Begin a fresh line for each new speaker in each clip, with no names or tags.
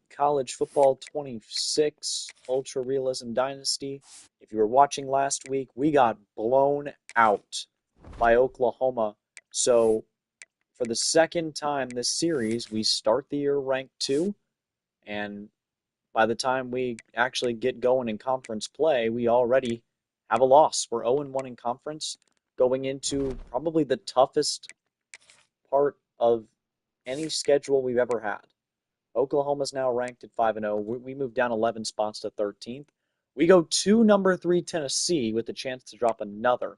College Football 26 Ultra Realism Dynasty. If you were watching last week, we got blown out by Oklahoma. So, for the second time this series, we start the year ranked 2, and by the time we actually get going in conference play, we already have a loss. We're 0-1 in conference, going into probably the toughest part of any schedule we've ever had. Oklahoma's now ranked at 5-0. We moved down 11 spots to 13th. We go to number 3 Tennessee with the chance to drop another.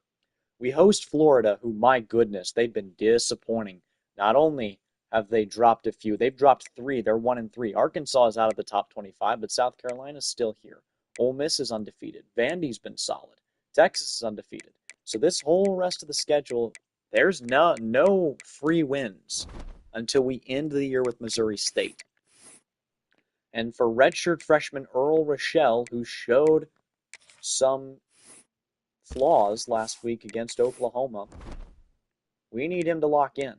We host Florida, who, my goodness, they've been disappointing. Not only have they dropped a few, they've dropped 3. They're 1-3. Arkansas is out of the top 25, but South Carolina's still here. Ole Miss is undefeated. Vandy's been solid. Texas is undefeated. So this whole rest of the schedule, there's no free wins until we end the year with Missouri State. And for redshirt freshman Earl Rochelle, who showed some flaws last week against Oklahoma, we need him to lock in.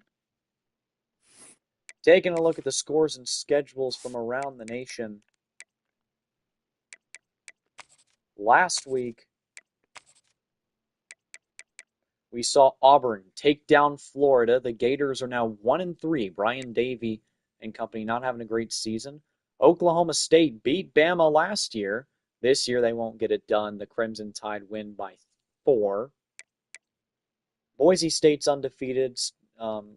Taking a look at the scores and schedules from around the nation. Last week, we saw Auburn take down Florida. The Gators are now 1-3. Brian Davey and company not having a great season. Oklahoma State beat Bama last year. This year they won't get it done. The Crimson Tide win by 4. Boise State's undefeated.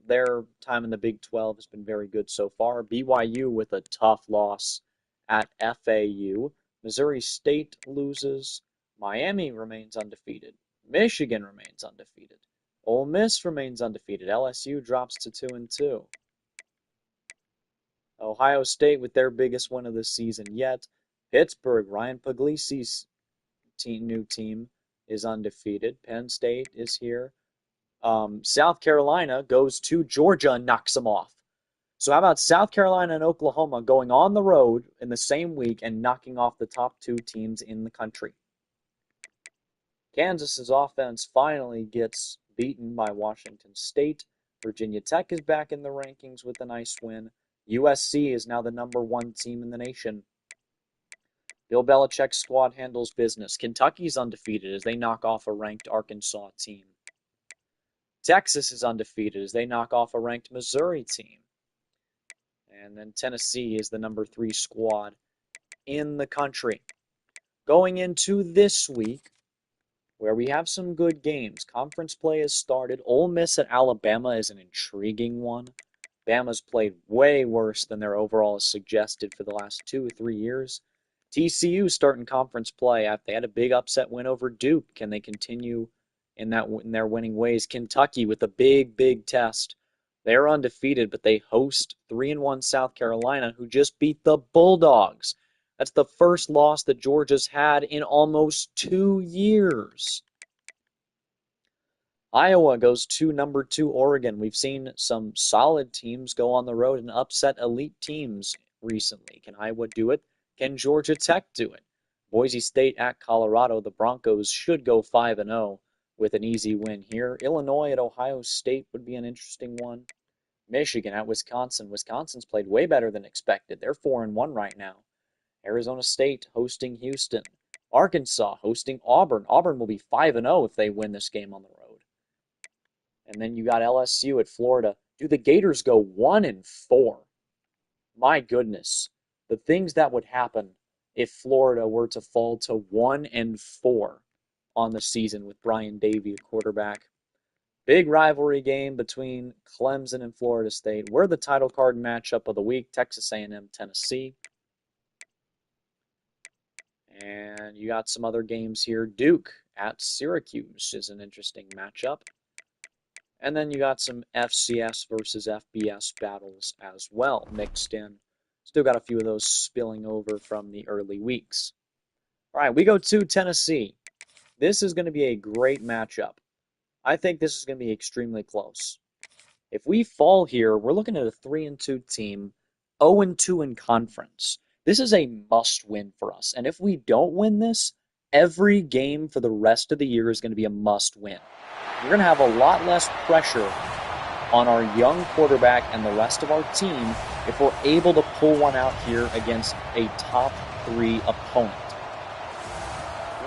Their time in the Big 12 has been very good so far. BYU with a tough loss at FAU. Missouri State loses. Miami remains undefeated. Michigan remains undefeated. Ole Miss remains undefeated. LSU drops to 2-2. Ohio State with their biggest win of the season yet. Pittsburgh, Ryan Puglisi's new team, is undefeated. Penn State is here. South Carolina goes to Georgia and knocks them off. So how about South Carolina and Oklahoma going on the road in the same week and knocking off the top 2 teams in the country? Kansas's offense finally gets beaten by Washington State. Virginia Tech is back in the rankings with a nice win. USC is now the number 1 team in the nation. Bill Belichick's squad handles business. Kentucky's undefeated as they knock off a ranked Arkansas team. Texas is undefeated as they knock off a ranked Missouri team. And then Tennessee is the number 3 squad in the country. Going into this week, where we have some good games. Conference play has started. Ole Miss at Alabama is an intriguing one. Bama's played way worse than their overall has suggested for the last 2 or 3 years. TCU starting conference play after they had a big upset win over Duke. Can they continue in their winning ways? Kentucky with a big test. They're undefeated, but they host 3-1 South Carolina, who just beat the Bulldogs. That's the first loss that Georgia's had in almost 2 years. Iowa goes to number 2 Oregon. We've seen some solid teams go on the road and upset elite teams recently. Can Iowa do it? Can Georgia Tech do it? Boise State at Colorado. The Broncos should go 5-0 with an easy win here. Illinois at Ohio State would be an interesting one. Michigan at Wisconsin. Wisconsin's played way better than expected. They're 4-1 right now. Arizona State hosting Houston. Arkansas hosting Auburn. Auburn will be 5-0 if they win this game on the road. And then you got LSU at Florida. Do the Gators go 1-4? My goodness. The things that would happen if Florida were to fall to 1-4 on the season with Brian Davey at quarterback. Big rivalry game between Clemson and Florida State. We're the title card matchup of the week. Texas A&M, Tennessee. And you got some other games here. Duke at Syracuse is an interesting matchup. And then you got some FCS versus FBS battles as well mixed in. Still got a few of those spilling over from the early weeks. All right, we go to Tennessee. This is going to be a great matchup. I think this is going to be extremely close. If we fall here, we're looking at a 3-2 team, 0-2 in conference. This is a must-win for us. And if we don't win this, every game for the rest of the year is going to be a must-win. We're going to have a lot less pressure on our young quarterback and the rest of our team if we're able to pull one out here against a top 3 opponent.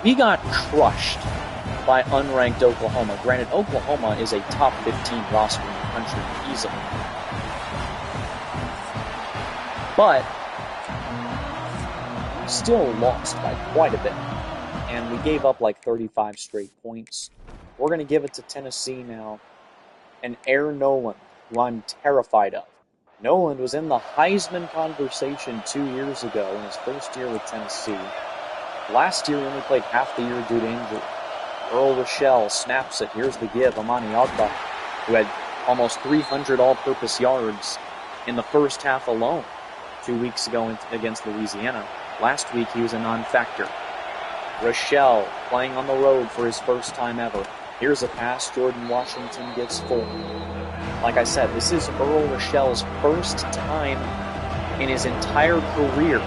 We got crushed by unranked Oklahoma. Granted, Oklahoma is a top 15 roster in the country easily. But we still lost by quite a bit. And we gave up like 35 straight points. We're going to give it to Tennessee now. And Air Noland, who I'm terrified of. Noland was in the Heisman conversation 2 years ago in his first year with Tennessee. Last year, he only played half the year due to injury. Earl Rochelle snaps it. Here's the give. Amani Ogba, who had almost 300 all-purpose yards in the first half alone 2 weeks ago against Louisiana. Last week, he was a non-factor. Rochelle playing on the road for his first time ever. Here's a pass. Jordan Washington gets 4. Like I said, this is Earl Rochelle's first time in his entire career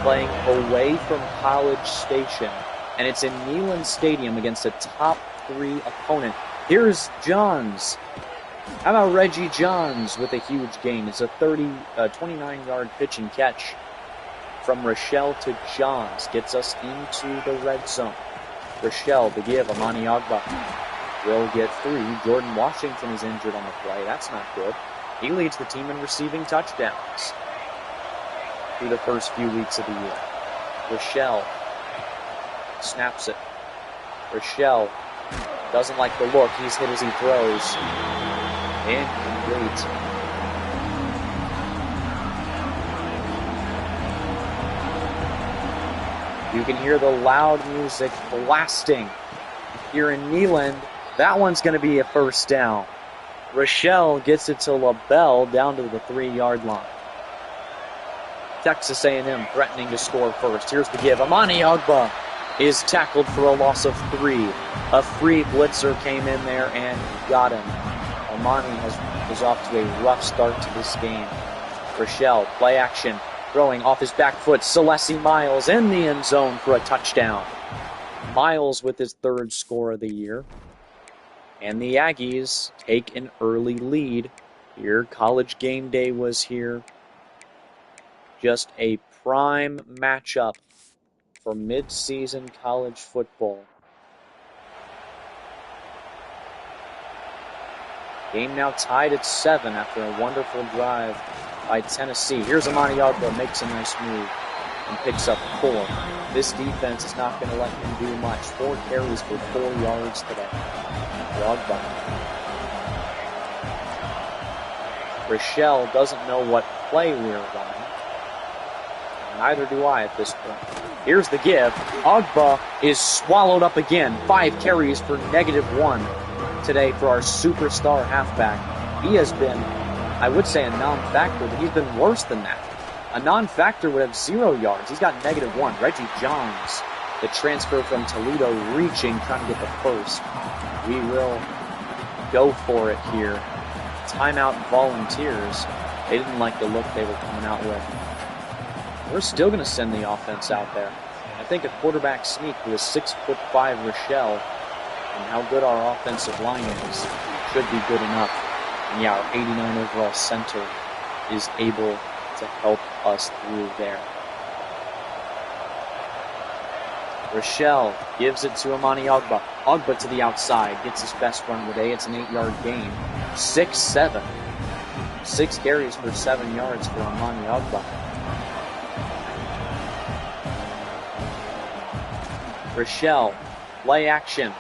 playing away from College Station. And it's in Neyland Stadium against a top 3 opponent. Here's Johns. How about Reggie Johns with a huge gain? It's a 29-yard pitch and catch from Rochelle to Johns. Gets us into the red zone. Rochelle to give. Amani Ogba will get 3. Jordan Washington is injured on the play. That's not good. He leads the team in receiving touchdowns through the first few weeks of the year. Rochelle snaps it. Rochelle doesn't like the look. He's hit as he throws. Incomplete. You can hear the loud music blasting here in Neyland. That one's going to be a first down. Rochelle gets it to LaBelle down to the 3-yard line. Texas A&M threatening to score first. Here's the give. Amani Ogba is tackled for a loss of 3. A free blitzer came in there and got him. Amani is off to a rough start to this game. Rochelle, play action, throwing off his back foot. Celeste Miles in the end zone for a touchdown. Miles with his 3rd score of the year. And the Aggies take an early lead here. College game day was here. Just a prime matchup for mid-season college football. Game now tied at 7 after a wonderful drive by Tennessee. Here's Amani Ogba, makes a nice move and picks up 4. This defense is not going to let him do much. 4 carries for 4 yards today. Ogba. Rochelle doesn't know what play we're running. Neither do I at this point. Here's the give. Ogba is swallowed up again. 5 carries for -1 today for our superstar halfback. He has been, I would say, a non-factor, but he's been worse than that. A non-factor would have 0 yards. He's got -1. Reggie Johns, the transfer from Toledo, reaching, trying to get the first. We will go for it here. Timeout volunteers. They didn't like the look they were coming out with. We're still going to send the offense out there. I think a quarterback sneak with a 6'5" Rochelle and how good our offensive line is should be good enough. And yeah, our 89 overall center is able to help us through there. Rochelle gives it to Amani Ogba. Ogba to the outside, gets his best run of the day. It's an 8-yard gain. 6-7. 6 carries for 7 yards for Amani Ogba. Rochelle, play action.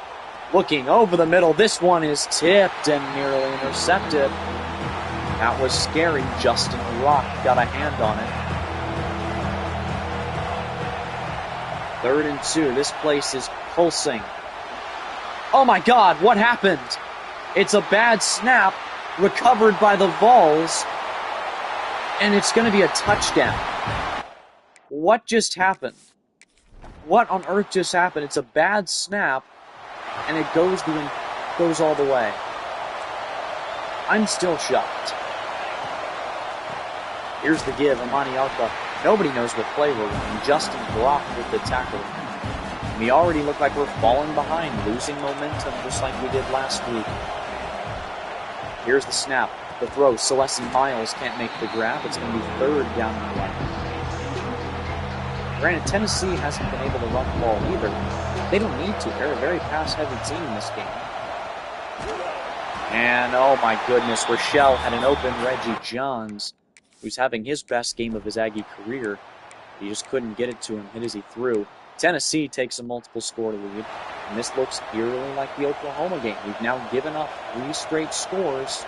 Looking over the middle. This one is tipped and nearly intercepted. That was scary. Justin Rock got a hand on it. 3rd and 2. This place is pulsing. Oh my God, what happened? It's a bad snap recovered by the Vols, and it's going to be a touchdown. What just happened? What on earth just happened? It's a bad snap, and it goes all the way. I'm still shocked. Here's the give, Amani Ogba. Nobody knows what play we're running. Justin Brock with the tackle. We already look like we're falling behind, losing momentum just like we did last week. Here's the snap. The throw, Celeste Miles can't make the grab. It's going to be third down and 11. Granted, Tennessee hasn't been able to run the ball either. They don't need to. They're a very pass-heavy team in this game. And, oh my goodness, Rochelle had an open Reggie Johns, who's having his best game of his Aggie career. He just couldn't get it to him, hit as he threw. Tennessee takes a multiple score lead, and this looks eerily like the Oklahoma game. We've now given up 3 straight scores.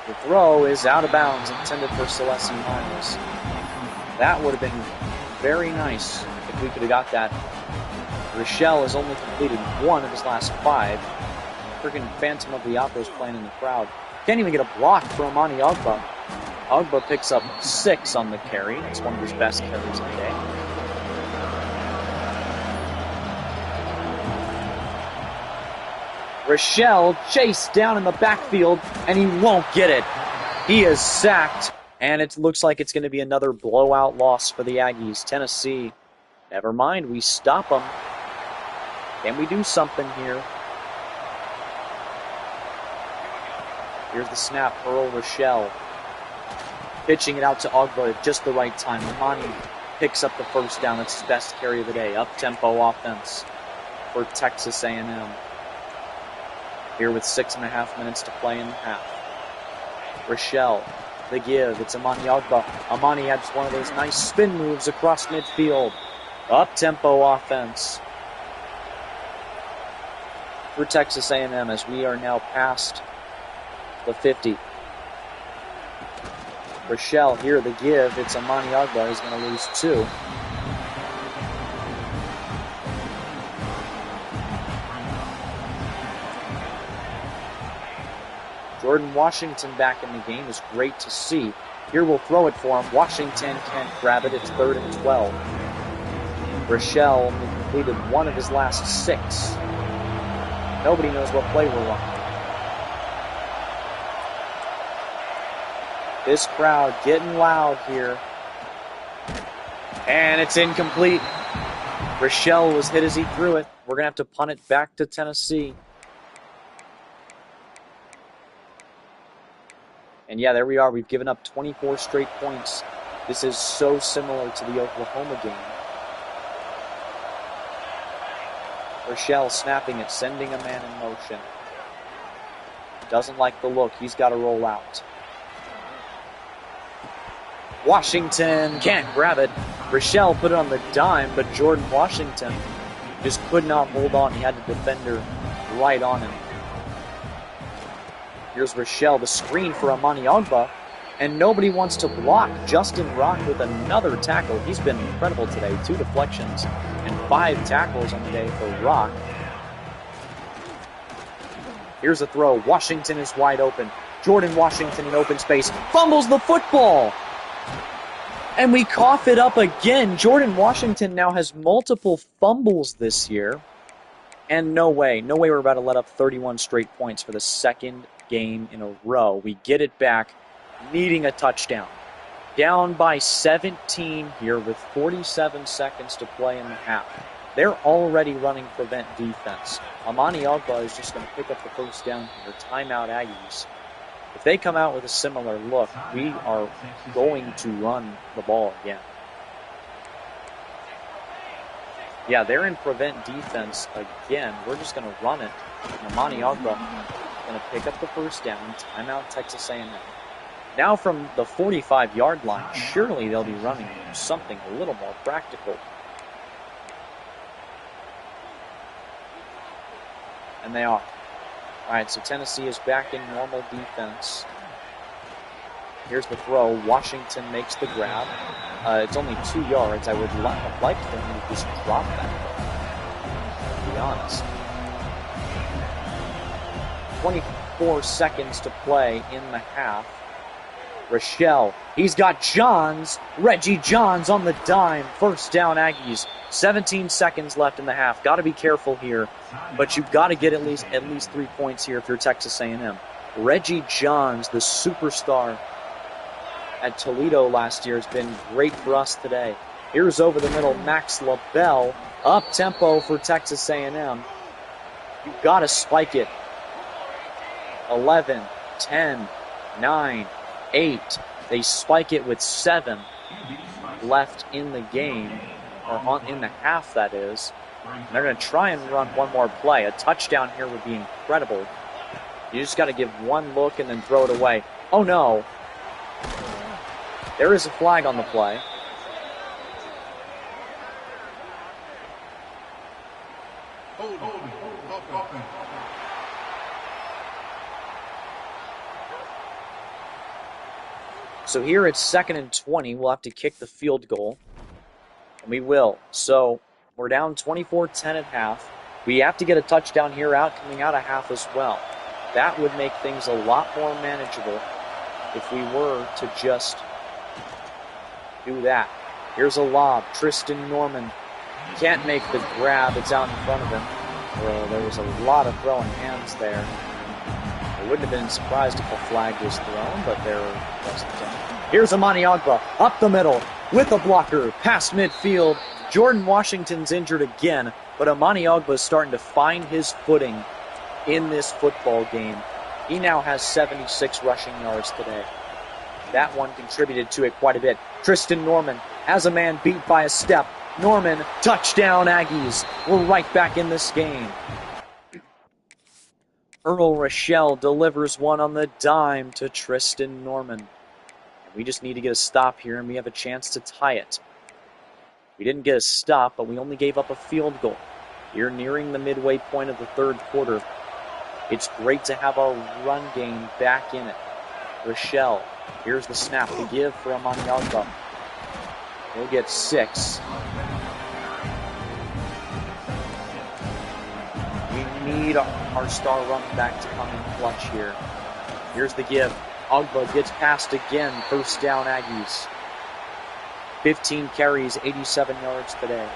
The throw is out of bounds, intended for Celeste Miles. That would have been very nice if we could have got that. Rochelle has only completed 1 of his last 5. Freaking Phantom of the Opera is playing in the crowd. Can't even get a block for Amani Ogba. Ogba picks up 6 on the carry. It's one of his best carries of the day. Rochelle chased down in the backfield, and he won't get it. He is sacked, and it looks like it's going to be another blowout loss for the Aggies. Tennessee, never mind, we stop them. Can we do something here? Here's the snap, Earl Rochelle. Pitching it out to Ogba at just the right time. Amani picks up the first down. It's his best carry of the day. Up-tempo offense for Texas A&M. Here with 6.5 minutes to play in the half. Rochelle, the give. It's Amani Ogba. Amani had one of those nice spin moves across midfield. Up-tempo offense for Texas A&M as we are now past the 50. Rochelle here, the give. It's Amani Ogba. He's going to lose 2. Jordan Washington back in the game is great to see. Here we'll throw it for him. Washington can't grab it. It's 3rd and 12. Rochelle only completed 1 of his last 6. Nobody knows what play we're running. This crowd getting loud here. And it's incomplete. Rochelle was hit as he threw it. We're going to have to punt it back to Tennessee. And yeah, there we are. We've given up 24 straight points. This is so similar to the Oklahoma game. Rochelle snapping it, sending a man in motion. Doesn't like the look. He's got to roll out. Washington can't grab it. Rochelle put it on the dime, but Jordan Washington just could not hold on. He had the defender right on him. Here's Rochelle, the screen for Amani Ogba, and nobody wants to block. Justin Rock with another tackle. He's been incredible today. 2 deflections and 5 tackles on the day for Rock. Here's a throw. Washington is wide open. Jordan Washington in open space. Fumbles the football. And we cough it up again. Jordan Washington now has multiple fumbles this year. And no way we're about to let up 31 straight points for the second game in a row. We get it back, needing a touchdown. Down by 17 here with 47 seconds to play in the half. They're already running prevent defense. Amani Ogba is just going to pick up the first down here. Timeout Aggies. If they come out with a similar look, we are going to run the ball again. Yeah, they're in prevent defense again. We're just going to run it. And Amani Ogba going to pick up the first down. Timeout Texas A&M. Now from the 45-yard line, surely they'll be running something a little more practical. And they are. All right, so Tennessee is back in normal defense. Here's the throw. Washington makes the grab. It's only 2 yards. I would have liked them to just drop that, to be honest. 24 seconds to play in the half. Rochelle, he's got Johns. Reggie Johns on the dime. First down Aggies. 17 seconds left in the half. Got to be careful here, but you've got to get at least 3 points here if you're Texas A&M. Reggie Johns, the superstar at Toledo last year, has been great for us today. Here's over the middle, Max LaBelle. Up tempo for Texas A&M. You've got to spike it. 11, 10, 9, 8. They spike it with 7 left in the game, or in the half, that is. And they're going to try and run one more play. A touchdown here would be incredible. You just got to give one look and then throw it away. Oh, no. There is a flag on the play. So here it's 2nd and 20. We'll have to kick the field goal. And we will. So we're down 24-10 at half. We have to get a touchdown here coming out of half as well. That would make things a lot more manageable if we were to just do that. Here's a lob. Tristan Norman can't make the grab. It's out in front of him. Well, there was a lot of throwing hands there. I wouldn't have been surprised if a flag was thrown, but there wasn't any. Here's Amani Ogba up the middle with a blocker past midfield. Jordan Washington's injured again, but Amani Ogba is starting to find his footing in this football game. He now has 76 rushing yards today. That one contributed to it quite a bit. Tristan Norman has a man beat by a step. Norman, touchdown Aggies. We're right back in this game. Earl Rochelle delivers one on the dime to Tristan Norman. And we just need to get a stop here, and we have a chance to tie it. We didn't get a stop, but we only gave up a field goal. You're nearing the midway point of the third quarter. It's great to have our run game back in it. Rochelle, here's the snap to give for Amani Ogba. He'll get 6. We need our star running back to come in clutch here. Here's the give. Ogba gets passed again. First down Aggies. 15 carries, 87 yards today.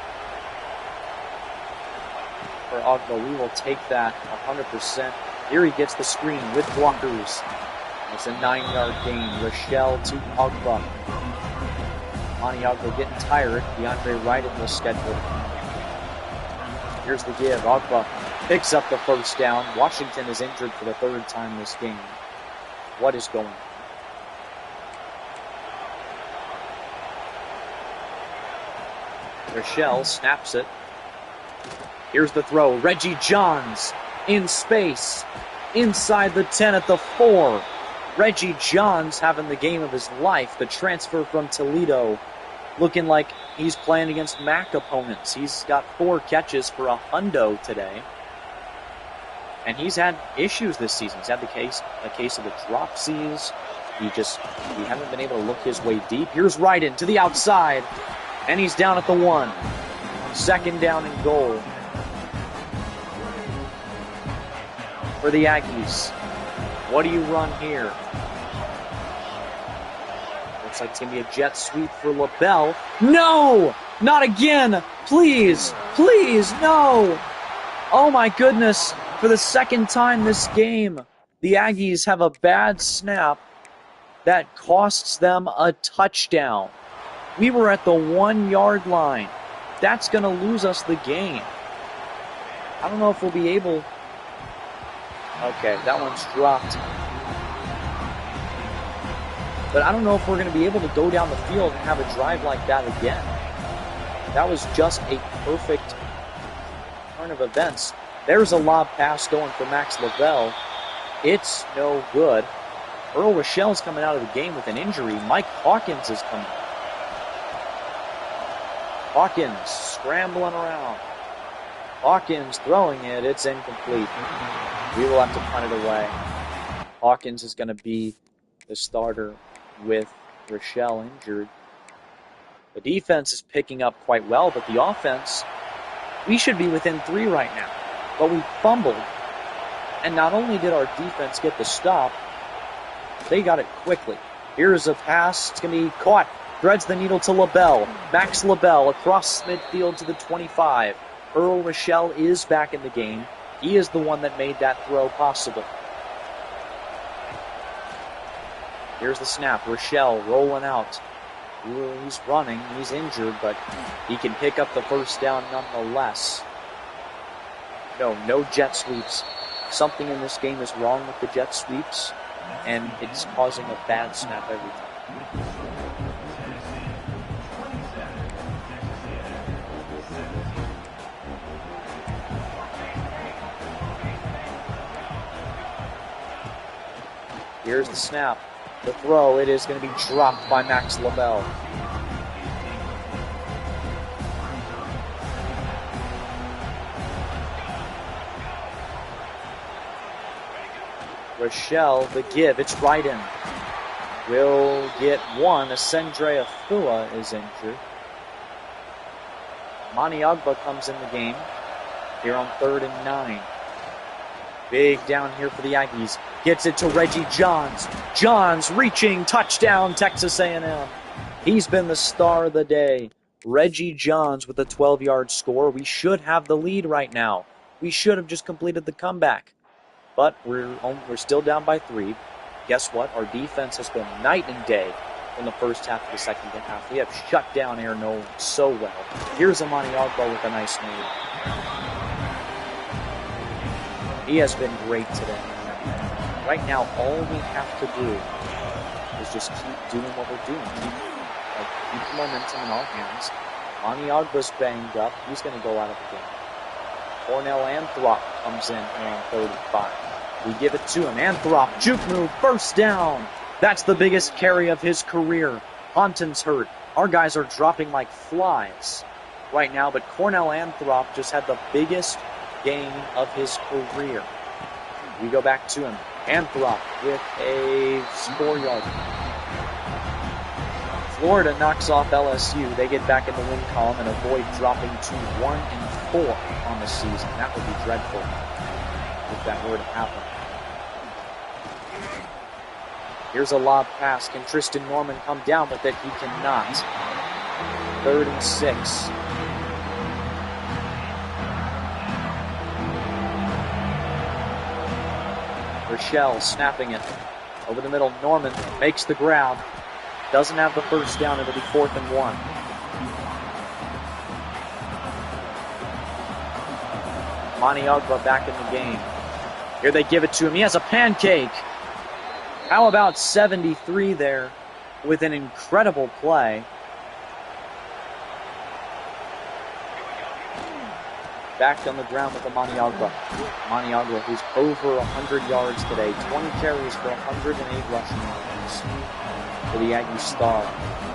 For Ogba, we will take that 100%. Here he gets the screen with blockers. It's a 9-yard gain. Rochelle to Ogba. Amani Ogba getting tired. DeAndre Wright in the schedule. Here's the give. Ogba picks up the first down. Washington is injured for the 3rd time this game. What is going on? Rochelle snaps it. Here's the throw. Reggie Johns in space. Inside the 10 at the 4. Reggie Johns having the game of his life. The transfer from Toledo. Looking like he's playing against MAC opponents. He's got 4 catches for a hundo today. And he's had issues this season. He's had a case of the dropsies. He hasn't been able to look his way deep. Here's Ryden to the outside. And he's down at the 1. 2nd down and goal for the Aggies. What do you run here? Looks like it's going to be a jet sweep for LaBelle. No! Not again! Please! Please, no! Oh my goodness! For the 2nd time this game, the Aggies have a bad snap that costs them a touchdown. We were at the 1-yard line. That's going to lose us the game. I don't know if we'll be able... Okay, that one's dropped. But I don't know if we're going to be able to go down the field and have a drive like that again. That was just a perfect turn of events. There's a lob pass going for Max LaBelle. It's no good. Earl Rochelle's coming out of the game with an injury. Mike Hawkins is coming. Hawkins scrambling around. Hawkins throwing it. It's incomplete. We will have to punt it away. Hawkins is going to be the starter with Rochelle injured. The defense is picking up quite well, but the offense, we should be within 3 right now. But we fumbled. And not only did our defense get the stop, they got it quickly. Here's a pass. It's going to be caught. Threads the needle to LaBelle. Max LaBelle across midfield to the 25. Earl Rochelle is back in the game. He is the one that made that throw possible. Here's the snap. Rochelle rolling out. He's running. He's injured, but he can pick up the first down nonetheless. No jet sweeps. Something in this game is wrong with the jet sweeps, and it's causing a bad snap every time. Here's the snap. The throw, it is going to be dropped by Max LaBelle. Rochelle, the give, it's right in. Will get one. Ascendre Afua is injured. Maniagba comes in the game here on 3rd and 9. Big down here for the Aggies. Gets it to Reggie Johns. Johns reaching, touchdown, Texas A&M. He's been the star of the day. Reggie Johns with a 12-yard score. We should have the lead right now. We should have just completed the comeback. But we're still down by 3. Guess what? Our defense has been night and day from the first half to the second half. We have shut down Aaron Nolan so well. Here's Amani Agba with a nice move. He has been great today. Right now, all we have to do is just keep doing what we're doing. Keep the momentum in our hands. Amani Agba's banged up. He's going to go out of the game. Cornell Anthrop comes in around 35. We give it to him. Anthrop, juke move, first down. That's the biggest carry of his career. Haunton's hurt. Our guys are dropping like flies right now, but Cornell Anthrop just had the biggest gain of his career. We go back to him. Anthrop with a 4-yard. Florida knocks off LSU. They get back in the win column and avoid dropping to 1-4 on the season. That would be dreadful if that were to happen. Here's a lob pass. Can Tristan Norman come down with it? He cannot. 3rd and 6. Rochelle snapping it over the middle. Norman makes the grab. Doesn't have the first down. It'll be 4th and 1. Maniagba back in the game. Here they give it to him. He has a pancake. How about 73 there with an incredible play. Back on the ground with Maniagba. Maniagba, who's over 100 yards today. 20 carries for 108 rushing yards for the Aggie star.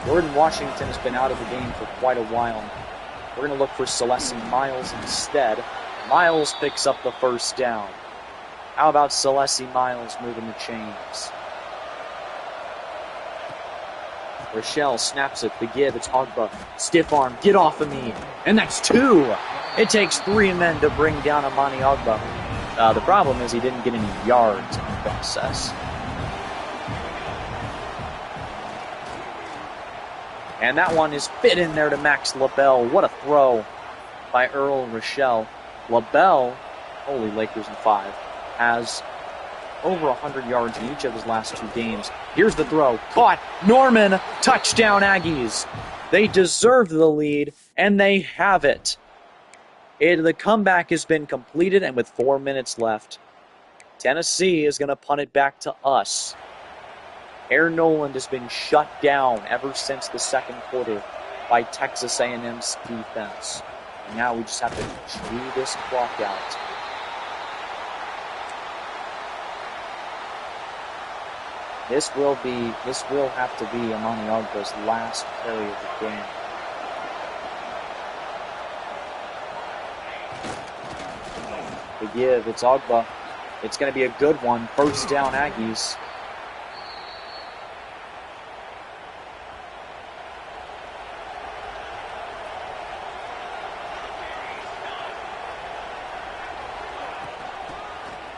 Jordan Washington has been out of the game for quite a while. We're going to look for Celeste Miles instead. Miles picks up the first down. How about Celeste Miles moving the chains? Rochelle snaps it. The give. It's Agba. Stiff arm. Get off of me. And that's 2. It takes 3 men to bring down Amani Agba. The problem is he didn't get any yards in the process. And that one is fit in there to Max LaBelle. What a throw by Earl Rochelle. LaBelle, holy Lakers in 5, has over 100 yards in each of his last 2 games. Here's the throw. Caught. Norman. Touchdown Aggies. They deserved the lead, and they have it. The comeback has been completed, and with 4 minutes left, Tennessee is going to punt it back to us. Aaron Noland has been shut down ever since the second quarter by Texas A&M's defense. And now we just have to chew this clock out. This will have to be Amani Agba's last carry of the game. The give, it's Agba. It's going to be a good one. First down, Aggies.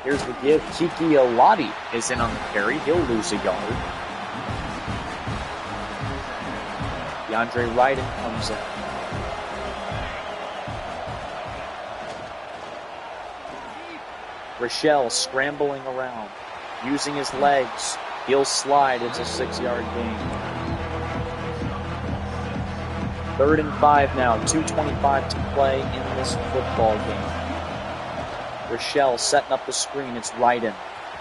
Here's the give. Kiki Alati is in on the carry. He'll lose a yard. DeAndre Ryden comes in. Rochelle scrambling around, using his legs. He'll slide. It's a 6-yard gain. 3rd and 5 now, 2:25 to play in this football game. Rochelle setting up the screen, it's Ryden.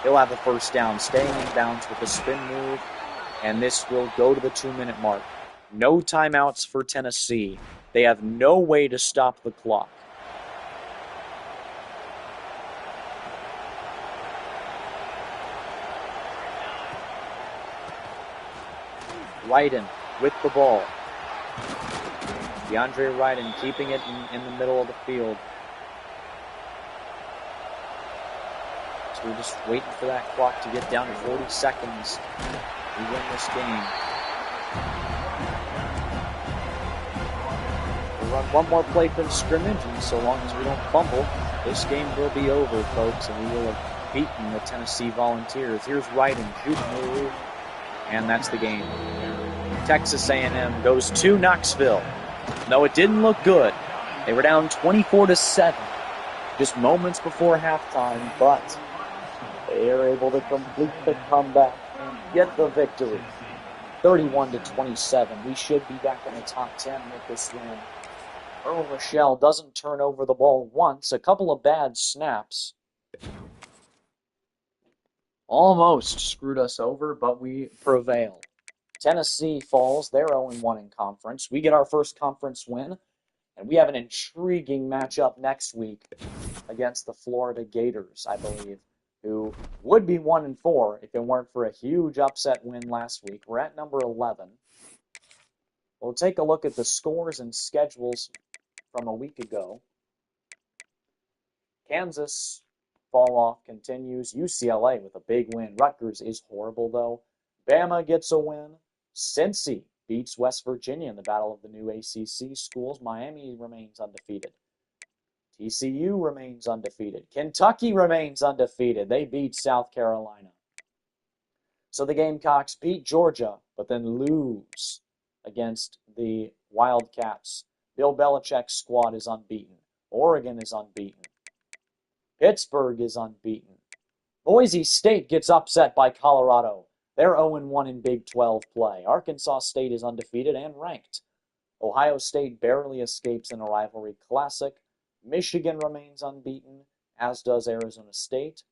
He'll have the first down, staying in bounds with a spin move, and this will go to the 2-minute mark. No timeouts for Tennessee. They have no way to stop the clock. Ryden with the ball. DeAndre Ryden keeping it in the middle of the field. So we're just waiting for that clock to get down to 40 seconds. We win this game. We'll run one more play from scrimmage, and so long as we don't fumble, this game will be over, folks, and we will have beaten the Tennessee Volunteers. Here's Ryden, shooting move, and that's the game. Texas A&M goes to Knoxville. No, it didn't look good. They were down 24-7 just moments before halftime, but they are able to complete the comeback and get the victory. 31-27. We should be back in the top 10 with this win. Earl Rochelle doesn't turn over the ball once. A couple of bad snaps almost screwed us over, but we prevail. Tennessee falls. They're 0-1 in conference. We get our first conference win, and we have an intriguing matchup next week against the Florida Gators, I believe, who would be 1-4 if it weren't for a huge upset win last week. We're at number 11. We'll take a look at the scores and schedules from a week ago. Kansas fall off continues. UCLA with a big win. Rutgers is horrible, though. Bama gets a win. Cincy beats West Virginia in the battle of the new ACC schools. Miami remains undefeated. TCU remains undefeated. Kentucky remains undefeated. They beat South Carolina. So the Gamecocks beat Georgia, but then lose against the Wildcats. Bill Belichick's squad is unbeaten. Oregon is unbeaten. Pittsburgh is unbeaten. Boise State gets upset by Colorado. They're 0-1 in Big 12 play. Arkansas State is undefeated and ranked. Ohio State barely escapes in a rivalry classic. Michigan remains unbeaten, as does Arizona State.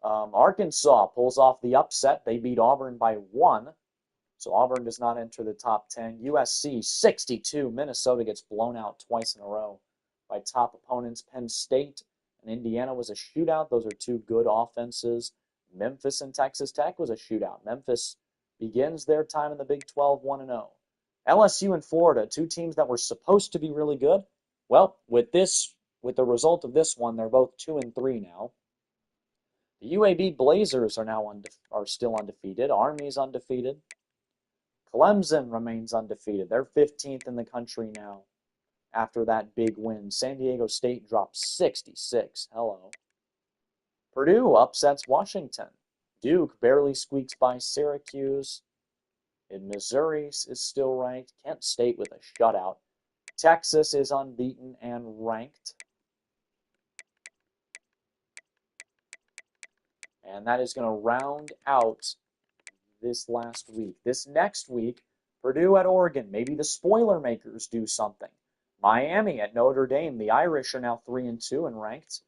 Arkansas pulls off the upset. They beat Auburn by 1. So Auburn does not enter the top 10. USC 62. Minnesota gets blown out twice in a row by top opponents. Penn State and Indiana was a shootout. Those are two good offenses. Memphis and Texas Tech was a shootout. Memphis begins their time in the Big 12 1-0. LSU and Florida, two teams that were supposed to be really good. Well, with the result of this one, they're both 2-3 now. The UAB Blazers are still undefeated. Army's undefeated. Clemson remains undefeated. They're 15th in the country now after that big win. San Diego State drops 66. Hello. Purdue upsets Washington. Duke barely squeaks by Syracuse. In Missouri is still ranked. Kent State with a shutout. Texas is unbeaten and ranked. And that is going to round out this last week. This next week, Purdue at Oregon. Maybe the spoiler makers do something. Miami at Notre Dame. The Irish are now 3-2 and ranked.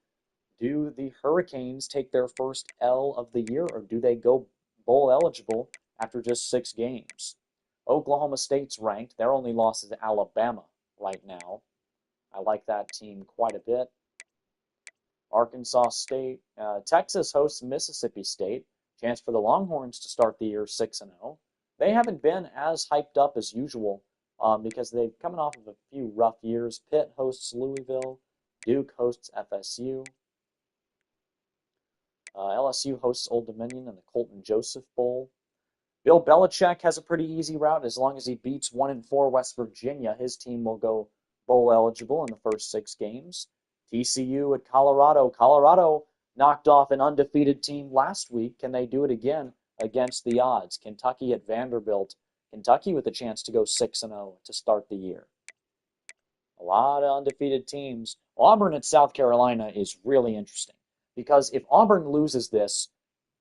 Do the Hurricanes take their first L of the year, or do they go bowl eligible after just 6 games? Oklahoma State's ranked. Their only loss is Alabama right now. I like that team quite a bit. Arkansas State. Texas hosts Mississippi State. Chance for the Longhorns to start the year 6-0. They haven't been as hyped up as usual because they've coming off of a few rough years. Pitt hosts Louisville. Duke hosts FSU. LSU hosts Old Dominion in the Colton Joseph Bowl. Bill Belichick has a pretty easy route. As long as he beats 1-4 West Virginia, his team will go bowl eligible in the first 6 games. TCU at Colorado. Colorado knocked off an undefeated team last week. Can they do it again against the odds? Kentucky at Vanderbilt. Kentucky with a chance to go 6-0 to start the year. A lot of undefeated teams. Auburn at South Carolina is really interesting because if Auburn loses this,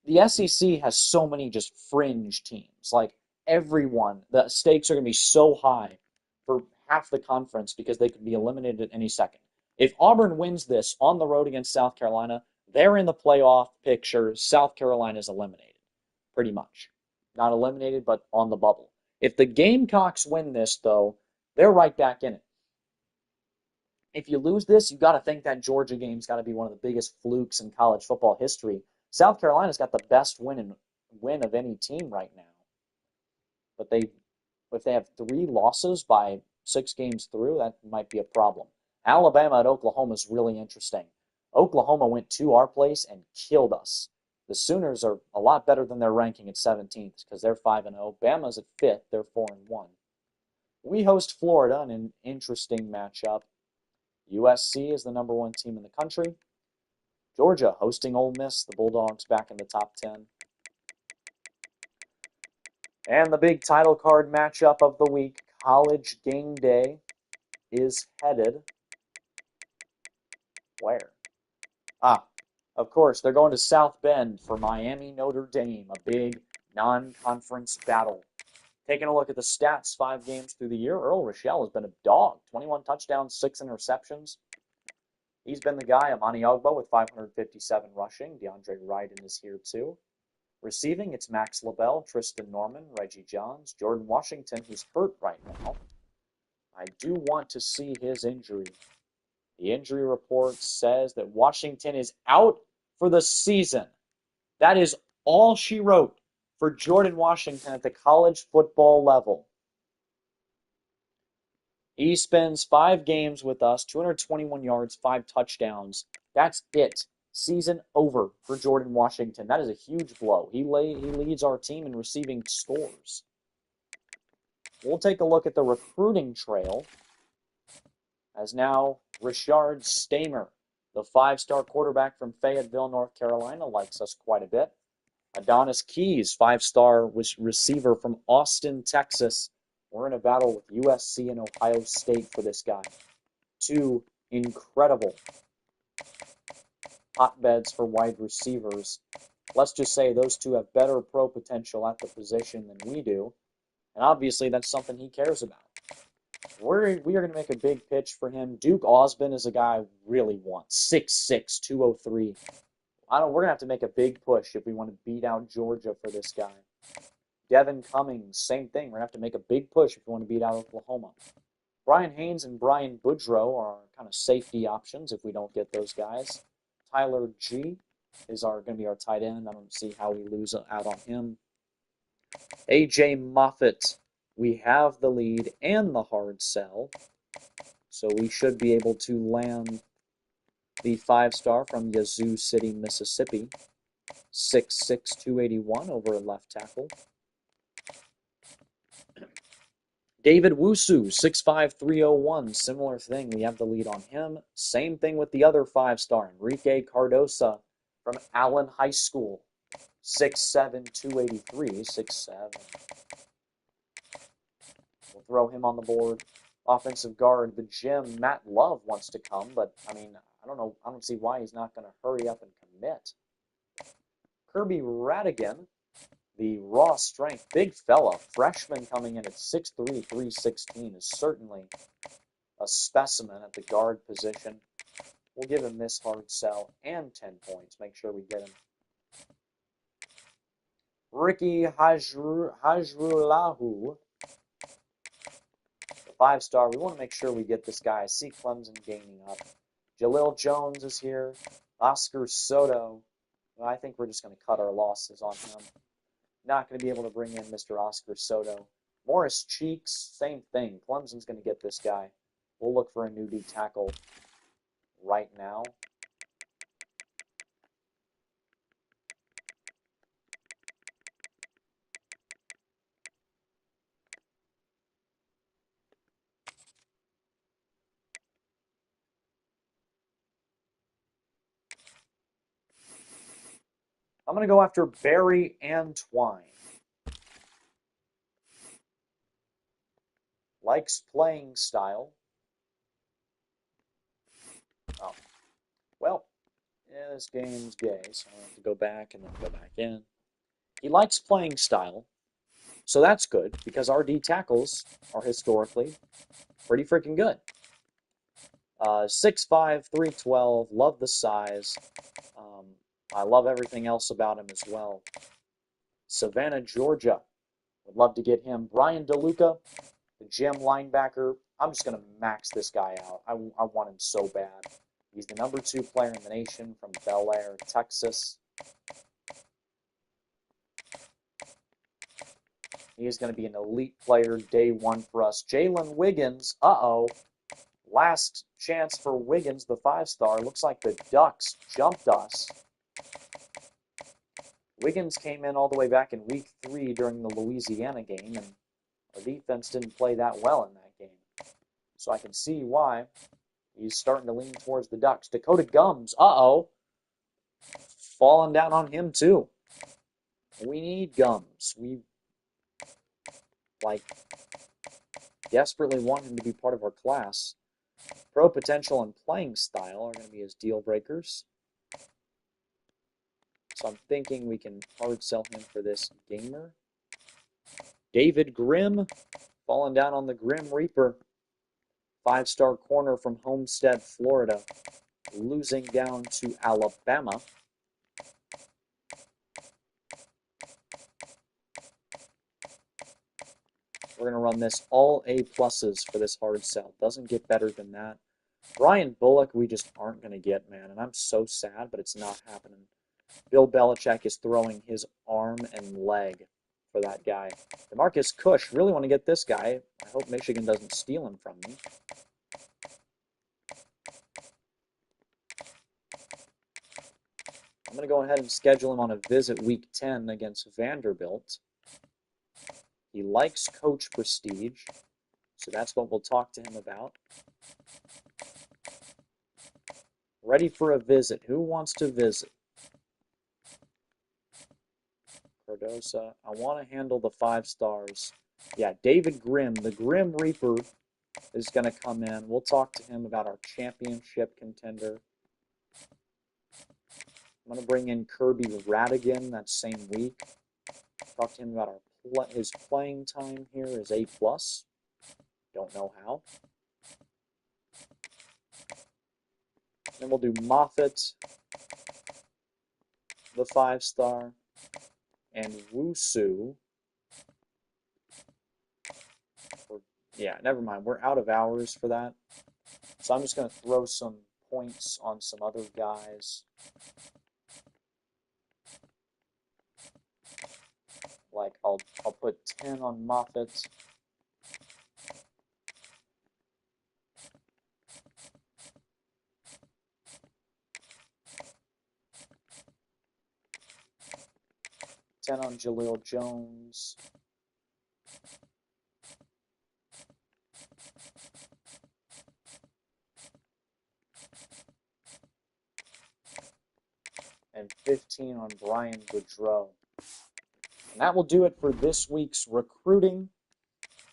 the SEC has so many just fringe teams. Like everyone, the stakes are going to be so high for half the conference because they could be eliminated at any second. If Auburn wins this on the road against South Carolina, they're in the playoff picture. South Carolina is eliminated, pretty much. Not eliminated, but on the bubble. If the Gamecocks win this, though, they're right back in it. If you lose this, you got to think that Georgia game's got to be one of the biggest flukes in college football history. South Carolina's got the best win of any team right now. But if they have 3 losses by 6 games through, that might be a problem. Alabama at Oklahoma is really interesting. Oklahoma went to our place and killed us. The Sooners are a lot better than their ranking at 17th because they're 5-0. Bama's at 5th. They're 4-1. We host Florida in an interesting matchup. USC is the number 1 team in the country. Georgia hosting Ole Miss. The Bulldogs back in the top 10. And the big title card matchup of the week, College Game Day, is headed where? Of course, they're going to South Bend for Miami Notre Dame, a big non-conference battle. Taking a look at the stats, 5 games through the year, Earl Rochelle has been a dog. 21 touchdowns, 6 interceptions. He's been the guy. Amani Ogbo with 557 rushing. DeAndre Ryden is here too. Receiving, it's Max LaBelle, Tristan Norman, Reggie Johns, Jordan Washington, who's hurt right now. I do want to see his injury. The injury report says that Washington is out for the season. That is all she wrote for Jordan Washington at the college football level. He spends 5 games with us, 221 yards, 5 touchdowns. That's it. Season over for Jordan Washington. That is a huge blow. He leads our team in receiving scores. We'll take a look at the recruiting trail. As now, Richard Stamer, the 5-star quarterback from Fayetteville, North Carolina, likes us quite a bit. Adonis Keys, 5-star receiver from Austin, Texas. We're in a battle with USC and Ohio State for this guy. 2 incredible hotbeds for wide receivers. Let's just say those 2 have better pro potential at the position than we do. And obviously, that's something he cares about. We are going to make a big pitch for him. Duke Osborne is a guy I really want. 6'6", 203. We're going to have to make a big push if we want to beat out Georgia for this guy. Devin Cummings, same thing. We're going to have to make a big push if we want to beat out Oklahoma. Brian Haynes and Brian Boudreaux are kind of safety options if we don't get those guys. Tyler G is going to be our tight end. I don't see how we lose out on him. A.J. Moffitt, we have the lead and the hard sell, so we should be able to land the 5-star from Yazoo City, Mississippi. 6'6", 281 over left tackle. David Wusu, 6'5", 301. Similar thing. We have the lead on him. Same thing with the other 5-star, Enrique Cardosa from Allen High School. 6'7", 283. 6'7". We'll throw him on the board. Offensive guard, the gym, Matt Love wants to come, but, I don't know. I don't see why he's not going to hurry up and commit. Kirby Radigan, the raw strength, big fella, freshman coming in at 6'3", 316, is certainly a specimen at the guard position. We'll give him this hard sell and 10 points. Make sure we get him. Ricky Hajrulahu, the 5-star. We want to make sure we get this guy. I see Clemson gaining up. Jalil Jones is here. Oscar Soto. Well, I think we're just going to cut our losses on him. Not going to be able to bring in Mr. Oscar Soto. Morris Cheeks, same thing. Clemson's going to get this guy. We'll look for a new D tackle right now. I'm going to go after Barry Antwine. Likes playing style. Oh. Well, yeah, this game's gay, so I have to go back and then go back in. He likes playing style. So that's good, because our D tackles are historically pretty freaking good. 6'5", 312, love the size. I love everything else about him as well. Savannah, Georgia, would love to get him. Brian DeLuca, the gem linebacker. I'm just going to max this guy out. I want him so bad. He's the #2 player in the nation from Bel Air, Texas. He is going to be an elite player day one for us. Jalen Wiggins, last chance for Wiggins, the 5-star. Looks like the Ducks jumped us. Wiggins came in all the way back in week 3 during the Louisiana game, and our defense didn't play that well in that game. So I can see why he's starting to lean towards the Ducks. Dakota Gums, falling down on him too. We need Gums. We desperately want him to be part of our class. Pro potential and playing style are going to be his deal breakers. So I'm thinking we can hard sell him for this gamer. David Grimm, falling down on the Grim Reaper. 5-star corner from Homestead, Florida. Losing down to Alabama. We're going to run this all A+ for this hard sell. Doesn't get better than that. Brian Bullock, we just aren't going to get, man. And I'm so sad, but it's not happening. Bill Belichick is throwing his arm and leg for that guy. DeMarcus Cush, really want to get this guy. I hope Michigan doesn't steal him from me. I'm going to go ahead and schedule him on a visit week 10 against Vanderbilt. He likes coach prestige, so that's what we'll talk to him about. Ready for a visit. Who wants to visit? Cardosa. I want to handle the 5 stars. Yeah, David Grimm, the Grim Reaper, is going to come in. We'll talk to him about our championship contender. I'm going to bring in Kirby Radigan that same week. Talk to him about his playing time here is A+. Don't know how. Then we'll do Moffitt, the 5-star, and Wusu. Yeah, never mind. We're out of hours for that. So I'm just going to throw some points on some other guys. Like, I'll put 10 on Moffitt. On Jaleel Jones. And 15 on Brian Goodrow. And that will do it for this week's recruiting.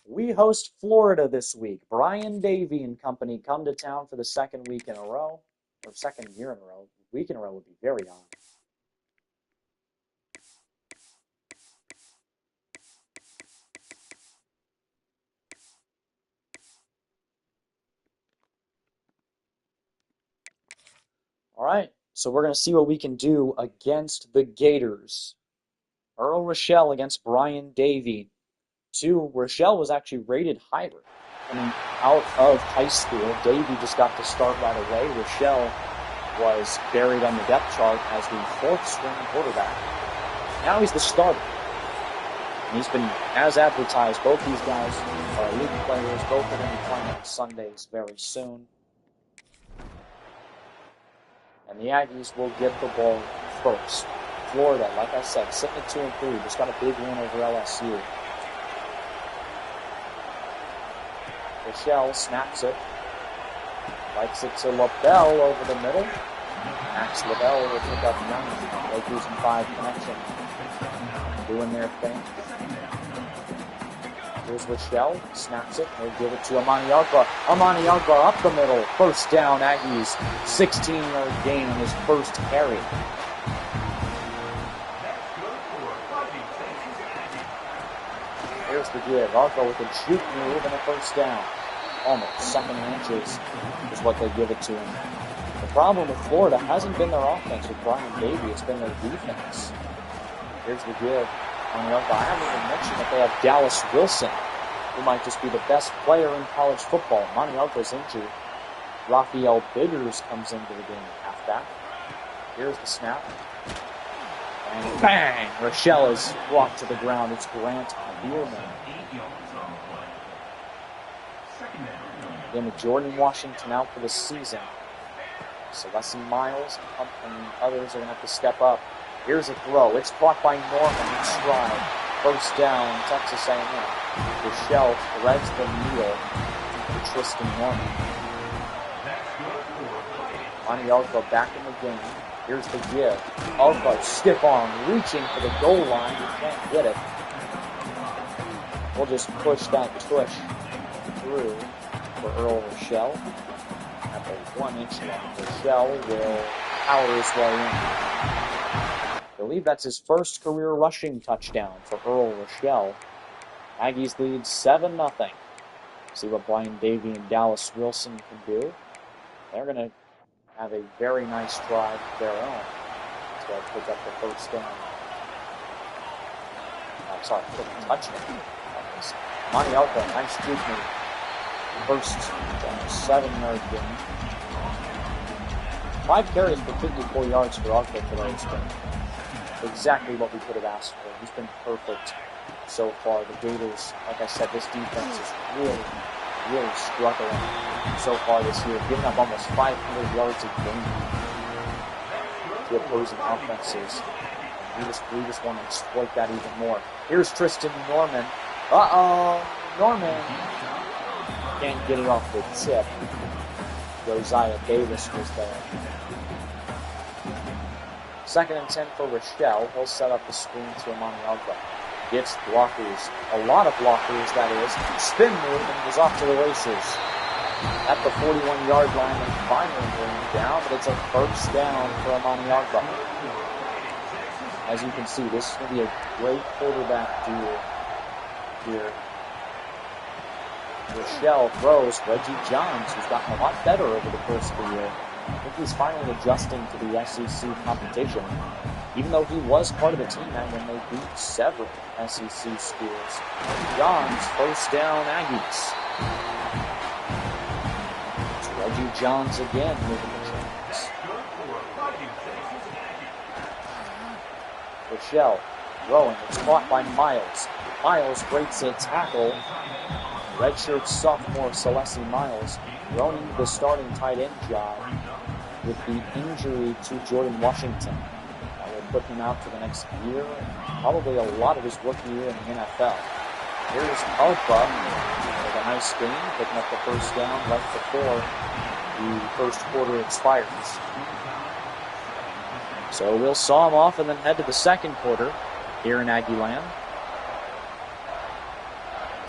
We host Florida this week. Brian Davey and company come to town for the second week in a row, or second year in a row. Week in a row would be very odd. All right, so we're going to see what we can do against the Gators. Earl Rochelle against Brian Davey. 2, Rochelle was actually rated higher coming out of high school. Davey just got to start right away. Rochelle was buried on the depth chart as the 4th-string quarterback. Now he's the starter. And he's been, as advertised, both these guys are elite players. Both are going to be playing on Sundays very soon. And the Aggies will get the ball first. Florida, like I said, sitting at 2-3, just got a big win over LSU. Rochelle snaps it. Likes it to LaBelle over the middle. Max LaBelle will pick up 9. Lakers and 5 connection. Doing their thing. Here's Rochelle. Snaps it. They'll give it to Amani Agba. Amani Agba up the middle. First down, Aggies. 16-yard gain on his first carry. Here's the give. Arco with a juke move and a first down. Almost second and inches is what they give it to him. The problem with Florida hasn't been their offense with Brian Davey. It's been their defense. Here's the give. On the other, I haven't even mentioned that they have Dallas Wilson, who might just be the best player in college football. Manialco's injured. Rafael Biggers comes into the game at halfback. Here's the snap. And bang! Rochelle is brought to the ground. It's Grant Bierman. Again, with Jordan Washington out for the season. Celeste Miles and others are going to have to step up. Here's a throw. It's caught by Norman in stride. First down, Texas A&M. Rochelle threads the needle to Tristan Norman. Manialco back in the game. Here's the give. Alco, stiff arm, reaching for the goal line. You can't get it. We'll just push that tush through for Earl Rochelle. At the 1 inch line, Rochelle will power his way in. I believe that's his first career rushing touchdown for Earl Rochelle. Aggies lead 7-0. See what Brian Davey and Dallas Wilson can do. They're going to have a very nice drive of their own. So I pick up the first down. I'm sorry, pick a touchdown. Manialco, nice juke move. First 7-yard gain. 5 carries for 54 yards for Arco today. It's been exactly what we could have asked for. He's been perfect so far. The Gators, like I said, this defense is really struggling so far this year, giving up almost 500 yards a game to opposing offenses. We just want to exploit that even more. Here's Tristan Norman. Norman can't get it off the tip. Josiah Davis was there. 2nd and 10 for Rochelle. He'll set up the screen to Manialco. Gets blockers. A lot of blockers, that is. Spin move and was off to the races. At the 41-yard line, and finally bring down, but it's a first down for Manialco. As you can see, this is going to be a great quarterback duel here. Rochelle throws Reggie Johns, who's gotten a lot better over the course of the year. I think he's finally adjusting to the SEC competition, even though he was part of the team and when they beat several SEC schools. Johns, first down Aggies. It's Reggie Johns again moving the chains. Rochelle throwing, it's caught by Miles. Miles breaks a tackle. Redshirt sophomore Celeste Miles thrown into the starting tight end job with the injury to Jordan Washington. That will put him out for the next year, probably a lot of his rookie year in the NFL. Here's Alpha with a nice game, picking up the first down right before the first quarter expires. So we'll saw him off and then head to the second quarter here in Aggie Land.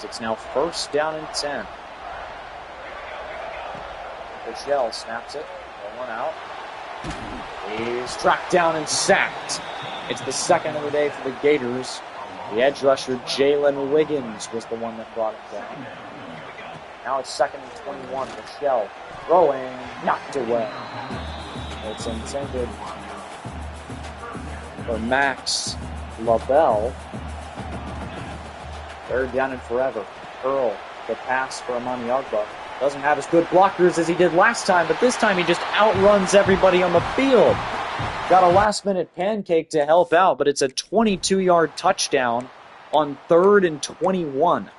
It's now first down and 10. Rochelle snaps it, rolling out. He's tracked down and sacked. It's the second of the day for the Gators. The edge rusher, Jalen Wiggins, was the one that brought him down. Now it's 2nd and 21. Rochelle throwing, knocked away. It's intended for Max LaBelle. 3rd down and forever. Earl, the pass for Manialco. Doesn't have as good blockers as he did last time, but this time he just outruns everybody on the field. Got a last-minute pancake to help out, but it's a 22-yard touchdown on 3rd and 21.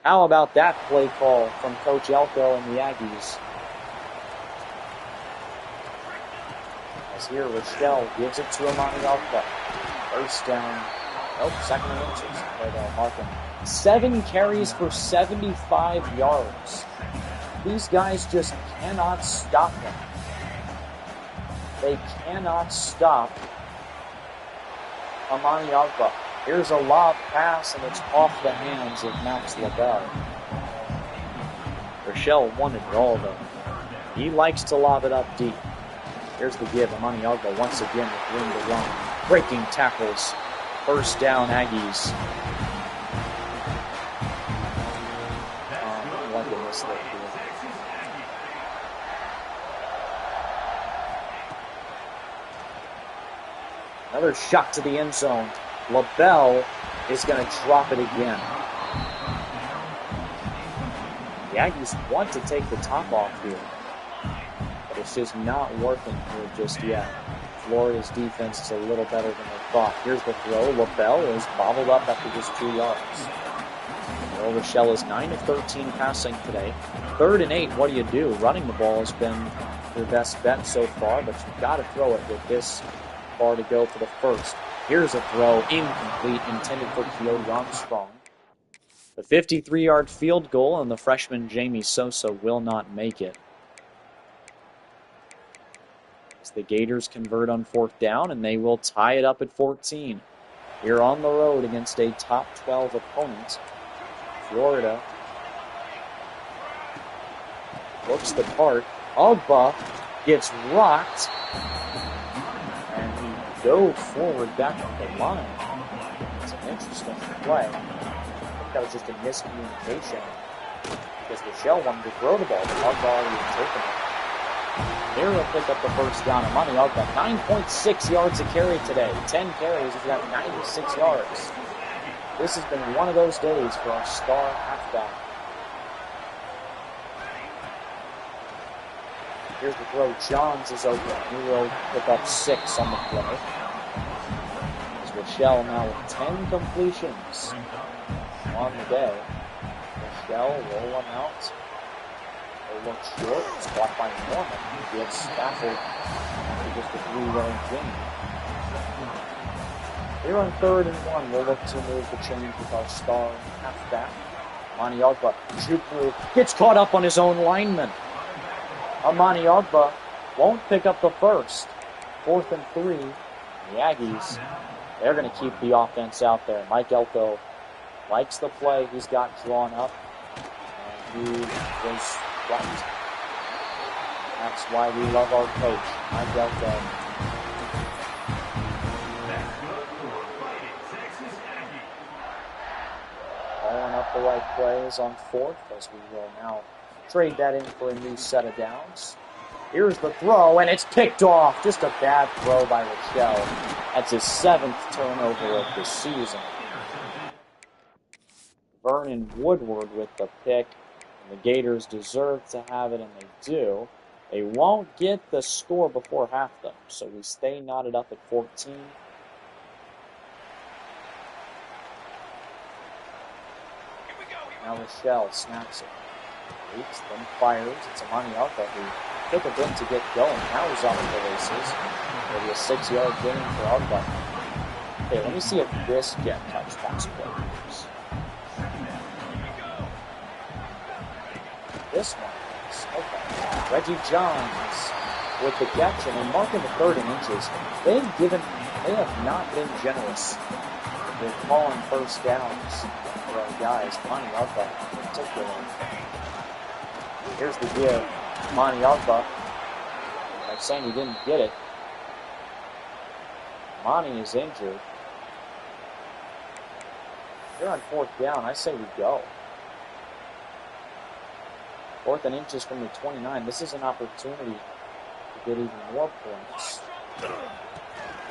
How about that play call from Coach Elko and the Aggies? As here, Rochelle gives it to Manialco. First down. Nope, 2nd and inches. But Markham. 7 carries for 75 yards. These guys just cannot stop him. They cannot stop Manialco. Here's a lob pass, and it's off the hands of Max LaBelle. Rochelle wanted it all, though. He likes to lob it up deep. Here's the give. Manialco once again with room to run. Breaking tackles. First down, Aggies. Another shot to the end zone. LaBelle is going to drop it again. The Aggies want to take the top off here, but it's just not working here just yet. Florida's defense is a little better than they thought. Here's the throw. LaBelle is bobbled up after just 2 yards. Well, Rochelle is 9 of 13 passing today. 3rd and 8, what do you do? Running the ball has been your best bet so far, but you've got to throw it with this far to go for the first. Here's a throw, incomplete, intended for Keody Armstrong. The 53-yard field goal, and the freshman Jamie Sosa will not make it. As the Gators convert on 4th down, and they will tie it up at 14. Here on the road against a top 12 opponent. Florida looks the part. Ogbah gets rocked, and he dove forward back up the line. It's an interesting play. I think that was just a miscommunication because Rochelle wanted to throw the ball, but Ogbah already had taken it. Here he'll pick up the first down. Amani Ogbah, 9.6 yards a carry today. 10 carries, he's got 96 yards. This has been one of those days for our star halfback. Here's the throw. Johns is open. He will pick up 6 on the play. As Rochelle now with 10 completions on the day. Rochelle rolling out. They look short. It's caught by Norman. He gets Stafford after just a 3-yard gain. Here on 3rd and 1, we'll look to move the change with our star halfback. Amani Ogbah, shoot through, gets caught up on his own lineman. Amani Ogbah won't pick up the first. 4th and 3, the Aggies, they're going to keep the offense out there. Mike Elko likes the play he's got drawn up, and he was right. That's why we love our coach, Mike Elko. Calling up the right plays on 4th as we will now trade that in for a new set of downs. Here's the throw, and it's picked off. Just a bad throw by Rochelle. That's his 7th turnover of the season. Vernon Woodward with the pick. And the Gators deserve to have it, and they do. They won't get the score before half, though, so we stay knotted up at 14. Now Rochelle snaps it. Leaks, then fires. It's Amani Ogbah who took a bit to get going. Now he's off the races. Maybe a 6-yard gain for Ogbah. Okay, let me see if this get touch pass plays. This one is. Okay. Reggie Johns with the catch, and they're marking the 3rd and inches. They have not been generous with calling first downs for our guys. Amani Ogbah in particular. Here's the give. Amani Ogbah. I'm saying he didn't get it. Amani is injured. They're on 4th down. I say we go. 4th and inches from the 29. This is an opportunity to get even more points.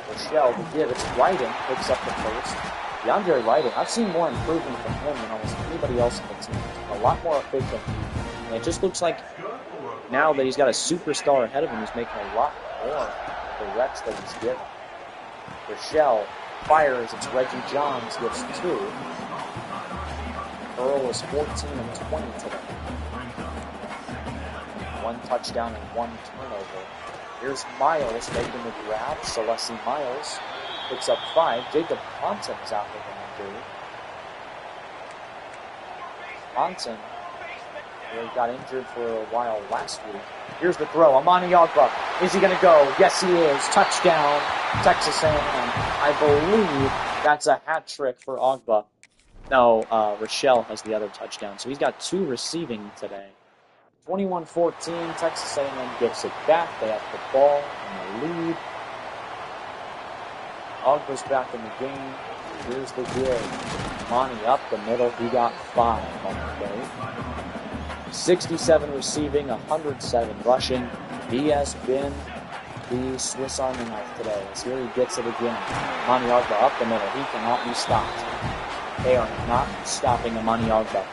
Rochelle, the give. It's Ryden. Picks up the first. DeAndre Ryden. I've seen more improvement from him than almost anybody else on the team. A lot more efficient. And it just looks like now that he's got a superstar ahead of him, he's making a lot more of the reps that he's given. Rochelle fires. It's Reggie Johns gets 2. Earl is 14 and 20 today. 1 touchdown and 1 turnover. Here's Miles making the grab. Celeste Miles picks up 5. Jacob Ponton is out with an injury. Ponton got injured for a while last week. Here's the throw. Amani Ogbah. Is he going to go? Yes, he is. Touchdown, Texas A&M. I believe that's a hat trick for Ogbah. No, Rochelle has the other touchdown. So he's got 2 receiving today. 21-14, Texas A&M gets it back. They have the ball and the lead. Ogbah's back in the game. Here's the give. Amani up the middle. He got 5 on the day. 67 receiving, 107 rushing. He has been the Swiss Army knife today, as here he gets it again. Amani Ogbah up the middle. He cannot be stopped. They are not stopping Amani Ogbah.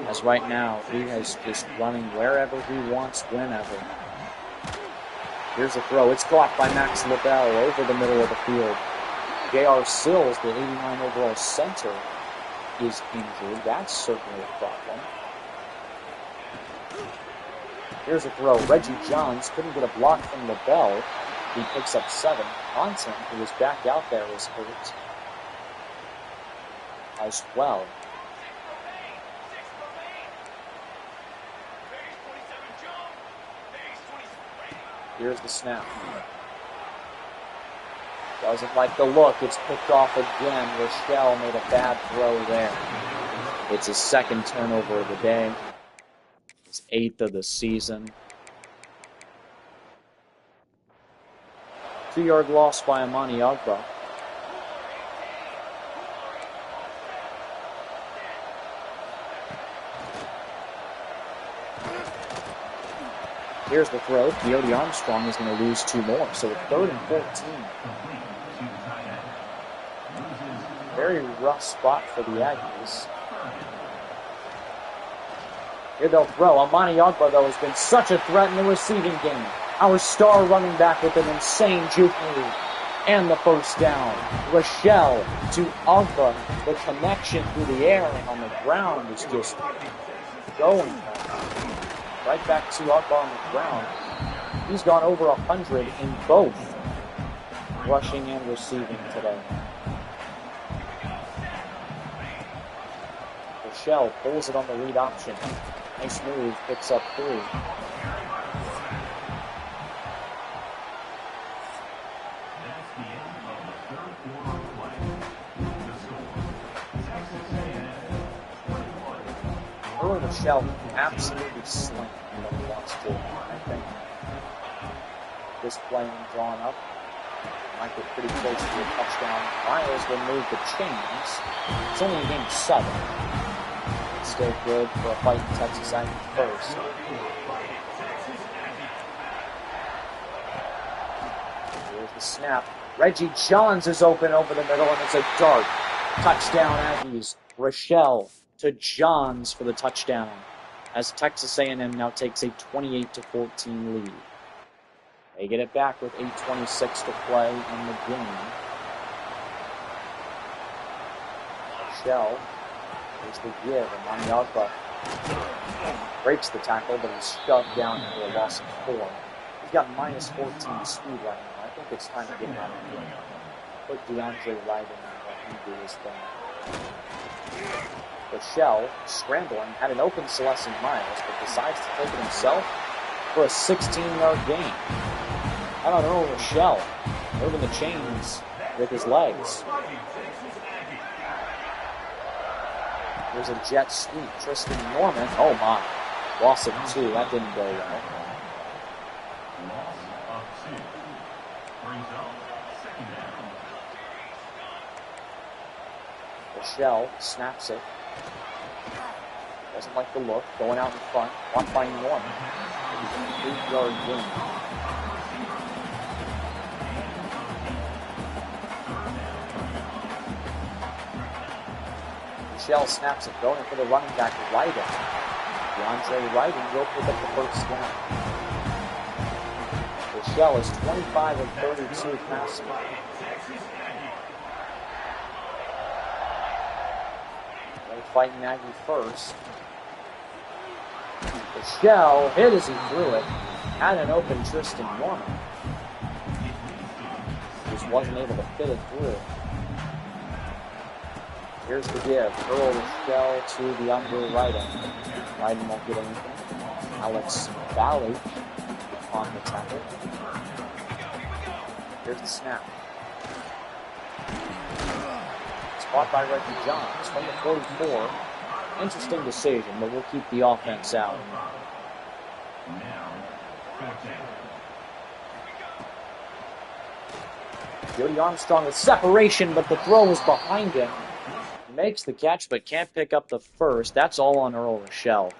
As right now, he is just running wherever he wants, whenever. Here's a throw. It's blocked by Max LaBelle over the middle of the field. J.R. Sills, the 89 overall center, is injured. That's certainly a problem. Here's a throw. Reggie Johns couldn't get a block from LaBelle. He picks up 7. Content, who was back out there, is hurt as well. Here's the snap. Doesn't like the look. It's picked off again. Rochelle made a bad throw there. It's his 2nd turnover of the day. His 8th of the season. 2-yard loss by Amani Ogbah. Here's the throw. Coyote Armstrong is going to lose 2 more. So 3rd and 14. Very rough spot for the Aggies. Here they'll throw. Amani Ogbah, though, has been such a threat in the receiving game. Our star running back with an insane juke move. And the first down. Rochelle to Ogbah. The connection through the air and on the ground is just going. Right back to Ogbah on the ground. He's gone over 100 in both rushing and receiving today. Rochelle pulls it on the read option. Nice move, picks up 3. Earl Rochelle absolutely slammed what he wants to, I think. This play drawn up might get pretty close to a touchdown. Miles will move the chains. It's only game 7. It's still good for a fight in Texas Aggies first. Here's the snap. Reggie Johns is open over the middle, and it's a dart. Touchdown Aggies. Rochelle to Johns for the touchdown, as Texas A&M now takes a 28-14 lead. They get it back with 8:26 to play in the game. Rochelle, here's the give, and Amani Ogbah breaks the tackle, but he's shoved down for a loss of 4. He's got minus 14 speed right now. I think it's time to get him out of here. Put DeAndre Wright in and let him do his thing. Rochelle, scrambling, had an open Celestin Miles, but decides to take it himself for a 16-yard gain. I don't know, Rochelle moving the chains with his legs. There's a jet sweep. Tristan Norman, oh my, loss of 2. That didn't go well. Rochelle snaps it. Doesn't like the look. Going out in front. Blocked by Norman. 8-yard gain. Rochelle snaps it. Going for the running back, Ryden. DeAndre Ryden will pick up the first down. Rochelle is 25 of 32 passing. Fighting Aggie first. Rochelle hit as he threw it. Had an open Tristan Norman. Just wasn't able to fit it through. Here's the give. Earl Rochelle to the under Ryden. Ryden won't get anything. Alex Valley on the tackle. Here's the snap. Caught by Reggie Johns from the 44. Interesting decision, but we'll keep the offense out. Coyote Armstrong with separation, but the throw was behind him. He makes the catch, but can't pick up the first. That's all on Earl Rochelle.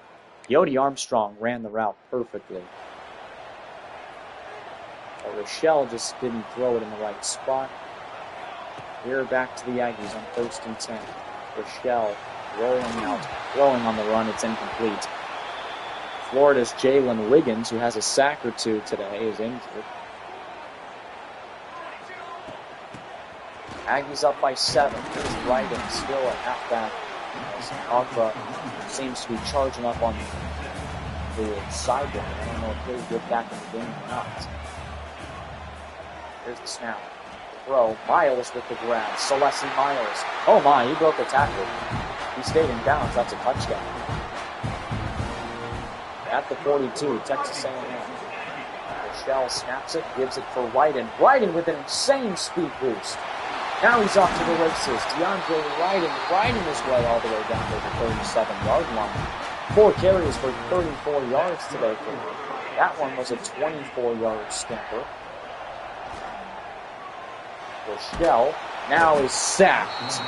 Coyote Armstrong ran the route perfectly. But Rochelle just didn't throw it in the right spot. We're back to the Aggies on 1st and 10. Rochelle rolling out, throwing on the run. It's incomplete. Florida's Jalen Wiggins, who has a sack or two today, is injured. Aggies up by 7. Here's Ryden still at halfback. As Agba seems to be charging up on the sideline. I don't know if he'll get back in the game or not. Here's the snap. Throw. Miles with the grab. Celeste Miles. Oh my, he broke a tackle. He stayed in bounds. That's a touchdown. At the 42, Texas A&M. Rochelle snaps it, gives it for Ryden. Ryden with an insane speed boost. Now he's off to the races. DeAndre Ryden riding his way all the way down to the 37-yard line. 4 carries for 34 yards today for him. That one was a 24-yard stamper. Rochelle now is sacked.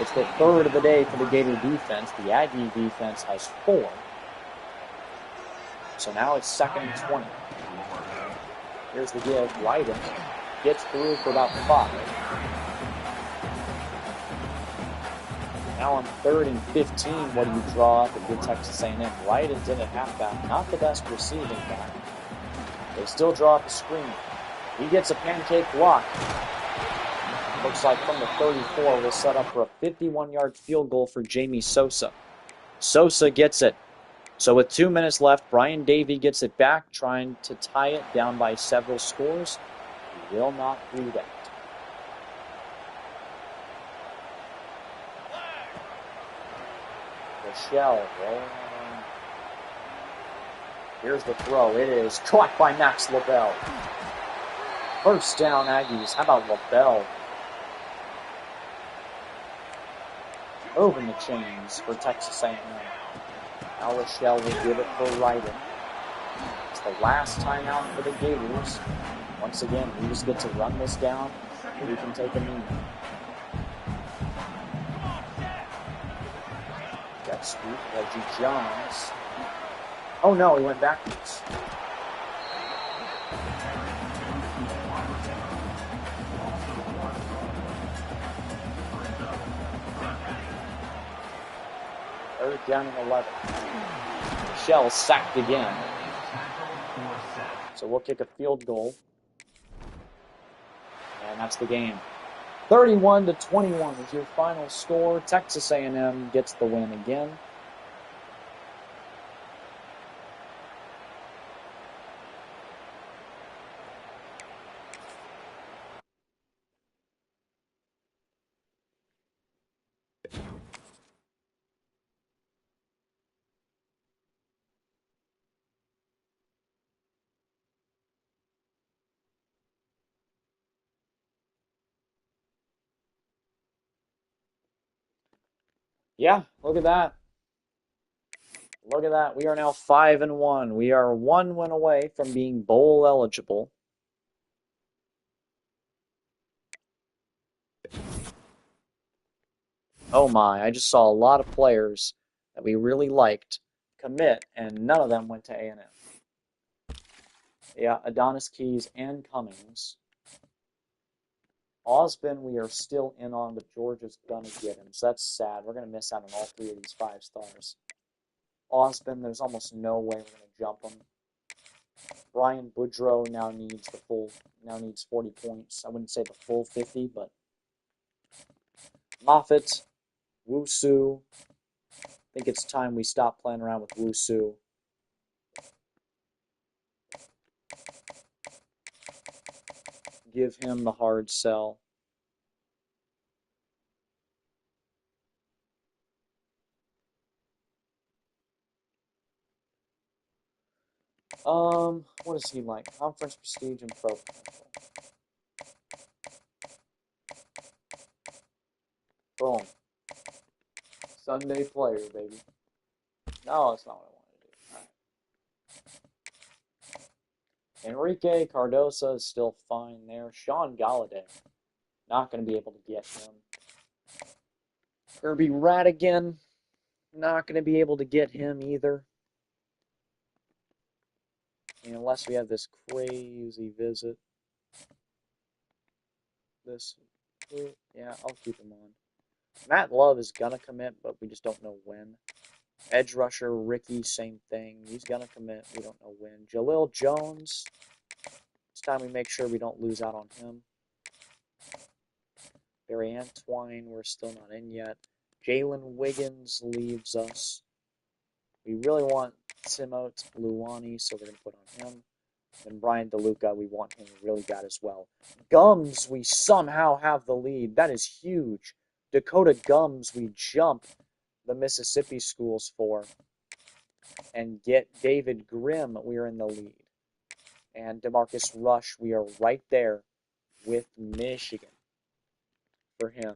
It's the 3rd of the day for the Gator defense. The Aggie defense has 4. So now it's 2nd and 20. Here's the give. Ryden gets through for about 5. Now on 3rd and 15, what do you draw up if you're Texas A&M? Ryden's in at halfback. Not the best receiving back. They still draw up a screen. He gets a pancake block. Looks like from the 34, we'll set up for a 51-yard field goal for Jamie Sosa. Sosa gets it. So with 2 minutes left, Brian Davey gets it back, trying to tie it down by several scores. He will not do that. Rochelle rolling on. Here's the throw. It is caught by Max LaBelle. 1st down, Aggies. How about LaBelle? Moving the chains for Texas A&M. Now Rochelle will give it for Ryden. It's the last time out for the Gators. Once again, we just get to run this down. We can take a knee. Jet sweep, Reggie Jones. Oh no, he went backwards. Down in 11. Rochelle sacked again. So we'll kick a field goal. And that's the game. 31-21 is your final score. Texas A&M gets the win again. Yeah, look at that. Look at that. We are now 5-1. We are 1 win away from being bowl eligible. Oh my, I just saw a lot of players that we really liked commit, and none of them went to A&M. Yeah, Adonis Keys and Cummings. Osborne, we are still in on, but Georgia's going to get him, so that's sad. We're going to miss out on all 3 of these 5 stars. Osborne, there's almost no way we're going to jump him. Brian Boudreaux now needs 40 points. I wouldn't say the full 50, but Moffitt, Wusu. I think it's time we stop playing around with Wusu. Give him the hard sell. What is he like? Conference prestige and pro potential. Boom. Sunday player, baby. No, that's not what I wanted to do. All right. Enrique Cardosa is still fine there. Sean Galladay, not going to be able to get him. Kirby Radigan, not going to be able to get him either. Unless we have this crazy visit. this. Yeah, I'll keep him on. Matt Love is gonna commit, but we just don't know when. Edge rusher Ricky, same thing. He's gonna commit. We don't know when. Jalil Jones. It's time we make sure we don't lose out on him. Barry Antwine, we're still not in yet. Jalen Wiggins leaves us. We really want Timote Luwani, so we're going to put on him. And Brian DeLuca, we want him really bad as well. Gums, we somehow have the lead. That is huge. Dakota Gums, we jump the Mississippi schools for. And get David Grimm, we are in the lead. And DeMarcus Rush, we are right there with Michigan for him.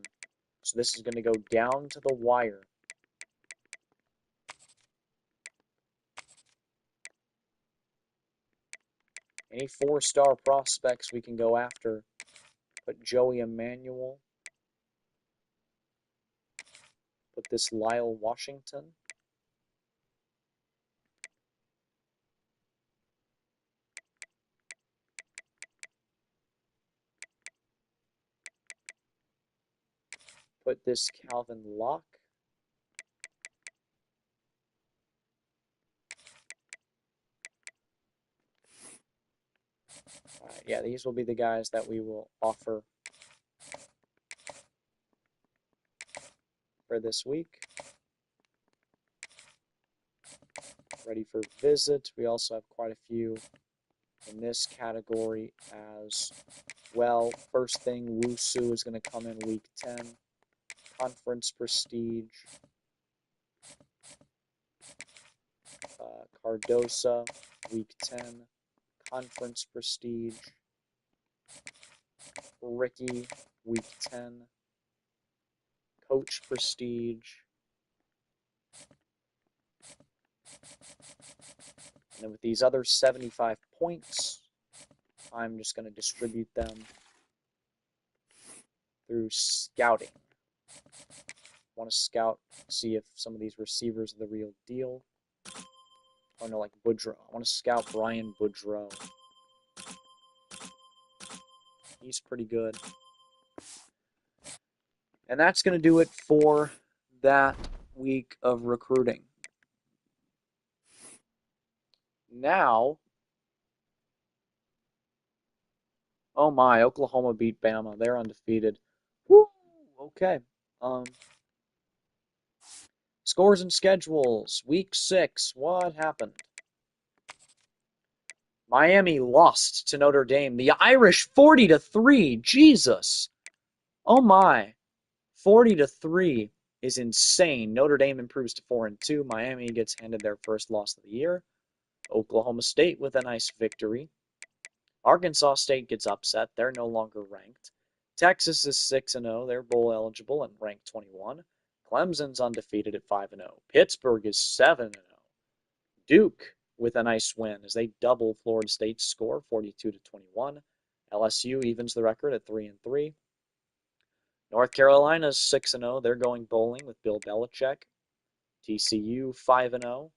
So this is going to go down to the wire. Any four-star prospects we can go after. Put Joey Emmanuel. Put this Lyle Washington. Put this Calvin Locke. Yeah, these will be the guys that we will offer for this week. Ready for visit. We also have quite a few in this category as well. First thing, Wusu is going to come in week 10. Conference prestige. Cardosa, week 10. Conference prestige. Ricky, week 10. Coach prestige. And then with these other 75 points, I'm just going to distribute them through scouting. Want to scout, see if some of these receivers are the real deal. Oh no, like Boudreaux. I want to scout Brian Boudreaux. He's pretty good. And that's going to do it for that week of recruiting. Now, oh my, Oklahoma beat Bama. They're undefeated. Woo! Okay. Scores and schedules. Week 6. What happened? Miami lost to Notre Dame. The Irish 40-3. Jesus. Oh my. 40-3 is insane. Notre Dame improves to 4-2. Miami gets handed their first loss of the year. Oklahoma State with a nice victory. Arkansas State gets upset. They're no longer ranked. Texas is 6-0. They're bowl eligible and ranked 21. Clemson's undefeated at 5-0. Pittsburgh is 7-0. Duke with a nice win as they double Florida State's score, 42-21. LSU evens the record at 3-3. North Carolina's 6-0. They're going bowling with Bill Belichick. TCU 5-0.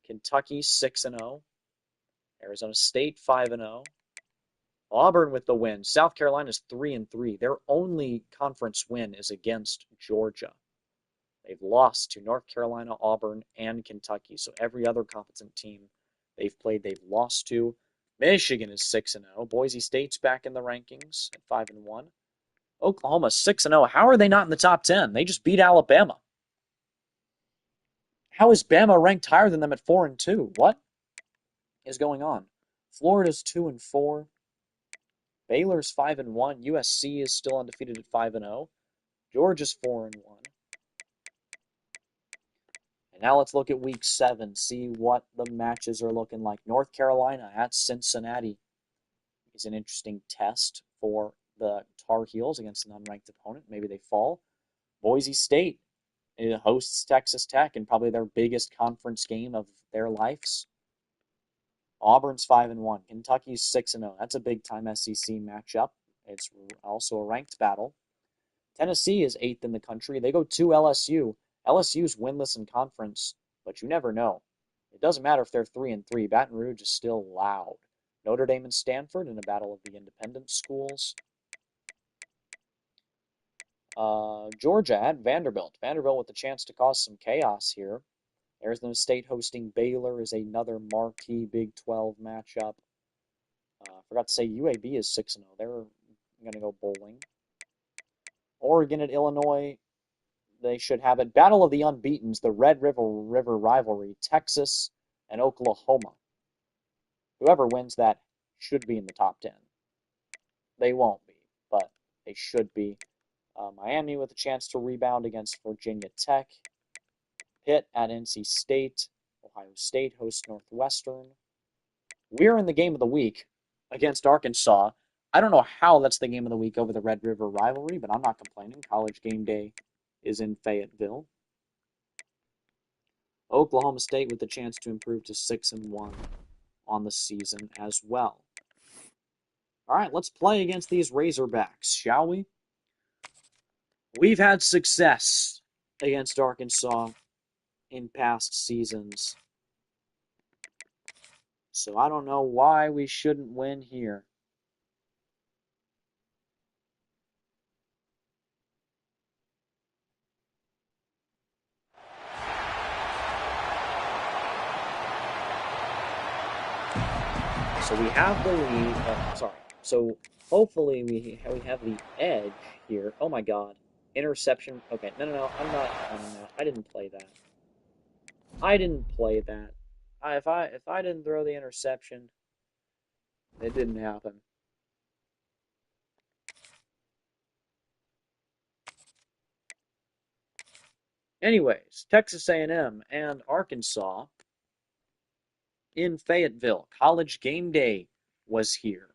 Kentucky 6-0. Arizona State 5-0. Auburn with the win. South Carolina's 3-3. Their only conference win is against Georgia. They've lost to North Carolina, Auburn, and Kentucky. So every other competent team they've played, they've lost to. Michigan is 6-0. Boise State's back in the rankings at 5-1. Oklahoma 6-0. How are they not in the top 10? They just beat Alabama. How is Bama ranked higher than them at 4-2? What is going on? Florida's 2-4. Baylor's 5-1. USC is still undefeated at 5-0. Georgia's 4-1. And now let's look at week 7, see what the matches are looking like. North Carolina at Cincinnati is an interesting test for the Tar Heels against an unranked opponent. Maybe they fall. Boise State hosts Texas Tech in probably their biggest conference game of their lives. Auburn's 5-1. Kentucky's 6-0. That's a big-time SEC matchup. It's also a ranked battle. Tennessee is 8th in the country. They go to LSU. LSU's winless in conference, but you never know. It doesn't matter if they're 3-3. Baton Rouge is still loud. Notre Dame and Stanford in a battle of the independent schools. Georgia at Vanderbilt. Vanderbilt with the chance to cause some chaos here. Arizona State hosting Baylor is another marquee Big 12 matchup. Forgot to say UAB is 6-0. They're going to go bowling. Oregon at Illinois. They should have it. Battle of the Unbeatens, the Red River rivalry, Texas and Oklahoma. Whoever wins that should be in the top 10. They won't be, but they should be. Miami with a chance to rebound against Virginia Tech. Pitt at NC State. Ohio State hosts Northwestern. We're in the game of the week against Arkansas. I don't know how that's the game of the week over the Red River rivalry, but I'm not complaining. College game day is in Fayetteville. Oklahoma State with the chance to improve to 6-1 on the season as well. All right, let's play against these Razorbacks, shall we? We've had success against Arkansas in past seasons, so I don't know why we shouldn't win here. So we have the lead. So hopefully we have the edge here. Oh my God, interception. Okay, no. I'm not. I didn't play that. If I didn't throw the interception, it didn't happen. Anyways, Texas A&M and Arkansas in Fayetteville. College game day was here.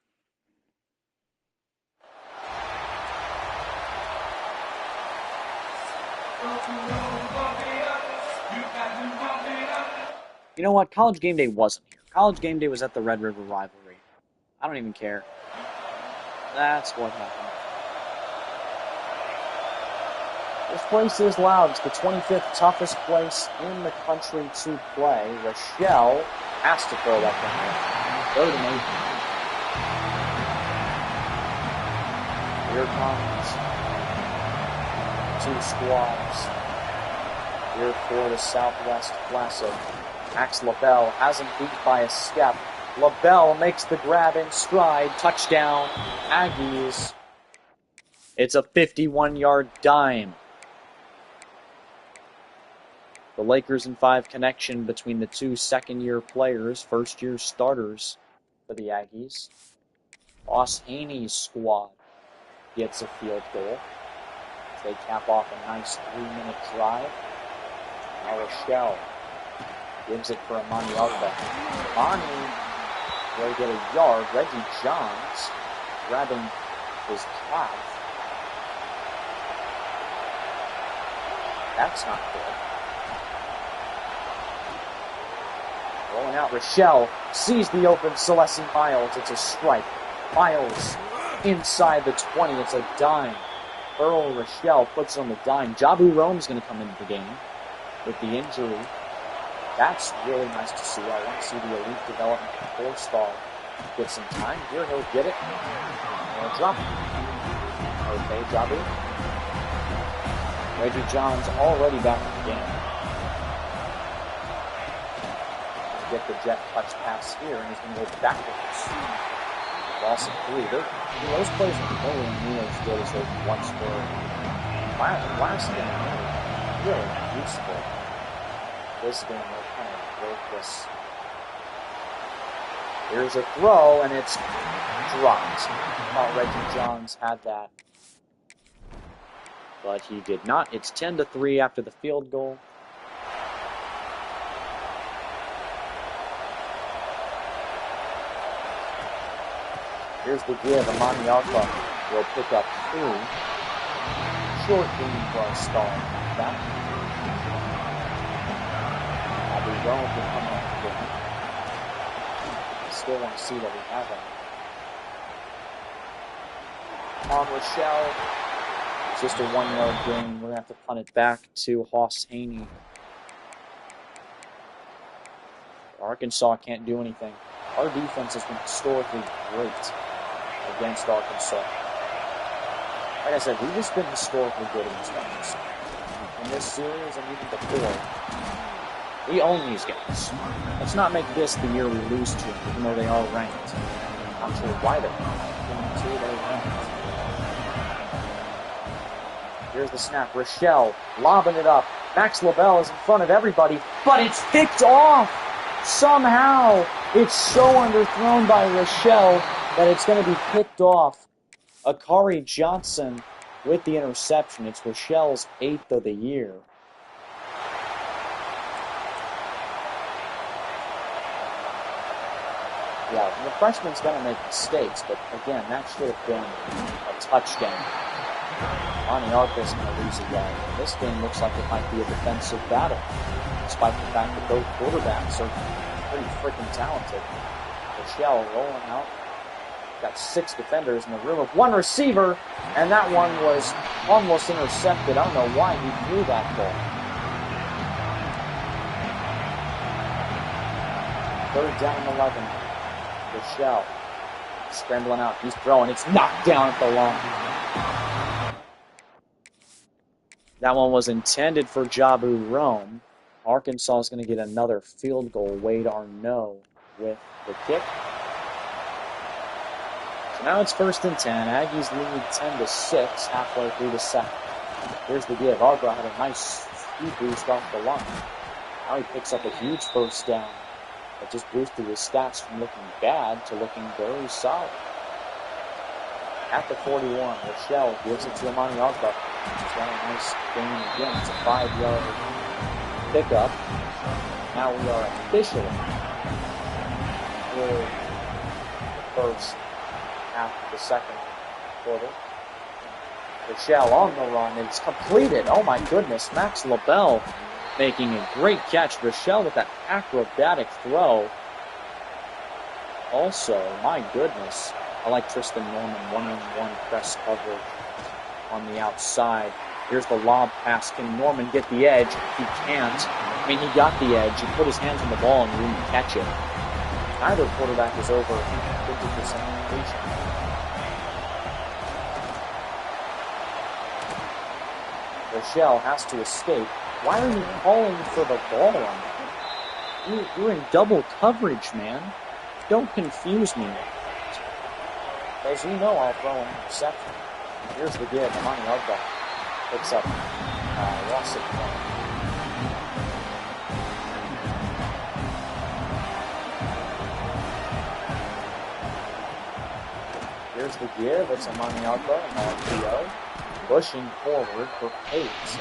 You know what? College game day wasn't here. College game day was at the Red River rivalry. I don't even care. That's what happened. This place is loud. It's the 25th toughest place in the country to play. Rochelle has to throw that thing. Third and 8. Here comes two squads. Here for the Southwest Classic. Max LaBelle has him beat by a step. LaBelle makes the grab in stride. Touchdown, Aggies. It's a 51-yard dime. The Lakers in 5 connection between the two second-year players, first-year starters for the Aggies. Ross Haney's squad gets a field goal. They cap off a nice 3-minute drive. Now Rochelle gives it for Amani Arba. Amani will get a yard. Reggie Johns grabbing his calf. That's not good. Rolling out, Rochelle sees the open Celeste Miles. It's a strike. Miles inside the 20. It's a dime. Earl Rochelle puts on the dime. Jabu Rome's going to come into the game with the injury. That's really nice to see. I want to see the elite development 4-star get some time. Here he'll get it. And drop it. Okay, Jabu. Reggie Johns already back in the game. Get the jet touch pass here, and he's going to go backwards. Loss of 3. Those plays are nowhere near as good as those once were. Last game, really useful. This game, they're kind of worthless. Here's a throw, and it's dropped. I thought Reggie Johns had that, but he did not. It's 10-3 after the field goal. Here's the give. Amani Arba will pick up 2. Short lead for our star. Back. Abby Rome will come up again. Still want to see that we have him. On Rochelle. It's just a 1-yard gain. We're going to have to punt it back to Hoss Haney. Arkansas can't do anything. Our defense has been historically great against Arkansas. Like I said, we've just been historically good against Memphis. In this series and even before, we own these guys. Let's not make this the year we lose to them, even though they are ranked. I'm not sure why they're ranked. They're ranked. Here's the snap. Rochelle lobbing it up. Max LaBelle is in front of everybody, but it's picked off! Somehow, it's so underthrown by Rochelle that it's going to be picked off. Akari Johnson with the interception. It's Rochelle's 8th of the year. Yeah, the freshman's going to make mistakes, but again, that should have been a touchdown. Monty Arthur's going to lose a yard. This game looks like it might be a defensive battle, despite the fact that both quarterbacks are pretty freaking talented. Rochelle rolling out. Got 6 defenders in the room of 1 receiver, and that one was almost intercepted. I don't know why he threw that ball. 3rd down and 11. Rochelle scrambling out. He's throwing. It's knocked down at the line. That one was intended for Jabu Rome. Arkansas is going to get another field goal. Wade Arneau with the kick. So now it's 1st and 10. Aggies lead 10-6 halfway through the second. Here's the give. Arbra had a nice speed boost off the line. Now he picks up a huge 1st down. That just boosted his stats from looking bad to looking very solid. At the 41, Rochelle gives it to Amani Arbra. He's got a nice gain again. It's a 5-yard pickup. Now we are officially through the first half of the second quarter. Rochelle on the run. It's completed. Oh my goodness. Max LaBelle making a great catch. Rochelle with that acrobatic throw. Also, my goodness, I like Tristan Norman, 1-on-1 press coverage on the outside. Here's the lob pass. Can Norman get the edge? He can't. I mean, he got the edge. He put his hands on the ball and didn't catch it. Neither quarterback is over 50% completion. Rochelle has to escape. Why are you calling for the ball run? You're in double coverage, man. Don't confuse me. As you know, I'll throw an interception. Here's the give. Amani Arbra picks up Rossick. Here's the give. It's Amani Arbra and RPO. Pushing forward for Pates.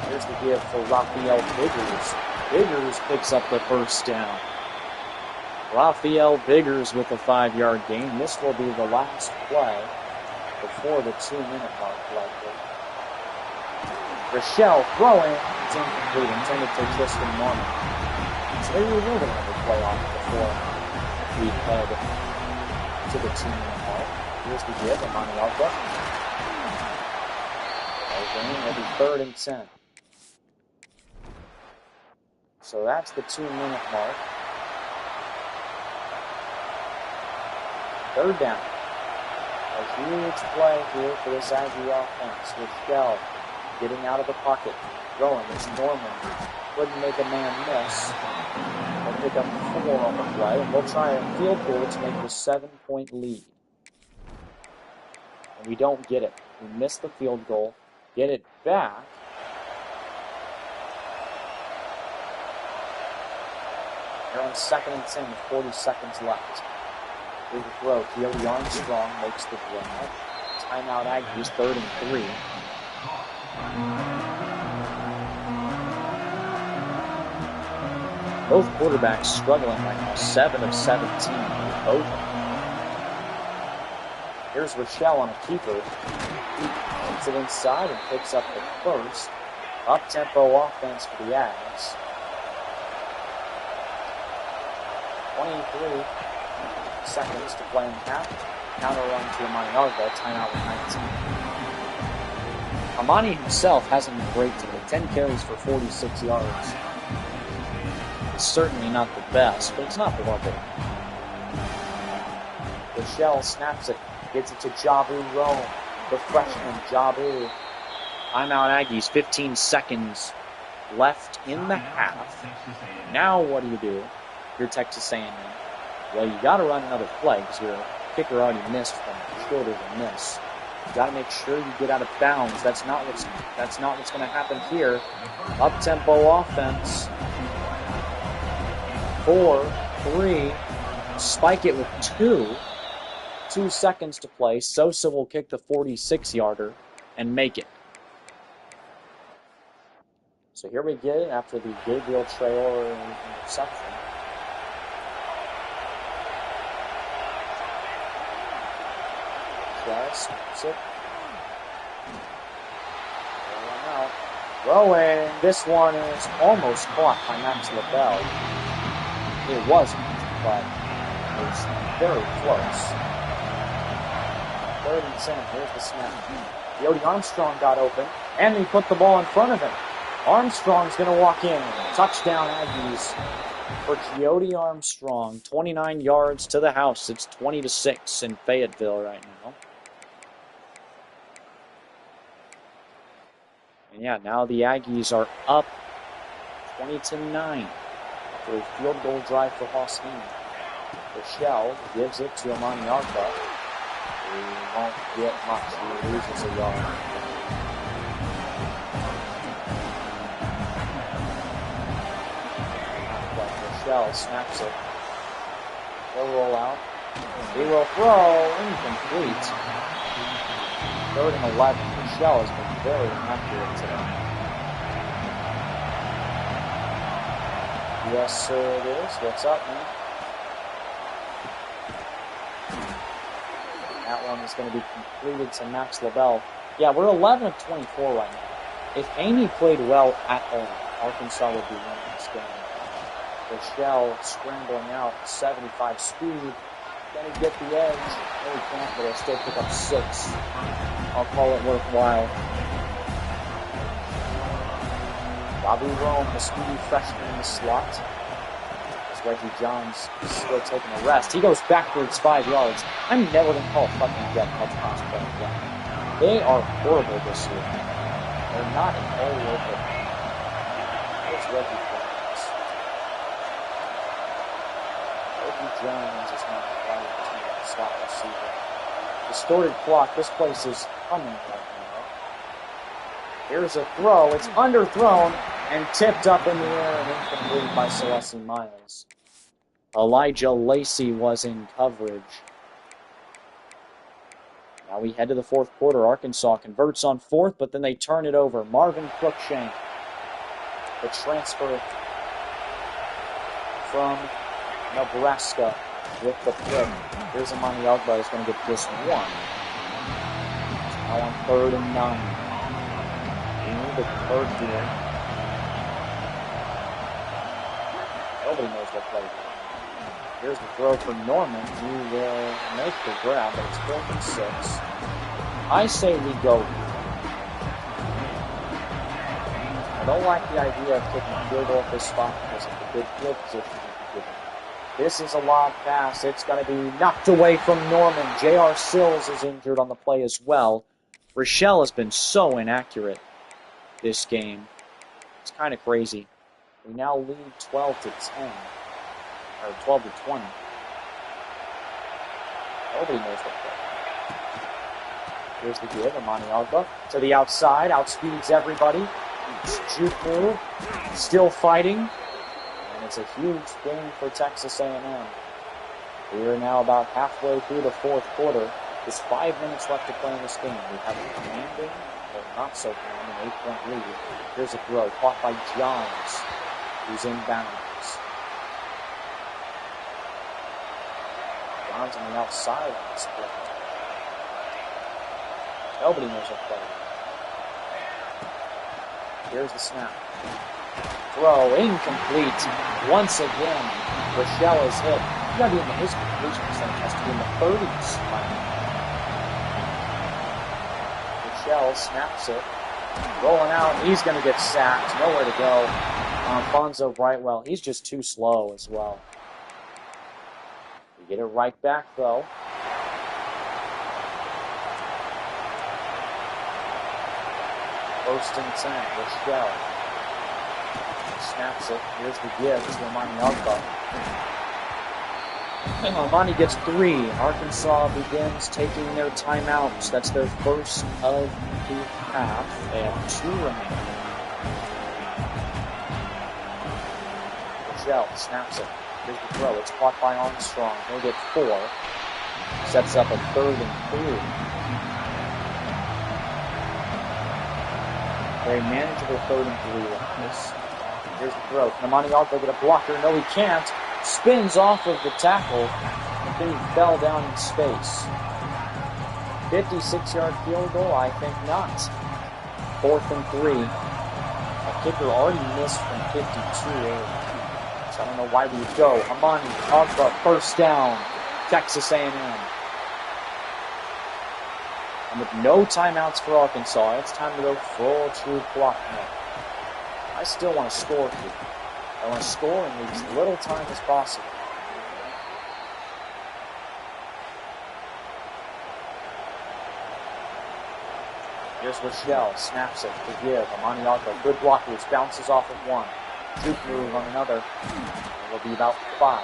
Here's the give for Raphael Biggers. Biggers picks up the 1st down. Raphael Biggers with a 5-yard gain. This will be the last play before the 2-minute mark, likely. Rochelle throwing. It's incomplete. Intended to Tristan Norman. So maybe we will get another play off before we head to the 2-minute mark. Here's the give. Amani Arbra. It'll be 3rd and 10. So that's the 2-minute mark. 3rd down. A huge play here for this Aggie offense. Rochelle getting out of the pocket. Throwing. It's Norman. Wouldn't make a man miss. They'll pick up 4 on the play, and they'll try a field goal to make the 7-point lead. And we don't get it. We miss the field goal. Get it back. They're on 2nd and 10 with 40 seconds left. Through the throw, Keely Armstrong makes the grab. Timeout Aggies, 3rd and 3. Both quarterbacks struggling right now, 7 of 17 with both of them. Here's Rochelle on a keeper. He puts it inside and picks up the 1st. Up-tempo offense for the Aggies. 23 seconds to play in half. Counter run to Amani Arbra. Timeout with 19. Amani himself hasn't been great today. 10 carries for 46 yards. It's certainly not the best, but it's not horrible. Rochelle snaps it, gets it to Jabu Rome, the freshman Jabu. Timeout Aggies, 15 seconds left in the half. Now what do? You're Texas A&M. Well, you got to run another play because your kicker already missed from short of a miss. You got to make sure you get out of bounds. That's not what's going to happen here. Up-tempo offense. 4, 3. Spike it with 2. 2 seconds to play. Sosa will kick the 46-yarder and make it. So here we get it after the Gabriel Traore interception. Snaps it. Out. Throwing. This one is almost caught by Max LaBelle. It wasn't, but it was very close. 3rd and 10. Here's the snap. Coyote Armstrong got open, and he put the ball in front of him. Armstrong's going to walk in. Touchdown Aggies for Coyote Armstrong. 29 yards to the house. It's 20-6 in Fayetteville right now. And yeah, now the Aggies are up 20-9 for a field goal drive for Hosteen. Rochelle gives it to Amani Agba. He won't get much. He loses a yard. Rochelle snaps it. They'll roll out. He will throw. Incomplete. 3rd and 11. Rochelle has been very inaccurate today. Yes, sir, it is. What's up, man? That one is going to be completed to Max LaBelle. Yeah, we're 11 of 24 right now. If Amy played well at all, Arkansas would be winning this game. Rochelle scrambling out, 75 speed. Going to get the edge. No, he can't, but he'll still pick up 6. I'll call it worthwhile. Bobby Rome, the speedy freshman in the slot. As Reggie Johns is still taking a rest. He goes backwards 5 yards. I'm never going to call a fucking jet touch pass play again. They are horrible this year. They're not in all over. There's Reggie Johns. Reggie Johns is not quite a slot receiver. Distorted clock. This place is humming right now. Here's a throw. It's underthrown and tipped up in the air and incomplete by Celeste Miles. Elijah Lacey was in coverage. Now we head to the 4th quarter. Arkansas converts on 4th, but then they turn it over. Marvin Cruikshank, the transfer from Nebraska, with the pick. Here's Amani Agba who's going to get this one. Now on 3rd and 9. We need the 3rd here. Nobody knows what play here. Here's the throw for Norman. He will make the grab, but it's 4th and 6. I say we go. I don't like the idea of kicking a field goal at this spot because of the good field position. This is a lob pass. It's going to be knocked away from Norman. J.R. Sills is injured on the play as well. Rochelle has been so inaccurate this game. It's kind of crazy. We now lead 12-10. Or 12-20. Nobody knows what play. Here's the give. Amani Agba to the outside. Outspeeds everybody. Juke move. Still fighting. It's a huge game for Texas A&M. We are now about halfway through the 4th quarter. There's 5 minutes left to play in this game. We have a commanding, or not so commanding, 8-point lead. Here's a throw caught by Johns, who's in bounds. Johns on the outside of this play. Nobody knows what play. Here's the snap. Throw incomplete. Once again, Rochelle is hit. You gotta be in his completion percentage has to be in the 30s. Rochelle snaps it. Rolling out. He's gonna get sacked. Nowhere to go. Bonzo Brightwell, he's just too slow as well. We get it right back, though. First and 10, Rochelle. Snaps it. Here's the give to Amani Agba. And Amani gets 3. Arkansas begins taking their timeouts. That's their first of the half. They have 2 remaining. Rochelle snaps it. Here's the throw. It's caught by Armstrong. He'll get 4. Sets up a 3rd and 3. Very manageable 3rd and 3 like this. Here's the throw. Can Amani Agba get a blocker? No, he can't. Spins off of the tackle, but then he fell down in space. 56-yard field goal? I think not. 4th and 3. A kicker already missed from 52 earlier. So I don't know why we would go. Amani Agba, first down. Texas A&M. And with no timeouts for Arkansas, it's time to go full true clock mode. I still want to score here. I want to score in as little time as possible. Here's Rochelle, snaps it to give. Amani Agba, good blockers, bounces off of 1. Juke move on another. It'll be about 5.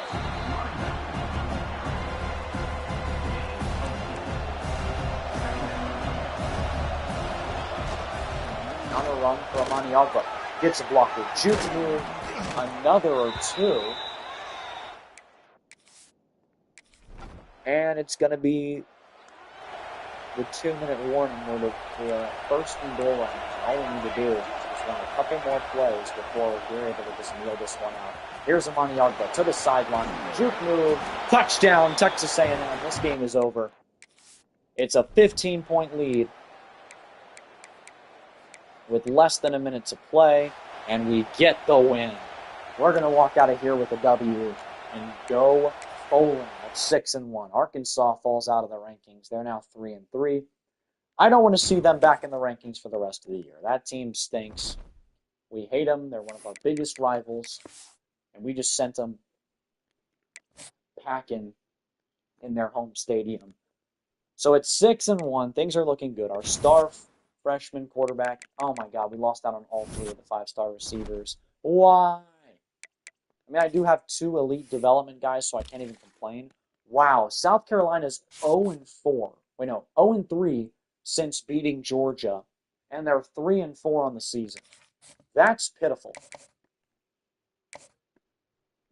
On a run for Amani Agba. Gets a blocker. Juke move. Another or 2. And it's going to be the 2-minute warning where the first and goal line. All we need to do is run a couple more plays before we're able to just kneel this one out. Here's Amani Agba to the sideline. Juke move. Touchdown, Texas A&M. This game is over. It's a 15-point lead with less than a minute to play, and we get the win. We're going to walk out of here with a W and go bowling at 6-1. Arkansas falls out of the rankings. They're now 3-3. I don't want to see them back in the rankings for the rest of the year. That team stinks. We hate them. They're one of our biggest rivals, and we just sent them packing in their home stadium. So it's 6-1. Things are looking good. Our star freshman quarterback, oh my God, we lost out on all 3 of the 5-star receivers. Why? I mean, I do have 2 elite development guys, so I can't even complain. Wow, South Carolina's 0-4. Wait, no, 0-3 since beating Georgia, and they're 3-4 on the season. That's pitiful.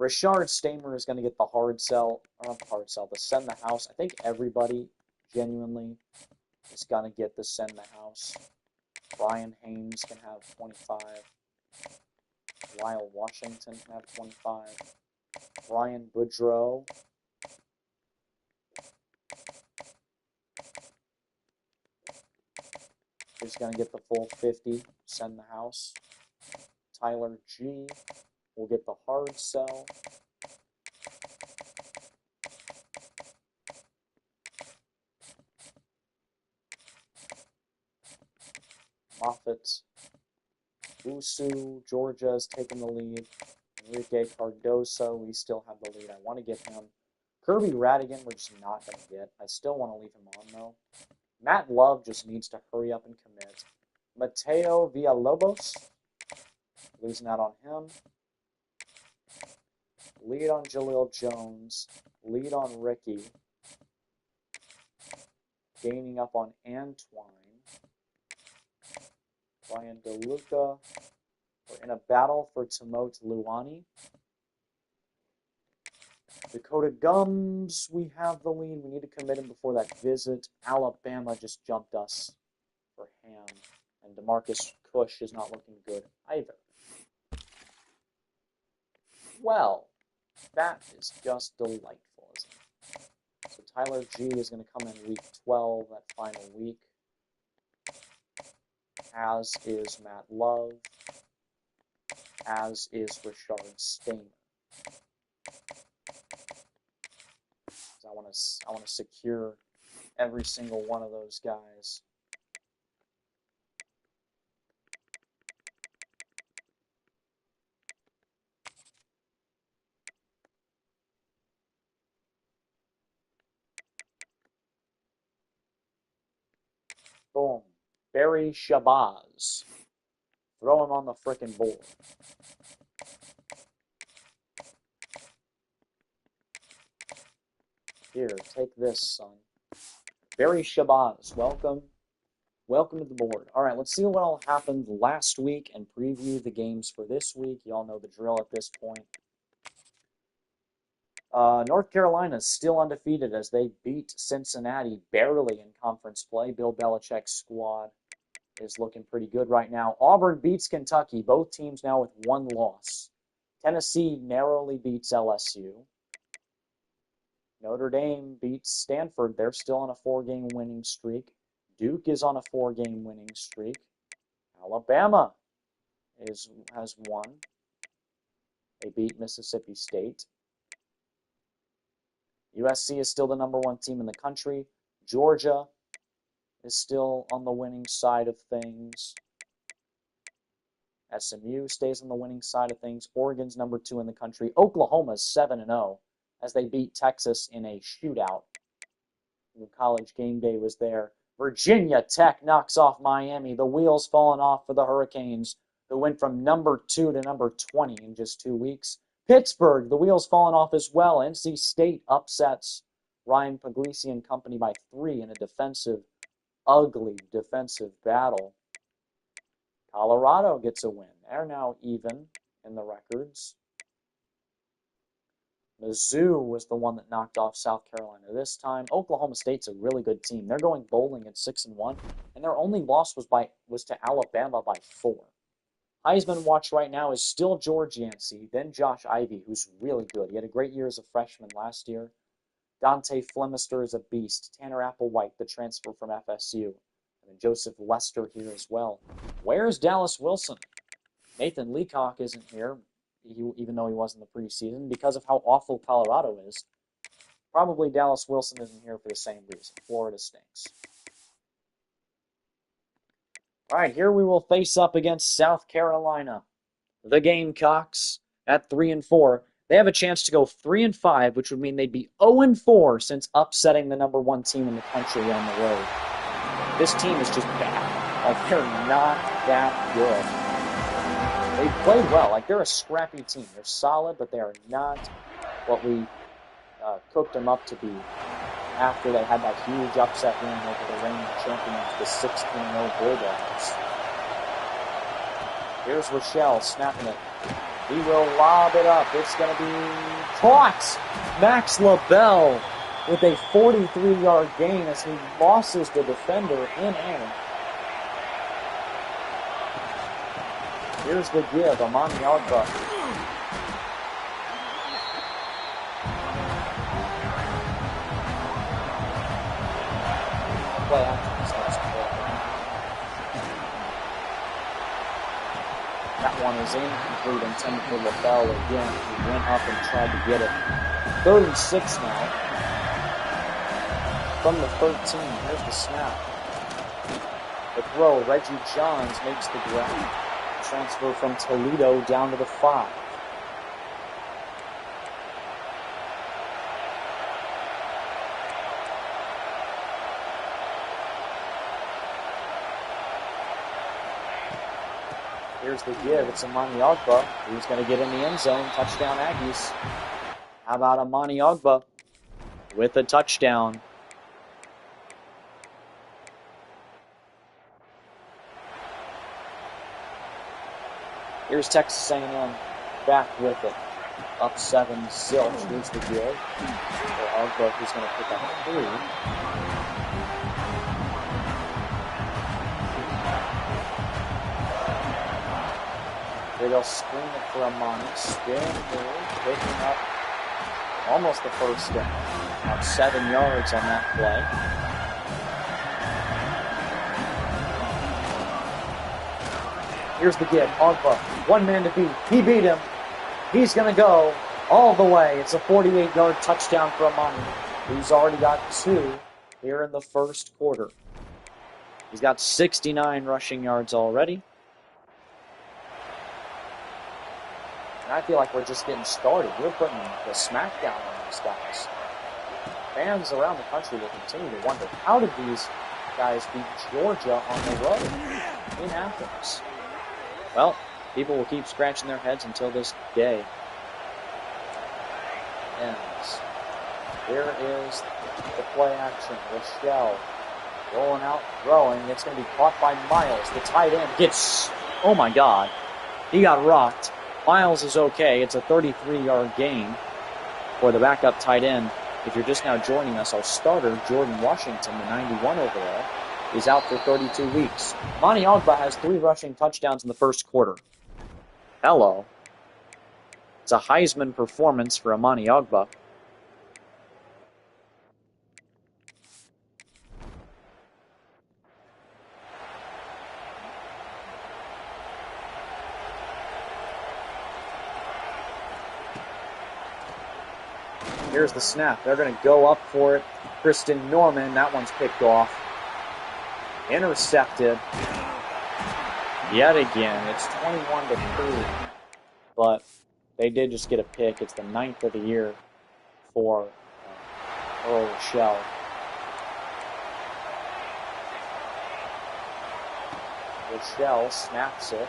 Rashard Stamer is going to get the hard sell, or not the hard sell, the send the house. I think everybody genuinely is going to get the send the house. Brian Haynes can have 25. Lyle Washington can have 25. Brian Boudreaux. Is going to get the full 50. Send the house. Tyler G. will get the hard sell. Moffitt. Usu, Georgia is taking the lead. Enrique Cardoso, we still have the lead. I want to get him. Kirby Radigan, we're just not going to get. I still want to leave him on, though. Matt Love just needs to hurry up and commit. Mateo Villalobos, losing out on him. Lead on Jaleel Jones. Lead on Ricky. Gaining up on Antoine. Brian DeLuca. We're in a battle for Timot Luani. Dakota Gums, we have the lead. We need to commit him before that visit. Alabama just jumped us for Ham. And DeMarcus Cush is not looking good either. Well, that is just delightful, isn't it? So Tyler G is going to come in week 12, that final week. As is Matt Love. As is Rashard Stamer. I want to secure every single one of those guys. Boom. Barry Shabazz. Throw him on the frickin' board. Here, take this, son. Barry Shabazz, welcome. Welcome to the board. All right, let's see what all happened last week and preview the games for this week. You all know the drill at this point. North Carolina is still undefeated as they beat Cincinnati barely in conference play. Bill Belichick's squad is looking pretty good right now. Auburn beats Kentucky, both teams now with one loss. Tennessee narrowly beats LSU. Notre Dame beats Stanford. They're still on a 4-game winning streak. Duke is on a 4-game winning streak. Alabama has won. They beat Mississippi State. USC is still the #1 team in the country. Georgia is still on the winning side of things. SMU stays on the winning side of things. Oregon's #2 in the country. Oklahoma's 7-0 as they beat Texas in a shootout. The college game day was there. Virginia Tech knocks off Miami. The wheels falling off for the Hurricanes, who went from #2 to #20 in just 2 weeks. Pittsburgh, the wheels falling off as well. NC State upsets Ryan Puglisi and company by 3 in a ugly defensive battle. Colorado gets a win. They're now even in the records. Mizzou was the one that knocked off South Carolina this time. Oklahoma State's a really good team. They're going bowling at 6-1, and their only loss was to Alabama by 4. Heisman watch right now is still George Yancey, then Josh Ivey, who's really good. He had a great year as a freshman last year. Dante Flemister is a beast. Tanner Applewhite, the transfer from FSU. And then Joseph Lester here as well. Where's Dallas Wilson? Nathan Leacock isn't here, even though he was in the preseason, because of how awful Colorado is. Probably Dallas Wilson isn't here for the same reason. Florida stinks. All right, here we will face up against South Carolina. The Gamecocks at 3-4. They have a chance to go 3-5, which would mean they'd be 0-4 since upsetting the #1 team in the country on the road. This team is just bad. Like, they're not that good. They played well. Like, they're a scrappy team. They're solid, but they are not what we cooked them up to be after they had that huge upset win over the reigning champions, the 16-0 Bulldogs. Here's Rochelle snapping it. He will lob it up. It's going to be caught. Max LaBelle with a 43-yard gain as he losses the defender in air. Here's the give. Amani Ogba. Play after this last play. That one is incomplete, intended for LaBelle again. He went up and tried to get it. 3rd and 6 now. From the 13, here's the snap. The throw, Reggie Johns makes the grab. Transfer from Toledo down to the 5. Here's the give. It's Amani Ogba, who's going to get in the end zone. Touchdown Aggies. How about Amani Ogba with a touchdown? Here's Texas A&M back with it. Up 7, zilch. Here's the give. For Ogba, who's going to pick up 3. They'll screen it for Amani. Spin move, picking up almost the first down. About 7 yards on that play. Here's the give. Ogba, 1 man to beat. He beat him. He's going to go all the way. It's a 48-yard touchdown for Amani, who's already got 2 here in the first quarter. He's got 69 rushing yards already. And I feel like we're just getting started. We're putting the smackdown on these guys. Fans around the country will continue to wonder, how did these Guys beat Georgia on the road in Athens. Well, people will keep scratching their heads until this day ends. Here is the play action. Rochelle rolling out, throwing. It's going to be caught by Miles. The tight end gets, oh my God, he got rocked. Miles is okay. It's a 33-yard gain for the backup tight end. If you're just now joining us, our starter, Jordan Washington, the 91 over there, is out for 32 weeks. Amani Ogbah has 3 rushing touchdowns in the first quarter. Hello. It's a Heisman performance for Amani Ogbah. Here's the snap. They're going to go up for it. Kristen Norman, that one's picked off. Intercepted. Yet again, it's 21-3. But they did just get a pick. It's the 9th of the year for Earl Rochelle. Rochelle snaps it.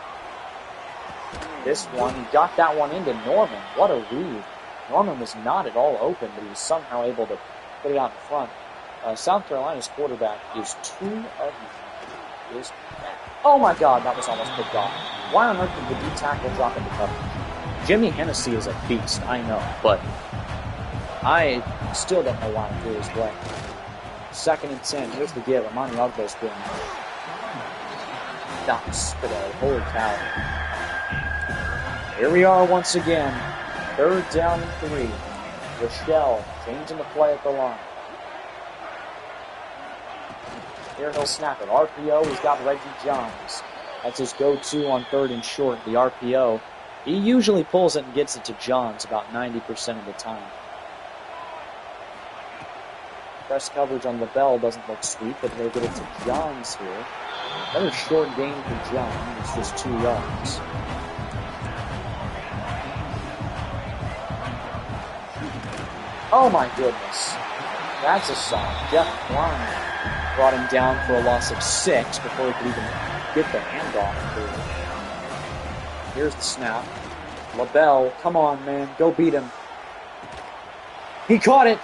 This one, he got that one into Norman. What a read. Norman was not at all open, but he was somehow able to put it out in front. South Carolina's quarterback is 2 of his. Oh my God, that was almost picked off. Why on earth did the D tackle drop into coverage? Jimmy Hennessy is a beast, I know, but I still don't know why he threw his way. 2nd and 10. Here's the give. Amani Ogbah's been nuts today. Holy cow. Here we are once again. 3rd down and 3. Rochelle changing the play at the line. Here he'll snap it. RPO, he's got Reggie Johns. That's his go-to on 3rd and short, the RPO. He usually pulls it and gets it to Johns about 90% of the time. Press coverage on LaBelle doesn't look sweet, but they'll get it to Johns here. Another short gain for John. It's just 2 yards. Oh my goodness. That's a song. Jeff Klein brought him down for a loss of 6 before he could even get the handoff through. Here's the snap. LaBelle, come on, man. Go beat him. He caught it.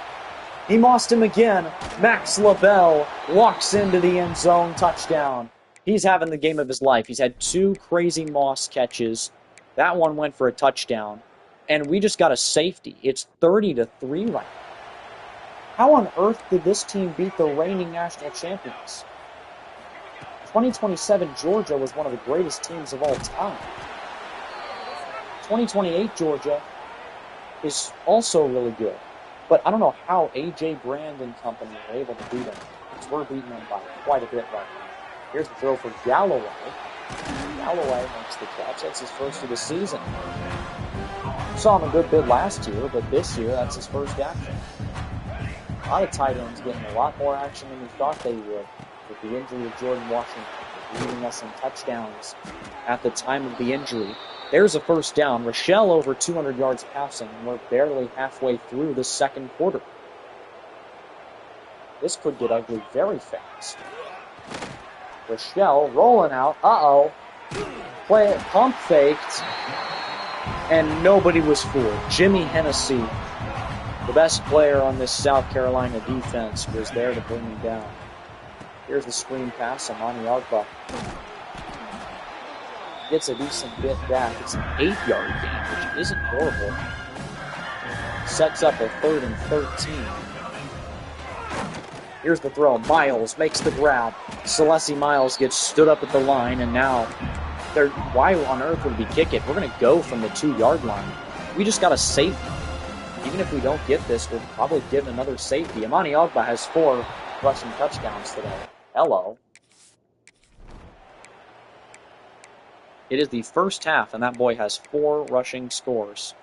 He mossed him again. Max LaBelle walks into the end zone. Touchdown. He's having the game of his life. He's had 2 crazy moss catches. That one went for a touchdown. And we just got a safety. It's 30-3 right now. How on earth did this team beat the reigning national champions? 2027 Georgia was one of the greatest teams of all time. 2028 Georgia is also really good. But I don't know how A.J. Brand and company are able to beat them. Because we're beating them by quite a bit right now. Here's the throw for Galloway. Galloway makes the catch. That's his first of the season. Saw him a good bit last year, but this year, that's his first action. A lot of tight ends getting a lot more action than we thought they would with the injury of Jordan Washington, leading us in touchdowns at the time of the injury. There's a first down. Rochelle over 200 yards passing, and we're barely halfway through the second quarter. This could get ugly very fast. Rochelle rolling out. Uh-oh. Play it, pump faked. And nobody was fooled. Jimmy Hennessy, the best player on this South Carolina defense, was there to bring him down. Here's the screen pass. Amani Ogbah gets a decent bit back. It's an 8-yard gain, which isn't horrible. Sets up a 3rd and 13. Here's the throw. Miles makes the grab. Celeste Miles gets stood up at the line, and now why on earth would we kick it? We're going to go from the 2-yard line. We just got a safety. Even if we don't get this, we'll probably get another safety. Amani Ogbah has 4 rushing touchdowns today. Hello. It is the first half, and that boy has 4 rushing scores.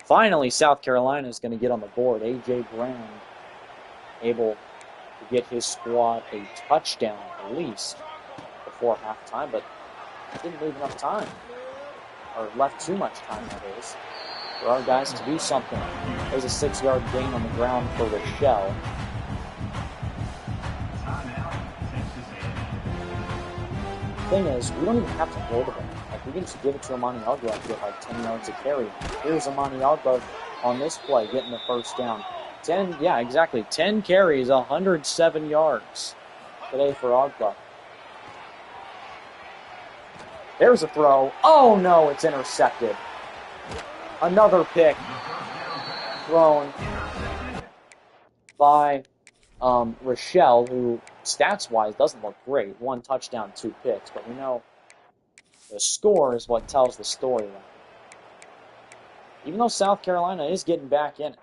Finally, South Carolina is going to get on the board. A.J. Brown able to get his squad a touchdown at least before halftime, but didn't leave enough time, or left too much time, that is, for our guys to do something. There's a 6-yard gain on the ground for Rochelle. thing is, we don't even have to hold the ball. Like, we can just give it to Amani Agba and get like 10 yards of carry. Here's Amani Agba on this play, getting the first down. 10 carries, 107 yards today for Agba. There's a throw. Oh no, it's intercepted. Another pick thrown by Rochelle, who stats-wise doesn't look great. 1 touchdown, 2 picks, but we know the score is what tells the story. Even though South Carolina is getting back in it.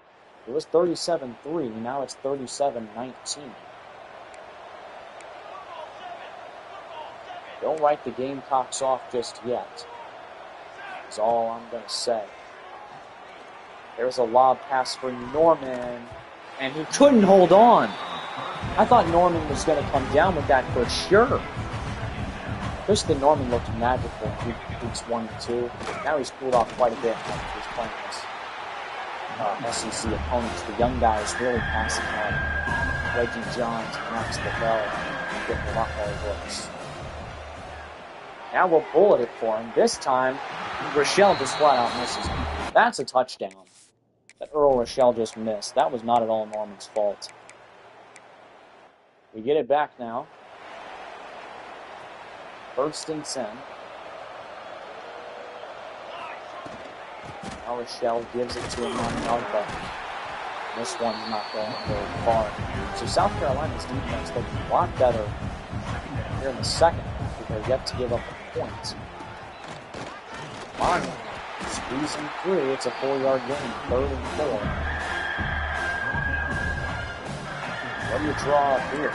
It was 37-3, now it's 37-19. Don't write the Gamecocks off just yet. That's all I'm going to say. There's a lob pass for Norman, and he couldn't hold on. I thought Norman was going to come down with that for sure. Kristen Norman looked magical in weeks 1 and 2. Now he's cooled off quite a bit after he's playing his SEC opponents. The young guys really passing on. Reggie Johns and Max LaBelle getting a lot more looks. Now we'll bullet it for him. This time, Rochelle just flat out misses him. That's a touchdown that Earl Rochelle just missed. That was not at all Norman's fault. We get it back now. 1st and 10. Now Rochelle gives it to Amani Agba. This one's not going very far. So South Carolina's defense looked a lot better here in the second half. They're yet to give up a point. Finally, squeezing through. It's a 4-yard gain, 3rd and 4. What do you draw up here?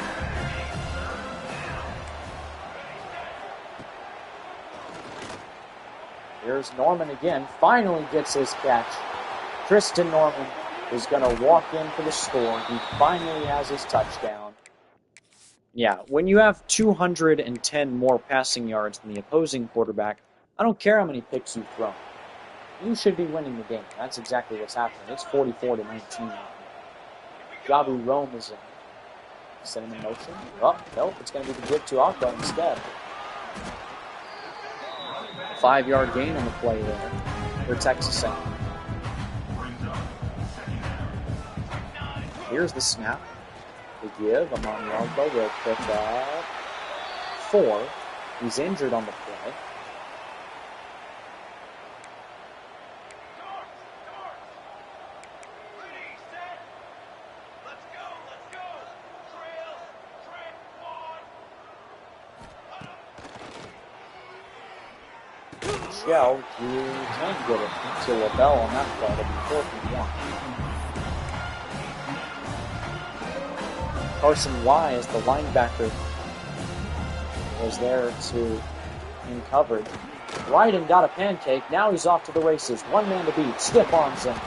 Here's Norman again. Finally gets his catch. Tristan Norman is going to walk in for the score. He finally has his touchdown. Yeah, when you have 210 more passing yards than the opposing quarterback, I don't care how many picks you've thrown. You should be winning the game. That's exactly what's happening. It's 44-19. Jabu Rome is in. Set him in motion. Oh, nope, it's going to be the give to Agba instead. 5-yard gain on the play there for Texas A&M. Here's the snap. The give. Amani Agba will pick up 4. He's injured on the play. Shell, you can get it to LaBelle on that play. It'll be 4th and 1. Carson Wise, the linebacker, was there in coverage. Ryden got a pancake. Now he's off to the races. 1 man to beat. Stiff arms him.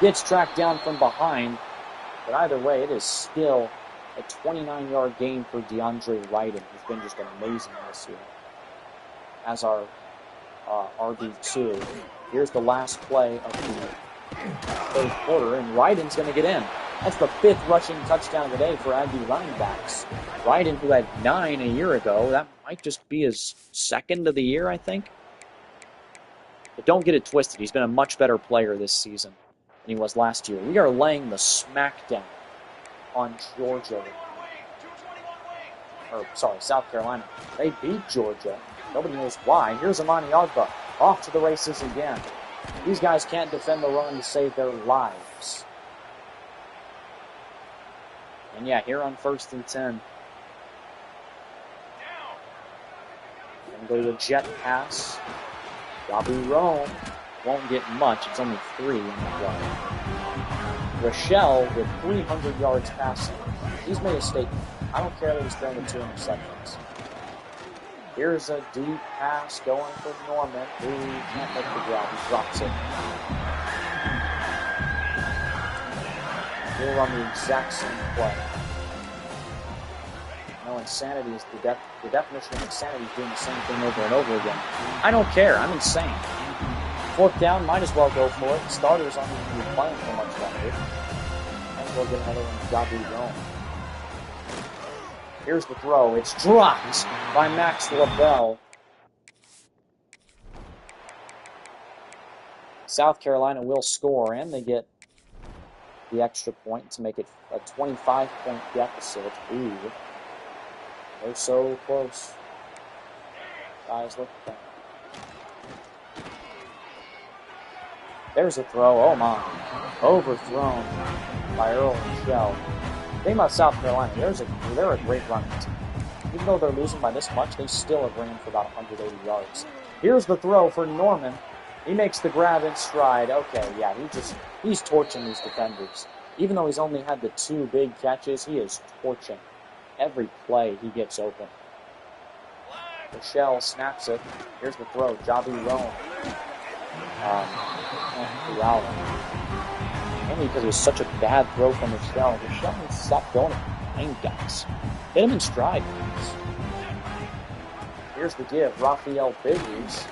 Gets tracked down from behind. But either way, it is still a 29-yard gain for DeAndre Ryden, who's been just amazing this year as our RB2. Here's the last play of the 3rd quarter, and Ryden's going to get in. That's the 5th rushing touchdown of the day for Aggie running backs. Ryden, who had 9 a year ago, that might just be his 2nd of the year, I think. But don't get it twisted. He's been a much better player this season than he was last year. We are laying the smackdown on Georgia. South Carolina. They beat Georgia. Nobody knows why. Here's Amani Agba off to the races again. These guys can't defend the run to save their lives. And yeah, here on 1st and 10. And go to the jet pass. Jabu Rome won't get much. It's only 3 in the play. Rochelle with 300 yards passing. He's made a statement. I don't care that he's thrown the 2 interceptions. Here's a deep pass going for Norman, who can't make the grab. He drops it. We'll run the exact same play. No, insanity is the definition of insanity is doing the same thing over and over again. I don't care. I'm insane. 4th down, might as well go for it. The starters aren't even going to be playing for much longer. And we'll get another one, Jabu Rome. Here's the throw. It's dropped by Max LaBelle. South Carolina will score, and they get the extra point to make it a 25-point deficit. Ooh. They're so close. Guys, look at that. There's a throw. Oh, my. Overthrown by Earl and Shell. Thing about South Carolina, they're a great running team. Even though they're losing by this much, they still have ran for about 180 yards. Here's the throw for Norman. He makes the grab in stride. Okay, yeah, he's torching these defenders. Even though he's only had the 2 big catches, he is torching. Every play he gets open. Rochelle snaps it. Here's the throw. Jabu Rome. Wow. Only because it was such a bad throw from Rochelle. Rochelle needs to stop going behind guys. Hit him in stride, please. Here's the give. Raphael Biggers.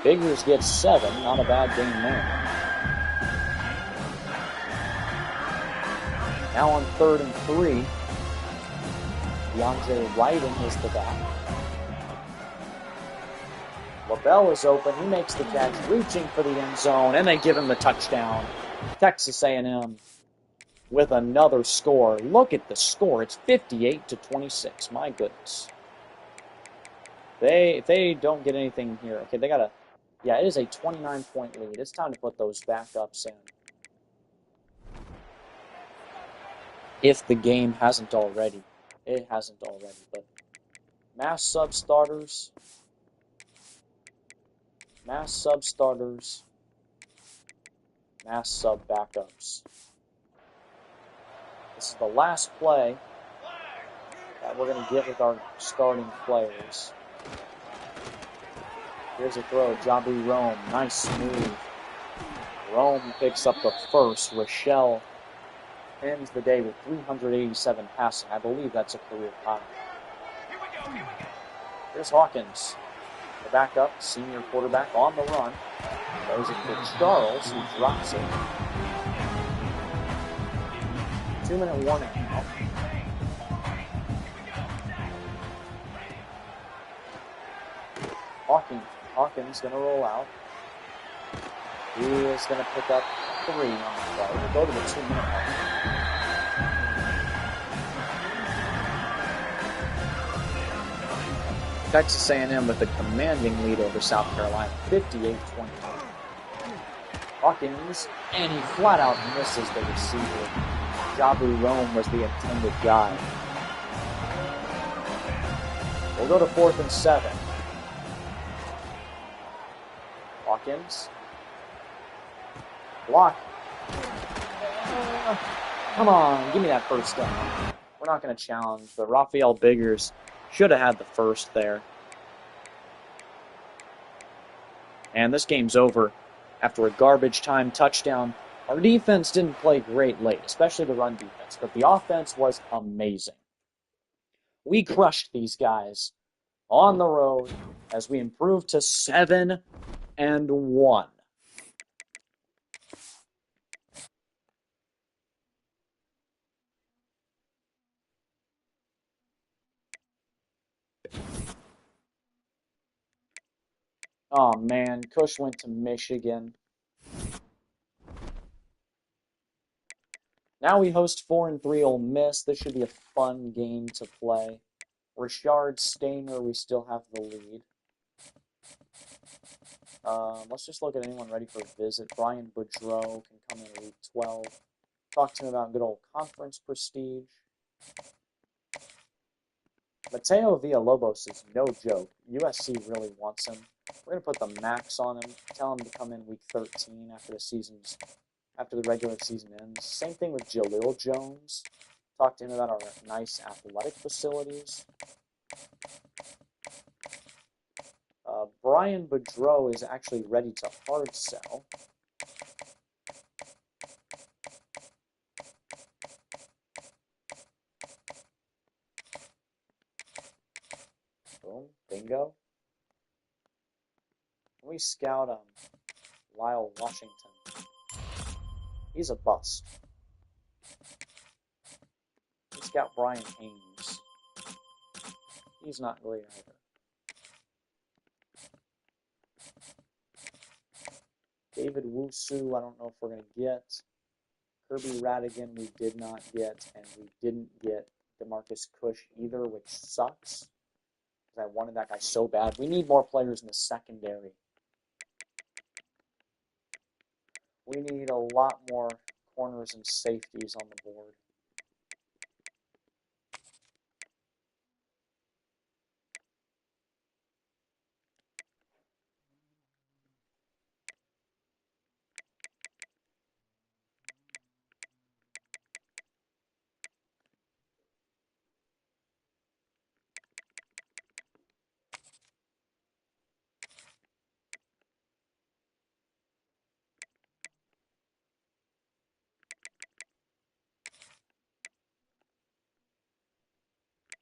Biggers gets 7. Not a bad game there. Now on 3rd and 3. DeAndre Whiting is the back. LaBelle is open. He makes the catch, reaching for the end zone, and they give him the touchdown. Texas A&M with another score. Look at the score. It's 58-26. My goodness. If they don't get anything here, okay, they got to, yeah, it is a 29-point lead. It's time to put those backups in. If the game hasn't already. It hasn't already, but mass sub starters, mass sub backups. This is the last play that we're going to get with our starting players. Here's a throw, Jabu Rome, nice move. Rome picks up the first. Rochelle ends the day with 387 passing. I believe that's a career high. Here's Hawkins, the backup, senior quarterback on the run. Throws it for Charles, who drops it. 2-minute warning now. Hawkins going to roll out. He is going to pick up 3 on the play. We'll go to the 2-minute mark. Texas A&M with a commanding lead over South Carolina, 58-21. Hawkins, and he flat out misses the receiver. Jabu Rome was the intended guy. We'll go to 4th and 7. Hawkins. Block. Come on, give me that first down. We're not going to challenge, but Raphael Biggers should have had the first there. And this game's over after a garbage time touchdown. Our defense didn't play great late, especially the run defense, but the offense was amazing. We crushed these guys on the road as we improved to 7-1. Oh man, Kush went to Michigan. Now we host 4-3 Ole Miss. This should be a fun game to play. Rashard Stainer, we still have the lead. Let's just look at anyone ready for a visit. Brian Boudreaux can come in week 12. Talk to him about good old conference prestige. Mateo Villalobos is no joke. USC really wants him. We're going to put the max on him. Tell him to come in week 13 after the regular season ends. Same thing with Jalil Jones. Talk to him about our nice athletic facilities. Brian Boudreaux is actually ready to hard sell. Boom, bingo. Can we scout Lyle Washington? He's a bust. Can we scout Brian Haynes? He's not great either. David Wusu, I don't know if we're going to get. Kirby Radigan, we did not get. And we didn't get DeMarcus Cush either, which sucks. Because I wanted that guy so bad. We need more players in the secondary. We need a lot more corners and safeties on the board.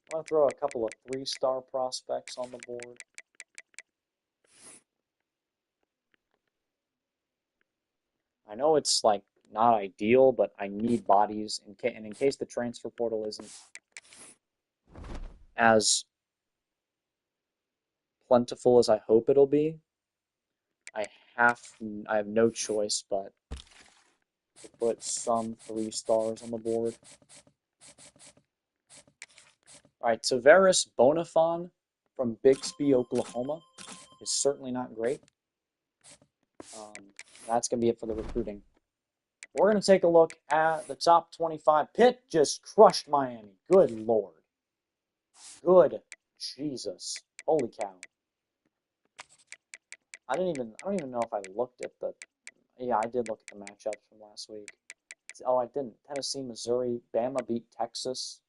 I'm going to throw a couple of 3-star prospects on the board. I know it's like not ideal, but I need bodies and in case the transfer portal isn't as plentiful as I hope it'll be, I have no choice but to put some 3-stars on the board. All right, Tavares Bonifon from Bixby, Oklahoma is certainly not great. That's going to be it for the recruiting. We're going to take a look at the top 25. Pitt just crushed Miami. Good Lord. Good Jesus. Holy cow. I don't even know if I looked at the, yeah, I did look at the matchups from last week. Oh, I didn't. Tennessee, Missouri, Bama beat Texas.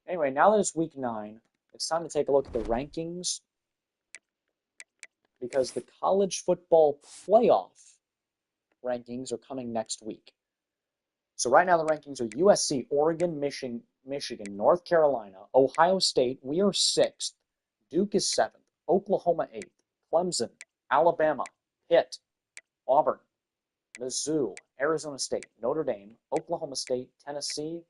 Anyway, now that it's week 9, it's time to take a look at the rankings because the college football playoff rankings are coming next week. So right now the rankings are USC, Oregon, Michigan, North Carolina, Ohio State, we are 6th, Duke is 7th, Oklahoma 8th, Clemson, Alabama, Pitt, Auburn, Mizzou, Arizona State, Notre Dame, Oklahoma State, Tennessee,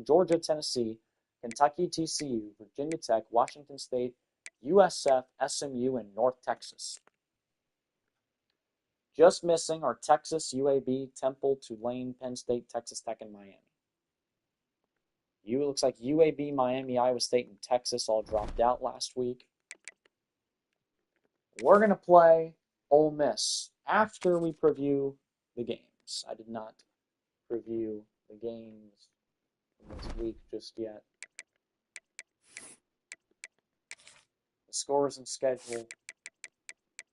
Georgia, Tennessee, Kentucky, TCU, Virginia Tech, Washington State, USF, SMU, and North Texas. Just missing are Texas, UAB, Temple, Tulane, Penn State, Texas Tech, and Miami. It looks like UAB, Miami, Iowa State, and Texas all dropped out last week. We're going to play Ole Miss after we preview the games. I did not preview the games this week just yet. The scores and schedule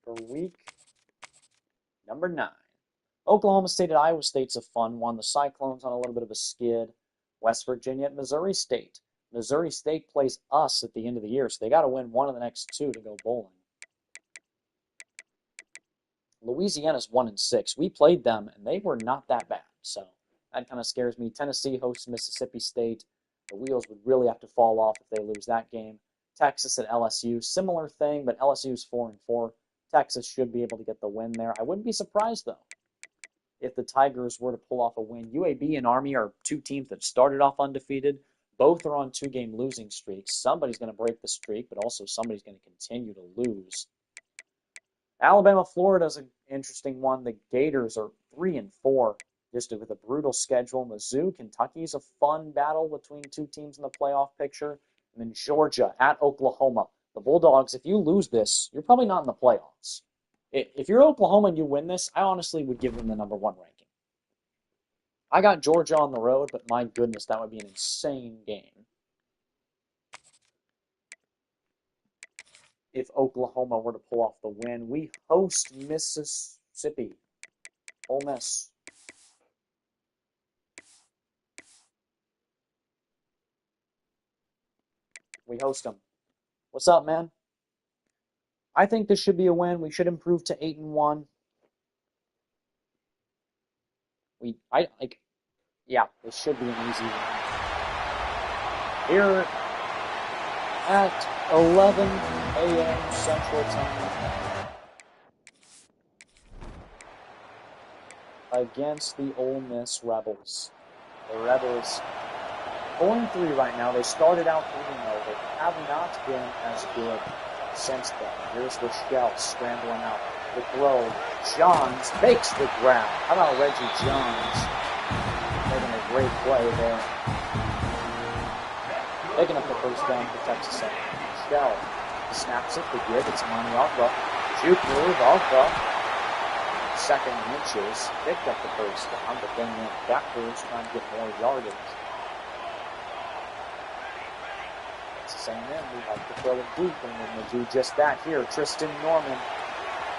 for week number 9. Oklahoma State at Iowa State's a fun one. The Cyclones on a little bit of a skid. West Virginia at Missouri State. Missouri State plays us at the end of the year, so they got to win one of the next 2 to go bowling. Louisiana's 1-6. We played them, and they were not that bad, so that kind of scares me. Tennessee hosts Mississippi State. The wheels would really have to fall off if they lose that game. Texas at LSU, similar thing, but LSU's 4-4. Texas should be able to get the win there. I wouldn't be surprised, though, if the Tigers were to pull off a win. UAB and Army are 2 teams that started off undefeated. Both are on 2-game losing streaks. Somebody's going to break the streak, but also somebody's going to continue to lose. Alabama, Florida's an interesting one. The Gators are 3-4, just with a brutal schedule. Mizzou, Kentucky's a fun battle between 2 teams in the playoff picture. And then Georgia at Oklahoma. The Bulldogs, if you lose this, you're probably not in the playoffs. If you're Oklahoma and you win this, I honestly would give them the number 1 ranking. I got Georgia on the road, but my goodness, that would be an insane game if Oklahoma were to pull off the win. We host Mississippi. Ole Miss. We host them. What's up, man? I think this should be a win. We should improve to 8-1. Yeah, this should be an easy win. Here at 11 a.m. Central Time against the Ole Miss Rebels. The Rebels 4-3 right now. They started out 3-0. They have not been as good since then. Here's Rochelle scrambling out. The throw. Johns makes the grab. How about Reggie Johns? Making a great play there. Picking up the first down for Texas A&M. Rochelle snaps it to give. It's Amani Agba. Juke move. Agba. Second inches. Picked up the first down, but then went backwards trying to get more yardage. Texas A&M, we like to throw it deep, and when they do just that here, Tristan Norman.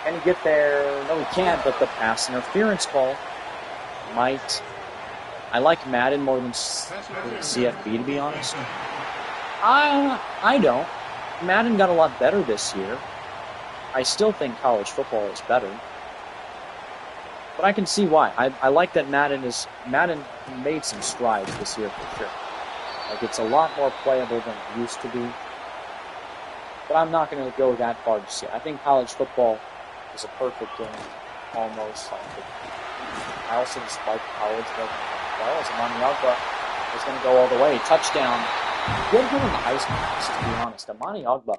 Can he get there? No, he can't, but the pass interference call might... I like Madden more than CFB, to be honest. I don't. Madden got a lot better this year. I still think college football is better. But I can see why. I like that Madden made some strides this year for sure. Like, it's a lot more playable than it used to be. But I'm not going to go that far just yet. I think college football is a perfect game, almost. I also just like college well as Amani Agba is going to go all the way. Touchdown. Good him in the Heisman race, to be honest. Amani Agba,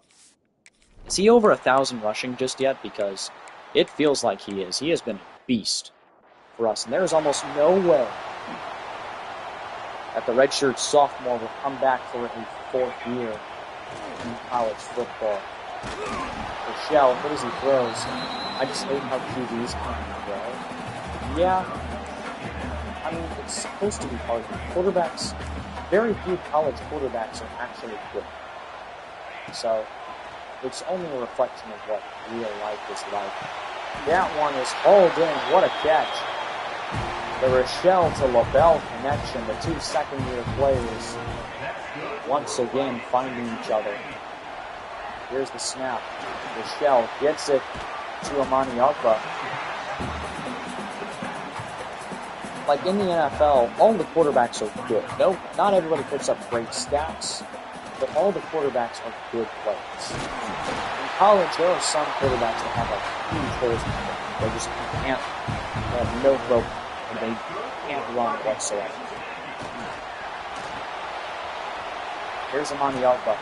is he over 1,000 rushing just yet? Because it feels like he is. He has been a beast for us. And there is almost no way that the redshirt sophomore will come back for a fourth year in college football. Rochelle, what does he throws? I just hate how QBs can't throw. Yeah. I mean, it's supposed to be hard. Quarterbacks, very few college quarterbacks are actually good. So, it's only a reflection of what real life is like. That one is hauled in. What a catch. The Rochelle to LaBelle connection, the two second-year players once again finding each other. Here's the snap. Rochelle gets it to Amani Agba. Like in the NFL, all the quarterbacks are good. No, not everybody puts up great stats, but all the quarterbacks are good players. In college, there are some quarterbacks that have like huge holes in them. They just can't, they have no growth, and they can't run whatsoever. Here's Amani Agba.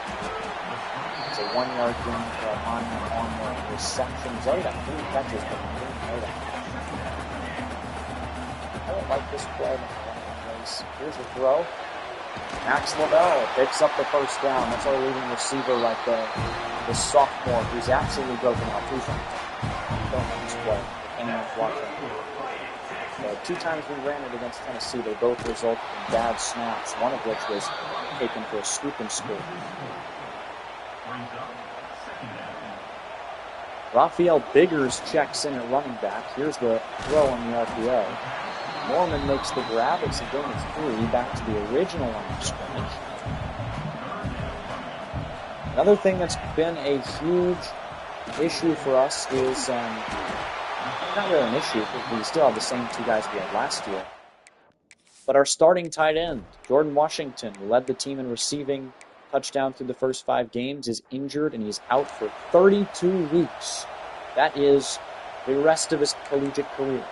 It's a 1-yard gain for Amani on the reception. He's already got 3 catches, but he didn't know that. I don't like this play. Here's the throw. Max LaBelle picks up the first down. That's our leading receiver right there. The sophomore who's absolutely broken out. Who's on? Don't know this play. If anyone's watching. The 2 times we ran it against Tennessee, they both resulted in bad snaps, one of which was taken for a scoop and score. Raphael Biggers checks in at running back. Here's the throw on the RPO. Norman makes the grab. It's a gain of 3 back to the original line of scrimmage. Another thing that's been a huge issue for us is, not really an issue, because we still have the same 2 guys we had last year. But our starting tight end, Jordan Washington, who led the team in receiving touchdown through the first 5 games, is injured and he's out for 32 weeks. That is the rest of his collegiate career.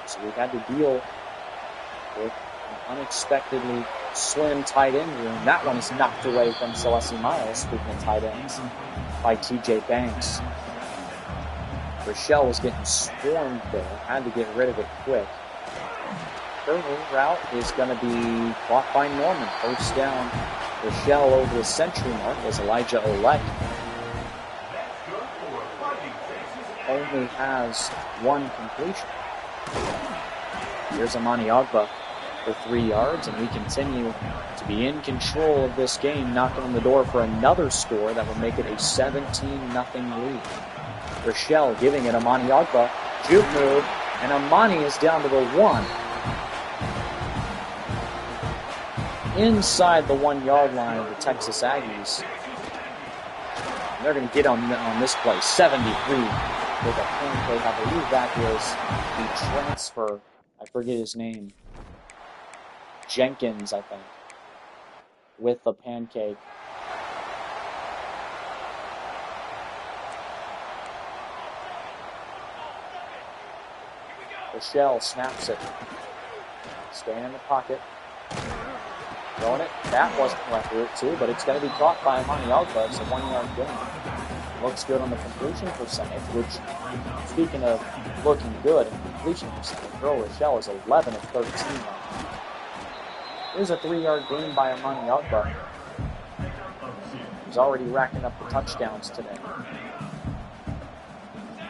So we've had to deal with an unexpectedly slim tight end room. That one is knocked away from Celeste Miles, speaking of tight ends, by TJ Banks. Rochelle was getting swarmed there, had to get rid of it quick. Current route is going to be caught by Norman. First down, Rochelle over the century mark as Elijah Olek only has 1 completion. Here's Amani Agba for 3 yards, and we continue to be in control of this game, knocking on the door for another score that will make it a 17-0 lead. Rochelle giving it Amani Agba, juke move, and Amani is down to the 1. Inside the 1-yard line of the Texas Aggies. And they're going to get on this play, 73 with a pancake. I believe that is the transfer. I forget his name. Jenkins, I think. With the pancake. Rochelle snaps it. Staying in the pocket. Throwing it. That wasn't accurate too, but it's going to be caught by Amani Ogba. It's a 1-yard gain. Looks good on the completion percentage, which, speaking of looking good in completion percentage, Earl Rochelle is 11 of 13 now. Here's a 3-yard gain by Amani Ogba. He's already racking up the touchdowns today.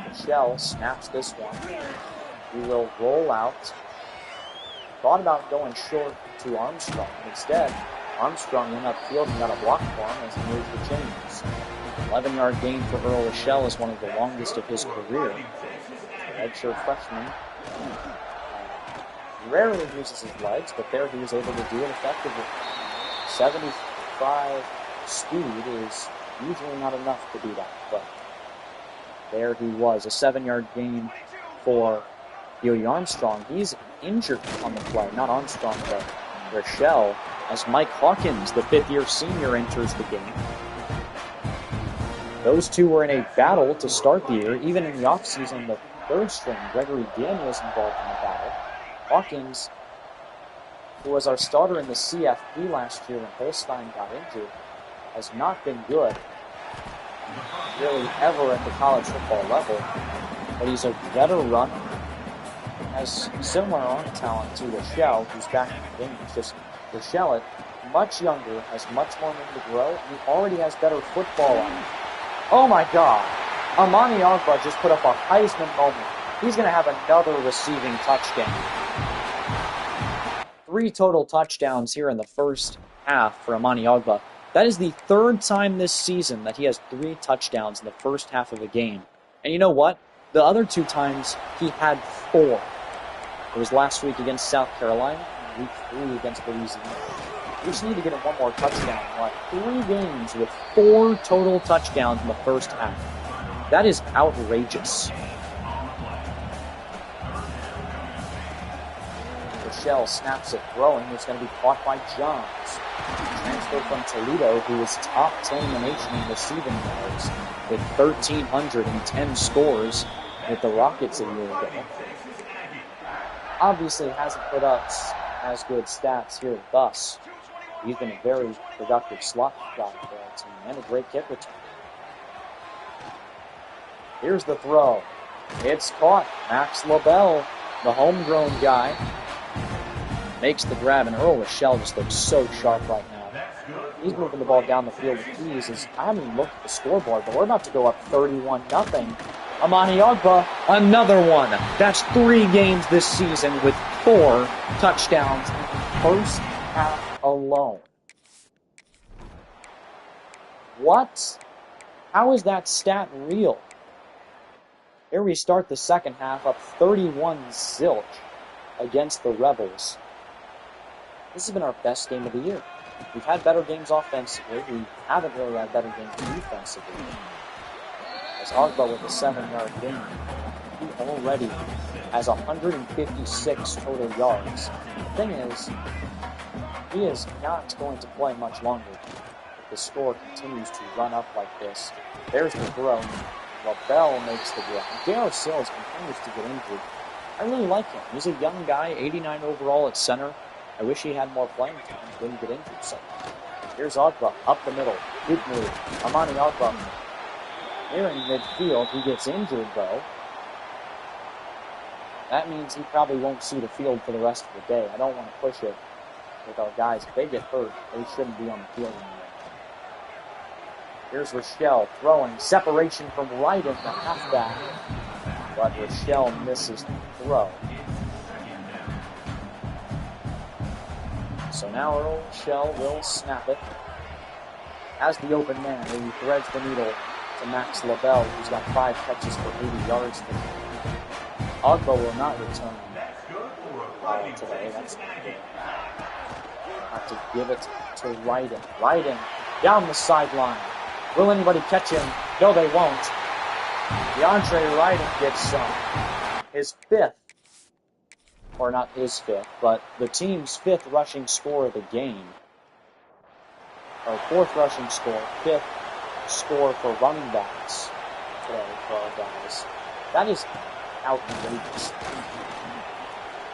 Rochelle snaps this one. He will roll out. Thought about going short to Armstrong. Instead, Armstrong went upfield and got a block for him as he moves the chains. 11-yard gain for Earl Rochelle is one of the longest of his career. Redshirt freshman. He rarely uses his legs, but there he was able to do it effectively. 75 speed is usually not enough to do that, but there he was. A 7-yard gain for Yogi Armstrong. He's injured on the play, not Armstrong, but Rochelle, as Mike Hawkins, the 5th-year senior, enters the game. Those two were in a battle to start the year. Even in the offseason, the 3rd string, Gregory Daniels, involved in the battle. Hawkins, who was our starter in the CFP last year when Holstein got injured, has not been good really ever at the college football level. But he's a better runner. Has similar arm talent to Rochelle, who's back in the game. It's just Rochelle, much younger, has much more room to grow, and he already has better football on him. Oh my God! Amani Ogba just put up a Heisman moment. He's going to have another receiving touchdown. 3 total touchdowns here in the first half for Amani Ogba. That is the 3rd time this season that he has 3 touchdowns in the first half of a game. And you know what? The other 2 times he had 4. It was last week against South Carolina and week 3 against Louisiana. We just need to get him one more touchdown. Like 3 games with 4 total touchdowns in the first half. That is outrageous. Rochelle snaps it, throwing. It's going to be caught by Johns. Transfer from Toledo, who is top 10 in the nation in receiving yards, with 1,310 scores with the Rockets a year ago. Obviously hasn't put up as good stats here with us. He's been a very productive slot guy for our team and a great kick return. Here's the throw. It's caught. Max LaBelle, the homegrown guy, makes the grab, and Earl Rochelle just looks so sharp right now. He's moving the ball down the field with ease. I haven't even looked at the scoreboard, but we're about to go up 31-0. Amani Ogba, another one. That's 3 games this season with 4 touchdowns in the first half alone. What? How is that stat real? Here we start the second half up 31-0 against the Rebels. This has been our best game of the year. We've had better games offensively. We haven't really had better games defensively. As Ogba with a 7-yard gain, he already has 156 total yards. The thing is, he is not going to play much longer if the score continues to run up like this. There's the throw. LaBelle makes the grab. Garrett Sills continues to get injured. I really like him. He's a young guy, 89 overall at center. I wish he had more playing time. He didn't get injured. So here's Ogba up the middle. Good move. Amani Ogba here in midfield. He gets injured though. That means he probably won't see the field for the rest of the day. I don't want to push it with our guys. If they get hurt, they shouldn't be on the field anymore. Here's Rochelle throwing. Separation from right in the halfback. But Rochelle misses the throw. So now Earl Rochelle will snap it. As the open man, he threads the needle to Max LaBelle, who's got 5 catches for 80 yards today. Ogba will not return today. That's not good. Have to give it to Ryden. Ryden down the sideline. Will anybody catch him? No, they won't. DeAndre Ryden gets his 5th, or not his 5th, but the team's 5th rushing score of the game. Or 4th rushing score, 5th score for running backs today for our guys. That is outrageous.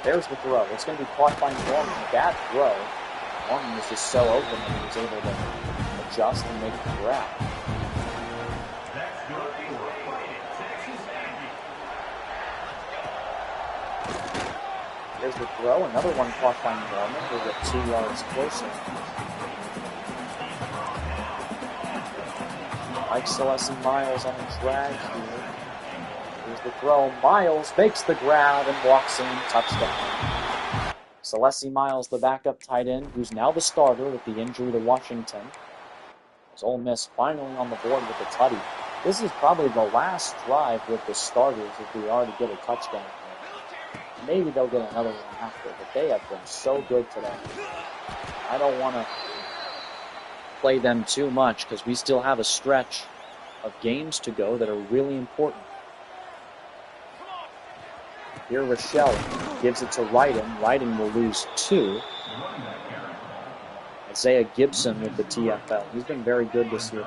There's the throw. It's going to be caught by Norman. Bad throw. Norman was just so open that he was able to adjust and make the grab. Here's the throw, another one caught by Norman. We'll get 2 yards closer. Mike Celessi Miles on the drag here. Here's the throw. Miles makes the grab and walks in. Touchdown. Celessi Miles, the backup tight end, who's now the starter with the injury to Washington. As Ole Miss finally on the board with the tutty. This is probably the last drive with the starters if we are to get a touchdown. Maybe they'll get another one after, but they have been so good today. I don't want to play them too much because we still have a stretch of games to go that are really important. Here Rochelle gives it to Ryden. Ryden will lose 2. Isaiah Gibson with the TFL. He's been very good this year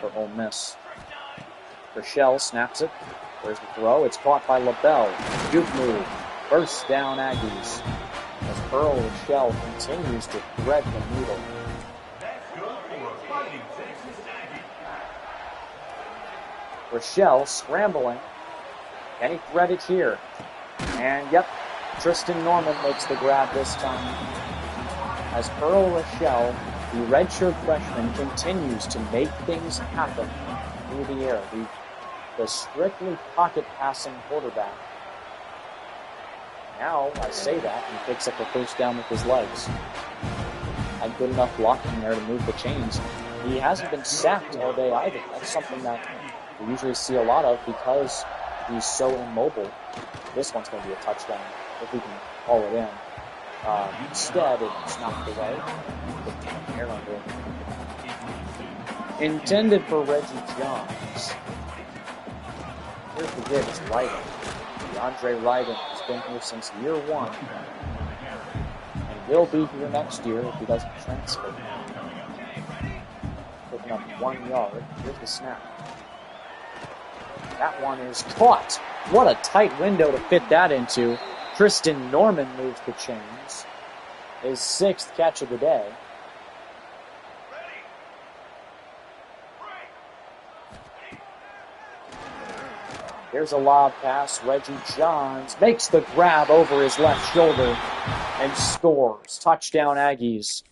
for Ole Miss. Rochelle snaps it. There's the throw. It's caught by LaBelle. Juke move. First down Aggies. As Earl Rochelle continues to thread the needle. Rochelle scrambling. Can he thread it here? And yep, Tristan Norman makes the grab this time. As Earl Rochelle, the redshirt freshman, continues to make things happen through the air. The strictly pocket passing quarterback. Now, I say that, he picks up a first down with his legs. Had good enough blocking there to move the chains. He hasn't been sacked all day either. That's something that we usually see a lot of because he's so immobile. This one's going to be a touchdown, if we can call it in. Instead, it's knocked away. Air under it. Intended for Reggie Johns. Here's the kid, it's Ryden. DeAndre Ryden has been here since year 1. And will be here next year if he doesn't transfer. Picking up 1 yard. Here's the snap. That one is caught. What a tight window to fit that into. Tristan Norman moves the chains. His 6th catch of the day. Here's a lob pass. Reggie Johns makes the grab over his left shoulder and scores. Touchdown Aggies.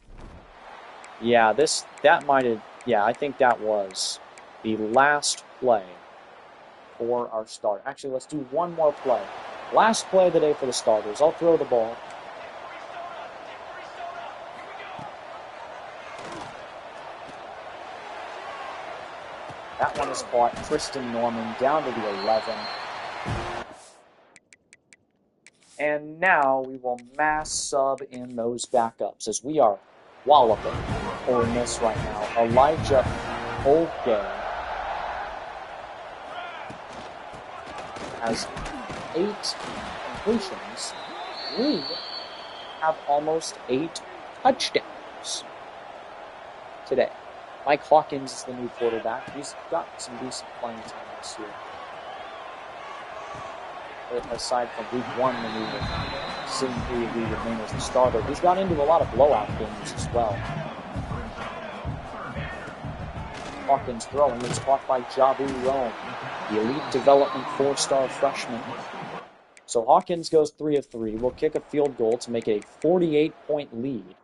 Yeah, I think that was the last play for our start. Actually, let's do one more play. Last play of the day for the starters. I'll throw the ball. That one is caught. Tristan Norman down to the 11. And now we will mass sub in those backups as we are walloping Ole Miss right now. Elijah Olke has 8 completions. We have almost 8 touchdowns today. Mike Hawkins is the new quarterback. He's got some decent playing time this year. Aside from week 1 when we were seeing who we would name as the starter, he's got into a lot of blowout games as well. Hawkins throwing, it's caught by Jabu Rome, the elite development 4-star freshman. So Hawkins goes 3 of 3. We'll kick a field goal to make it a 48-point lead.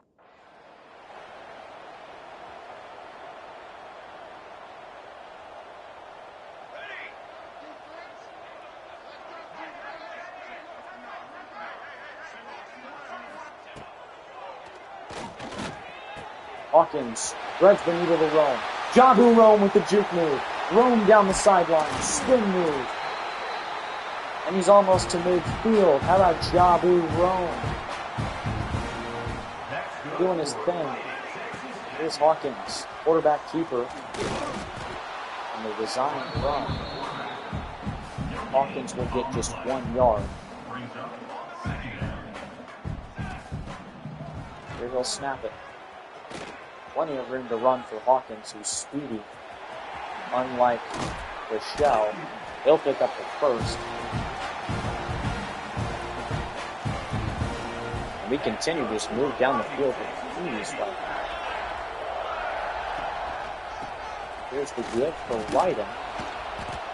Hawkins threads the needle to Rome. Jabu Rome with the juke move. Rome down the sideline. Spin move. And he's almost to midfield. How about Jabu Rome? Doing his thing. Here's Hawkins, quarterback keeper. And the designed run. Hawkins will get just 1 yard. Here he'll snap it. Plenty of room to run for Hawkins, who's speedy. Unlike Rochelle, he'll pick up the first. And we continue to just move down the field with Jeez, right now. Here's the give for Wyden.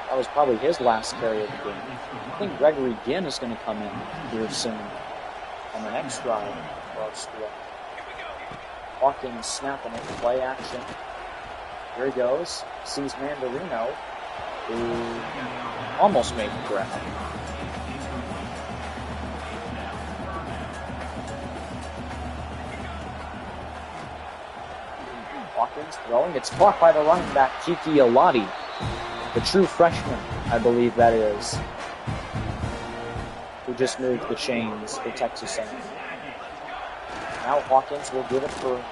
That was probably his last carry of the game. I think Gregory Ginn is going to come in here soon on the next drive for our squad. Hawkins snapping it, play action. Here he goes. Sees Mandarino, who almost made the grab. Hawkins throwing. It's caught by the running back, Kiki Alati, the true freshman, I believe that is, who just moved the chains for Texas A&M. Now Hawkins will give it for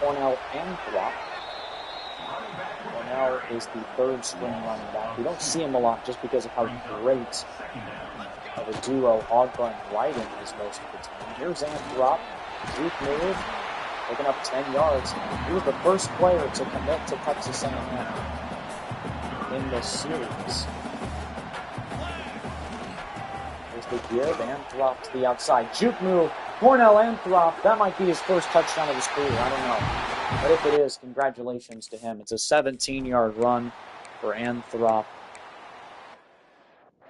Cornell Anthrop. Cornell is the third string running back. We don't see him a lot just because of how great of a duo Ogba and Wyden is most of the time. Here's Anthrop. Juke move. Picking up 10 yards. He was the first player to commit to Texas A&M in this series. Here's the give. Anthrop to the outside. Juke move. Cornell Anthrop. That might be his first touchdown of his career. I don't know. But if it is, congratulations to him. It's a 17-yard run for Anthrop.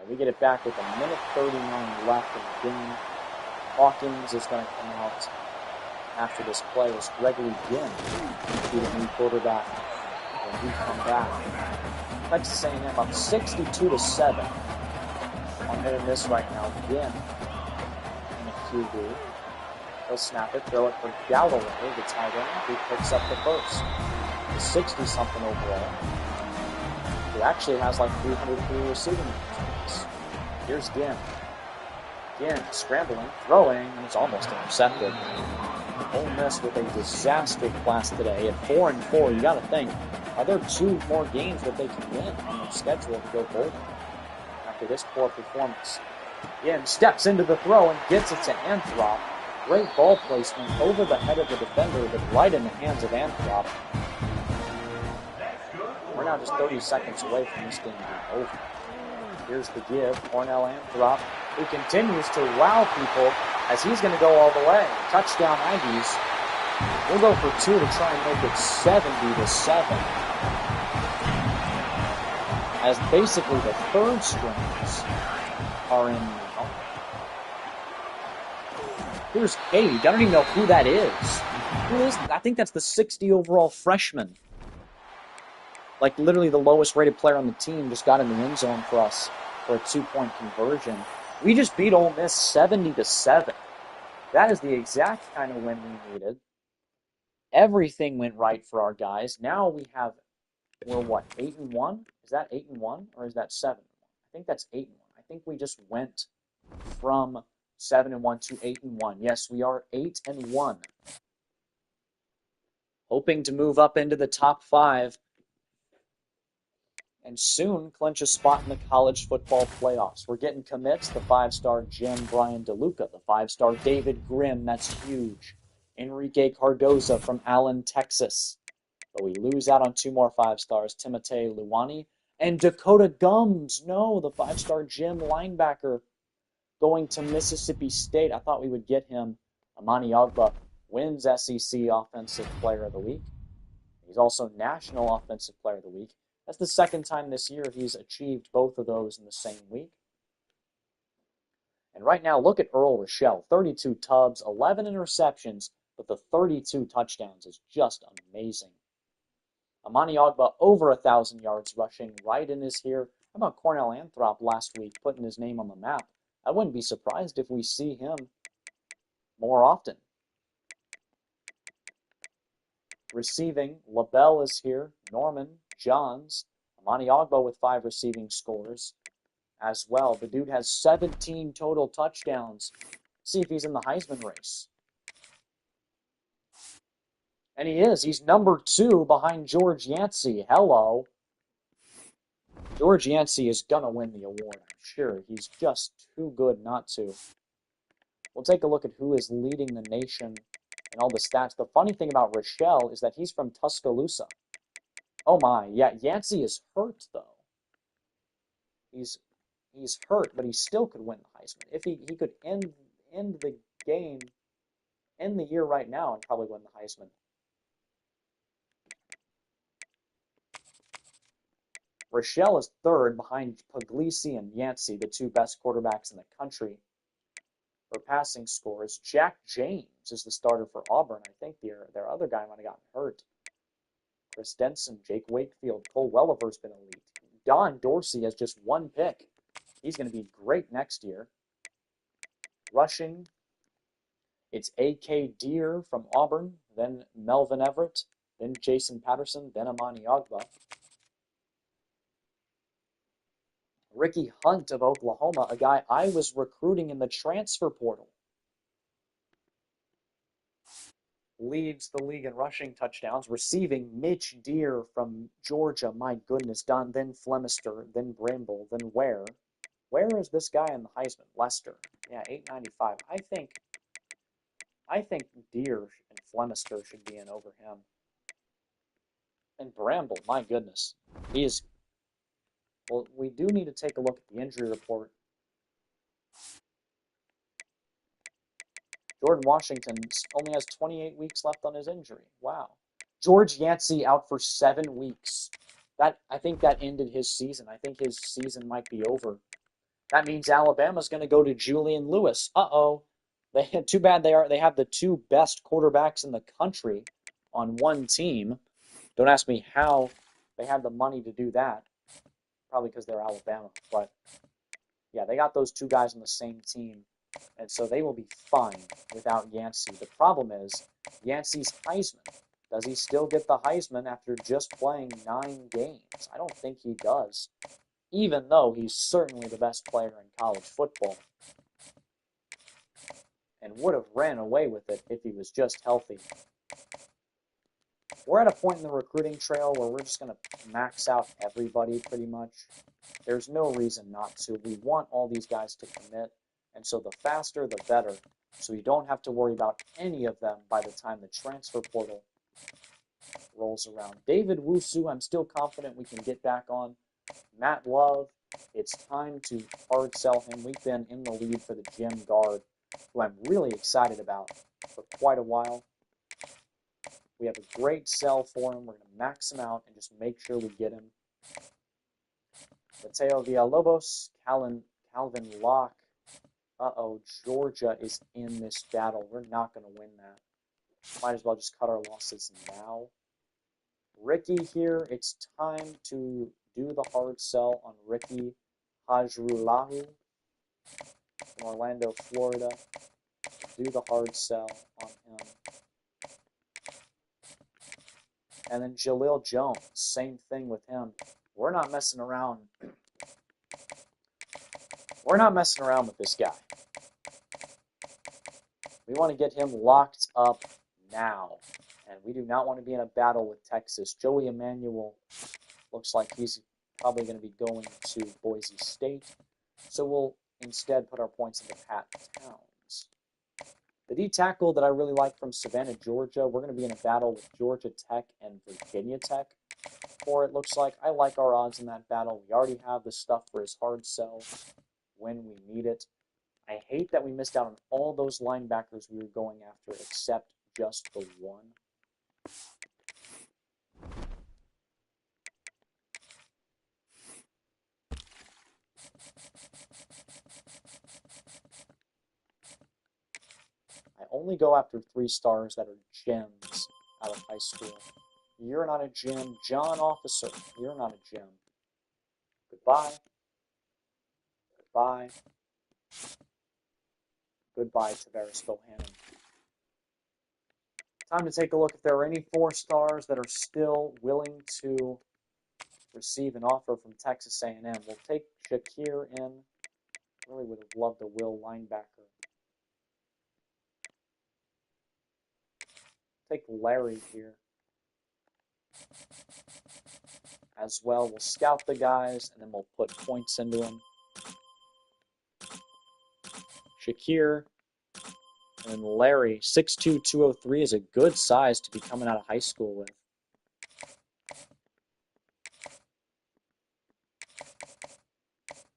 And we get it back with a minute 39 left in the game. Hawkins is going to come out after this play. As Gregory Ginn be the new quarterback when we come back. Texas A&M up 62-7 on hit and miss right now. Ginn in the QB. He'll snap it, throw it for Galloway, the tight end, who picks up the first. The 60-something overall. He actually has like 303 receiving yards. Here's Ginn. Ginn scrambling, throwing, and it's almost intercepted. Ole Miss with a disaster class today at 4-4. You got to think, are there 2 more games that they can win on their schedule to go bold after this poor performance? Ginn steps into the throw and gets it to Anthrop. Great ball placement over the head of the defender, but right in the hands of Anthrop. We're now just 30 seconds away from this game being over. Here's the give. Cornell Anthrop, who continues to wow people as he's going to go all the way. Touchdown Aggies. We'll go for 2 to try and make it 70-7. As basically the third strings are in now. Here's Cade. I don't even know who that is. Who is that? I think that's the 60 overall freshman. Like literally the lowest rated player on the team just got in the end zone for us for a 2-point conversion. We just beat Ole Miss 70-7. That is the exact kind of win we needed. Everything went right for our guys. Now we're what, 8-1? Is that 8-1 or is that 7-1? I think that's 8-1. I think we just went from 7-1 to 8-1. Yes, we are 8-1. Hoping to move up into the top 5 and soon clinch a spot in the college football playoffs. We're getting commits. The 5-star Jim Brian DeLuca, the 5-star David Grimm, that's huge. Enrique Cardoza from Allen, Texas. But we lose out on 2 more 5-stars, Timotei Luwani and Dakota Gums. No, the 5-star Jim linebacker going to Mississippi State. I thought we would get him. Amani Ogba wins SEC Offensive Player of the Week. He's also National Offensive Player of the Week. That's the second time this year he's achieved both of those in the same week. And right now, look at Earl Rochelle. 32 tubs, 11 interceptions, but the 32 touchdowns is just amazing. Amani Ogba over 1,000 yards rushing. Ryden is here. How about Cornell Anthrop last week putting his name on the map? I wouldn't be surprised if we see him more often. Receiving, LaBelle is here. Norman, Johns, Amani Ogba with 5 receiving scores as well. The dude has 17 total touchdowns. See if he's in the Heisman race. And he is. He's number 2 behind George Yancey. Hello. George Yancey is going to win the award, I'm sure. He's just too good not to. We'll take a look at who is leading the nation and all the stats. The funny thing about Rochelle is that he's from Tuscaloosa. Oh my, yeah, Yancey is hurt, though. He's hurt, but he still could win the Heisman. If he could end the game end the year right now and probably win the Heisman. Rochelle is third behind Puglisi and Yancey, the two best quarterbacks in the country for passing scores. Jack James is the starter for Auburn. I think their other guy might have gotten hurt. Chris Denson, Jake Wakefield, Cole Welliver's been elite. Don Dorsey has just one pick. He's going to be great next year. Rushing, it's A.K. Deere from Auburn, then Melvin Everett, then Jason Patterson, then Amani Ogba. Ricky Hunt of Oklahoma, a guy I was recruiting in the transfer portal, leads the league in rushing touchdowns. Receiving, Mitch Deere from Georgia. My goodness, Don, then Flemister, then Bramble, then Ware. Where is this guy in the Heisman? Lester. Yeah, 895. I think Deere and Flemister should be in over him. And Bramble, my goodness. He is... Well, we do need to take a look at the injury report. Jordan Washington only has 28 weeks left on his injury. Wow. George Yancey out for 7 weeks. I think that ended his season. I think his season might be over. That means Alabama's going to go to Julian Lewis. Uh-oh. Too bad they have the two best quarterbacks in the country on one team. Don't ask me how they have the money to do that. Probably because they're Alabama. But, yeah, they got those two guys on the same team. And so they will be fine without Yancey. The problem is Yancey's Heisman. Does he still get the Heisman after just playing 9 games? I don't think he does, even though he's certainly the best player in college football and would have ran away with it if he was just healthy. We're at a point in the recruiting trail where we're just going to max out everybody pretty much. There's no reason not to. We want all these guys to commit, and so the faster the better, so you don't have to worry about any of them by the time the transfer portal rolls around. David Wusu, I'm still confident we can get back on. Matt Love, it's time to hard sell him. We've been in the lead for the Jim Guard, who I'm really excited about for quite a while. We have a great sell for him. We're going to max him out and just make sure we get him. Mateo Villalobos, Calvin Locke. Uh-oh, Georgia is in this battle. We're not going to win that. Might as well just cut our losses now. Ricky here, it's time to do the hard sell on Ricky Hajrulahu from Orlando, Florida. Do the hard sell on him. And then Jaleel Jones, same thing with him. We're not messing around. We're not messing around with this guy. We want to get him locked up now. And we do not want to be in a battle with Texas. Joey Emmanuel looks like he's probably going to be going to Boise State. So we'll instead put our points into Pat Towns. The D tackle that I really like from Savannah, Georgia, we're going to be in a battle with Georgia Tech and Virginia Tech. Or it looks like I like our odds in that battle. We already have the stuff for his hard sell when we need it. I hate that we missed out on all those linebackers we were going after except just the one. I only go after 3 stars that are gems out of high school. You're not a gem. John Officer, you're not a gem. Goodbye. Goodbye. Goodbye, Tavares Bohannon. Time to take a look if there are any 4 stars that are still willing to receive an offer from Texas A&M. We'll take Shakir in. Really would have loved a Will linebacker. Take Larry here as well. We'll scout the guys, and then we'll put points into them. Shakir and Larry, 6'2", 203 is a good size to be coming out of high school with.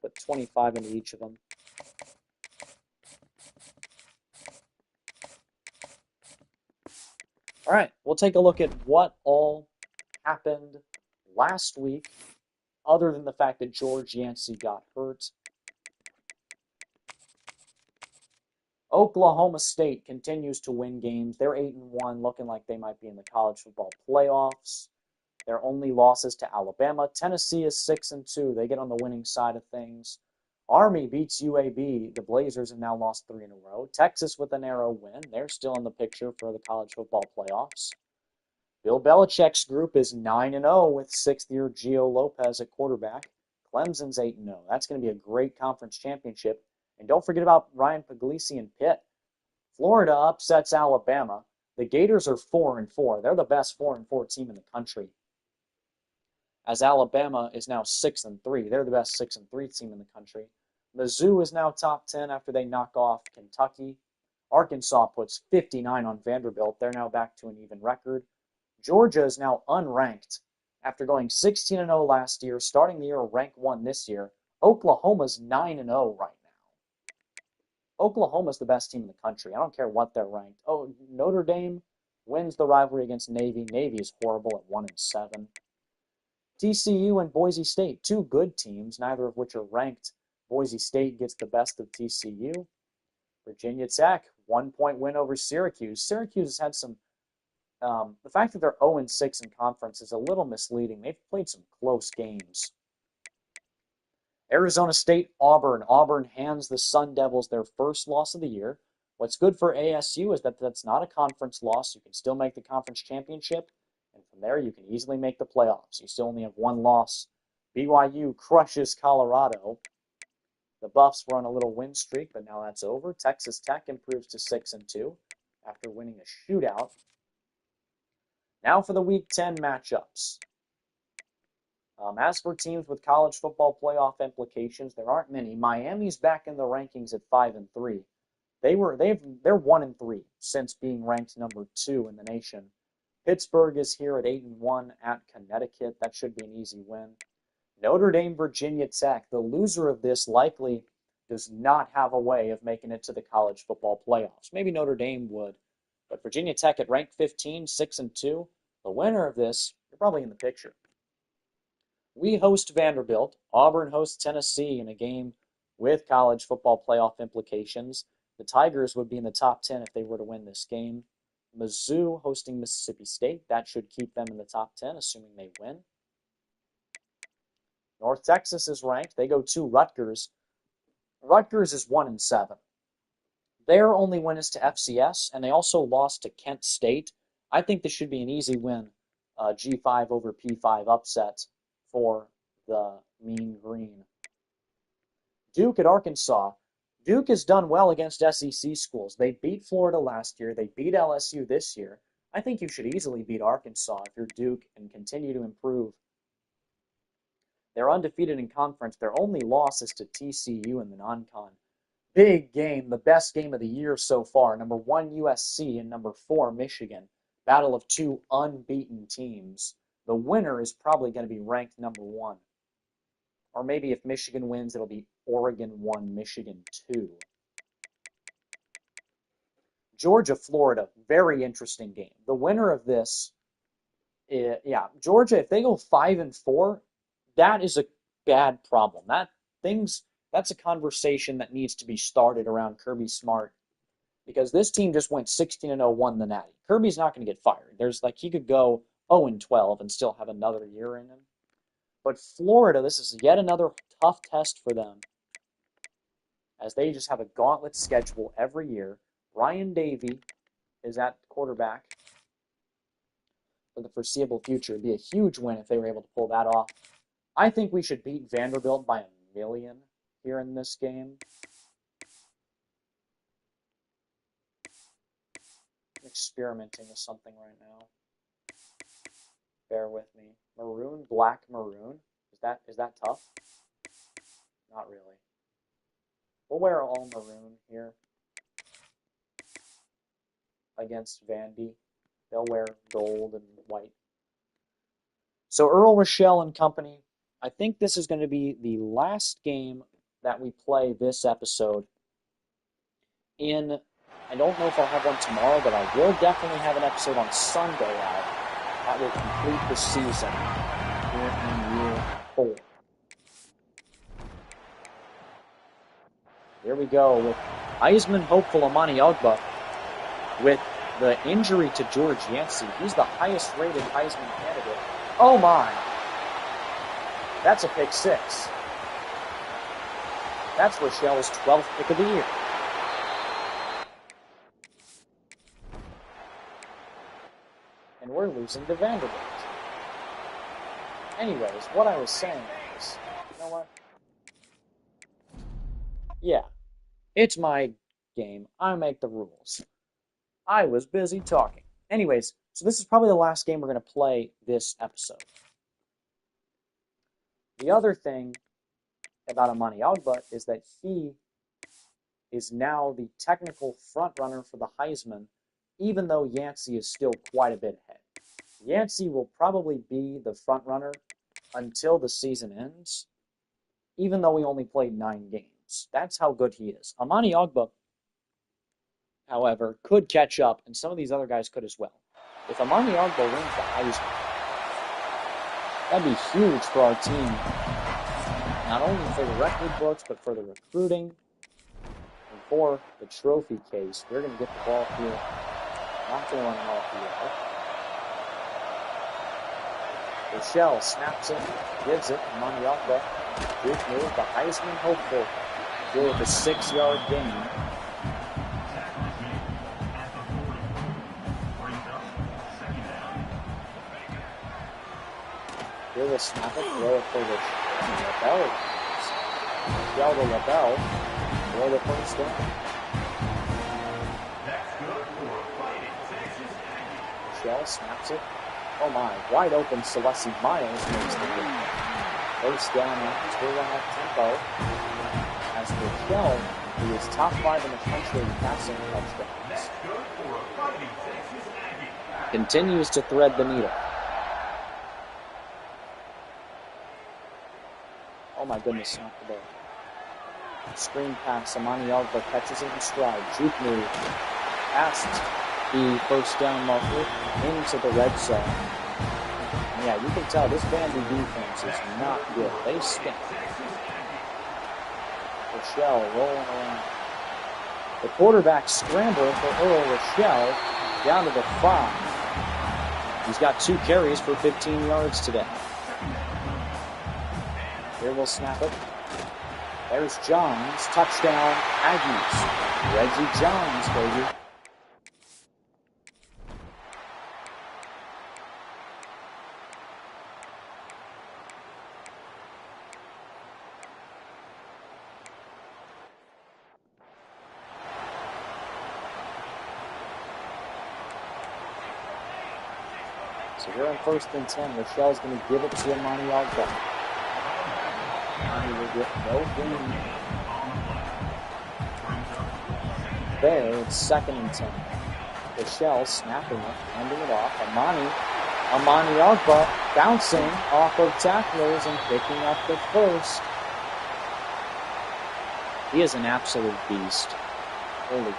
Put 25 into each of them. All right, we'll take a look at what all happened last week, other than the fact that George Yancey got hurt. Oklahoma State continues to win games. They're 8-1, looking like they might be in the college football playoffs. Their only losses to Alabama. Tennessee is 6-2. They get on the winning side of things. Army beats UAB. The Blazers have now lost 3 in a row. Texas with a narrow win. They're still in the picture for the college football playoffs. Bill Belichick's group is 9-0 with sixth-year Gio Lopez at quarterback. Clemson's 8-0. That's going to be a great conference championship. And don't forget about Ryan Puglisi and Pitt. Florida upsets Alabama. The Gators are 4-4. They're the best 4-4 team in the country. As Alabama is now 6-3. They're the best 6-3 team in the country. Mizzou is now top 10 after they knock off Kentucky. Arkansas puts 59 on Vanderbilt. They're now back to an even record. Georgia is now unranked after going 16-0 last year, starting the year ranked 1 this year. Oklahoma's 9-0 right now. Oklahoma's the best team in the country. I don't care what they're ranked. Oh, Notre Dame wins the rivalry against Navy. Navy is horrible at 1-7. TCU and Boise State, 2 good teams, neither of which are ranked. Boise State gets the best of TCU. Virginia Tech, 1-point win over Syracuse. Syracuse has had some the fact that they're 0-6 in conference is a little misleading. They've played some close games. Arizona State, Auburn. Auburn hands the Sun Devils their first loss of the year. What's good for ASU is that that's not a conference loss. You can still make the conference championship, and from there you can easily make the playoffs. You still only have 1 loss. BYU crushes Colorado. The Buffs were on a little win streak, but now that's over. Texas Tech improves to 6-2 after winning a shootout. Now for the Week 10 matchups. As for teams with college football playoff implications, there aren't many. Miami's back in the rankings at 5-3. They're 1-3 since being ranked number 2 in the nation. Pittsburgh is here at 8-1 at Connecticut. That should be an easy win. Notre Dame, Virginia Tech. The loser of this likely does not have a way of making it to the college football playoffs. Maybe Notre Dame would. But Virginia Tech at ranked 15, 6-2. The winner of this, you're probably in the picture. We host Vanderbilt. Auburn hosts Tennessee in a game with college football playoff implications. The Tigers would be in the top 10 if they were to win this game. Mizzou hosting Mississippi State. That should keep them in the top 10, assuming they win. North Texas is ranked. They go to Rutgers. Rutgers is 1-7. Their only win is to FCS, and they also lost to Kent State. I think this should be an easy win, G5 over P5 upset for the Mean Green. Duke at Arkansas. Duke has done well against SEC schools. They beat Florida last year. They beat LSU this year. I think you should easily beat Arkansas if you're Duke and continue to improve. They're undefeated in conference. Their only loss is to TCU in the non-con. Big game, the best game of the year so far. Number 1 USC and number 4 Michigan. Battle of 2 unbeaten teams. The winner is probably going to be ranked number 1. Or maybe if Michigan wins, it'll be Oregon 1, Michigan 2. Georgia, Florida, very interesting game. The winner of this, Georgia, if they go 5-4, that is a bad problem. That's a conversation that needs to be started around Kirby Smart, because this team just went 16-0, won the Natty. Kirby's not going to get fired. He could go 0-12 and still have another year in him. But Florida, this is yet another tough test for them, as they just have a gauntlet schedule every year. Ryan Davey is at quarterback for the foreseeable future. It'd be a huge win if they were able to pull that off. I think we should beat Vanderbilt by 1,000,000 here in this game. I'm experimenting with something right now. Bear with me. Maroon, black, maroon. Is that tough? Not really. We'll wear all maroon here against Vandy. They'll wear gold and white. So Earl Rochelle and company, I think this is going to be the last game that we play this episode in I don't know if I'll have one tomorrow, but I will definitely have an episode on Sunday out. That will complete the season here in year 4. Here we go with Heisman hopeful Amani Ogbah. With the injury to George Yancey, he's the highest rated Heisman candidate. Oh my! That's a pick 6. That's Rochelle's 12th pick of the year. And we're losing to Vanderbilt. Anyways, what I was saying is, you know what? Yeah, it's my game. I make the rules. I was busy talking. Anyways, so this is probably the last game we're going to play this episode. The other thing about Amani Ogbah is that he is now the technical front runner for the Heisman, even though Yancey is still quite a bit ahead. Yancey will probably be the front runner until the season ends, even though he only played 9 games. That's how good he is. Amani Ogbah, however, could catch up, and some of these other guys could as well. If Amani Ogbah wins the Heisman, that'd be huge for our team, not only for the record books, but for the recruiting, and for the trophy case. We're going to get the ball here. Not going to run off the air. Rochelle snaps it, gives it, Amani Ogbah. Good move, the Heisman hopeful. Here with a 6-yard gain. Here will snap it, throw it for LaBelle. Rochelle to LaBelle. For the first down. Rochelle snaps it. Oh my, wide open Celessi Miles makes the game. First down after 2.5 tempo. As Rochelle, who is top 5 in the country in passing touchdowns, continues to thread the needle. Oh my goodness, not the ball. Screen pass, Amani Ogbah catches it in stride. Juke move. Past the first down marker into the red zone. And yeah, you can tell this Vandy defense is not good. They stink. Rochelle rolling around. The quarterback scrambling for Earl Rochelle down to the 5. He's got 2 carries for 15 yards today. Here we'll snap it. There's Johns. Touchdown, Aggies. Reggie Johns, baby. So we're on 1st and 10. Rochelle's going to give it to Amani Ogbah. Amani will get no gain. There, it's 2nd and 10. Rochelle snapping it, handing it off. Amani Ogbah bouncing off of tacklers and picking up the first. He is an absolute beast. Holy cow.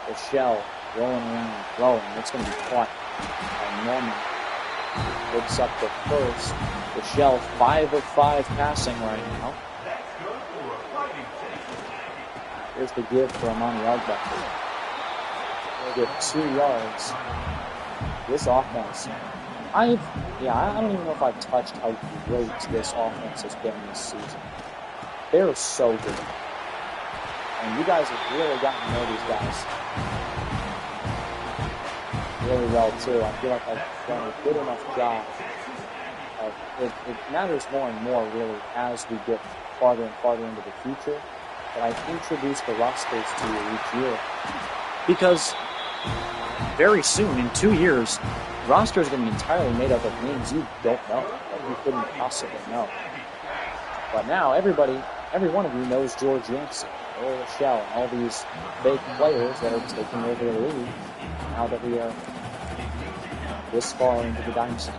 Rochelle rolling around, throwing. It's going to be caught by Norman. Picks up the first. Rochelle 5 of 5 passing right now. Here's the give for Amani Ogbah. He'll get 2 yards. This offense, I don't even know if I've touched how great this offense has been this season. They're so good. And you guys have really gotten to know these guys really well too. I feel like I've done a good enough job. It matters more and more really as we get farther and farther into the future. But I introduce the rosters to you each year because very soon, in 2 years, rosters are going to be entirely made up of names you don't know, that you couldn't possibly know. But now every one of you knows George Yancey, Earl Rochelle, and all these big players that are taking over the league now that we are this far into the dynasty.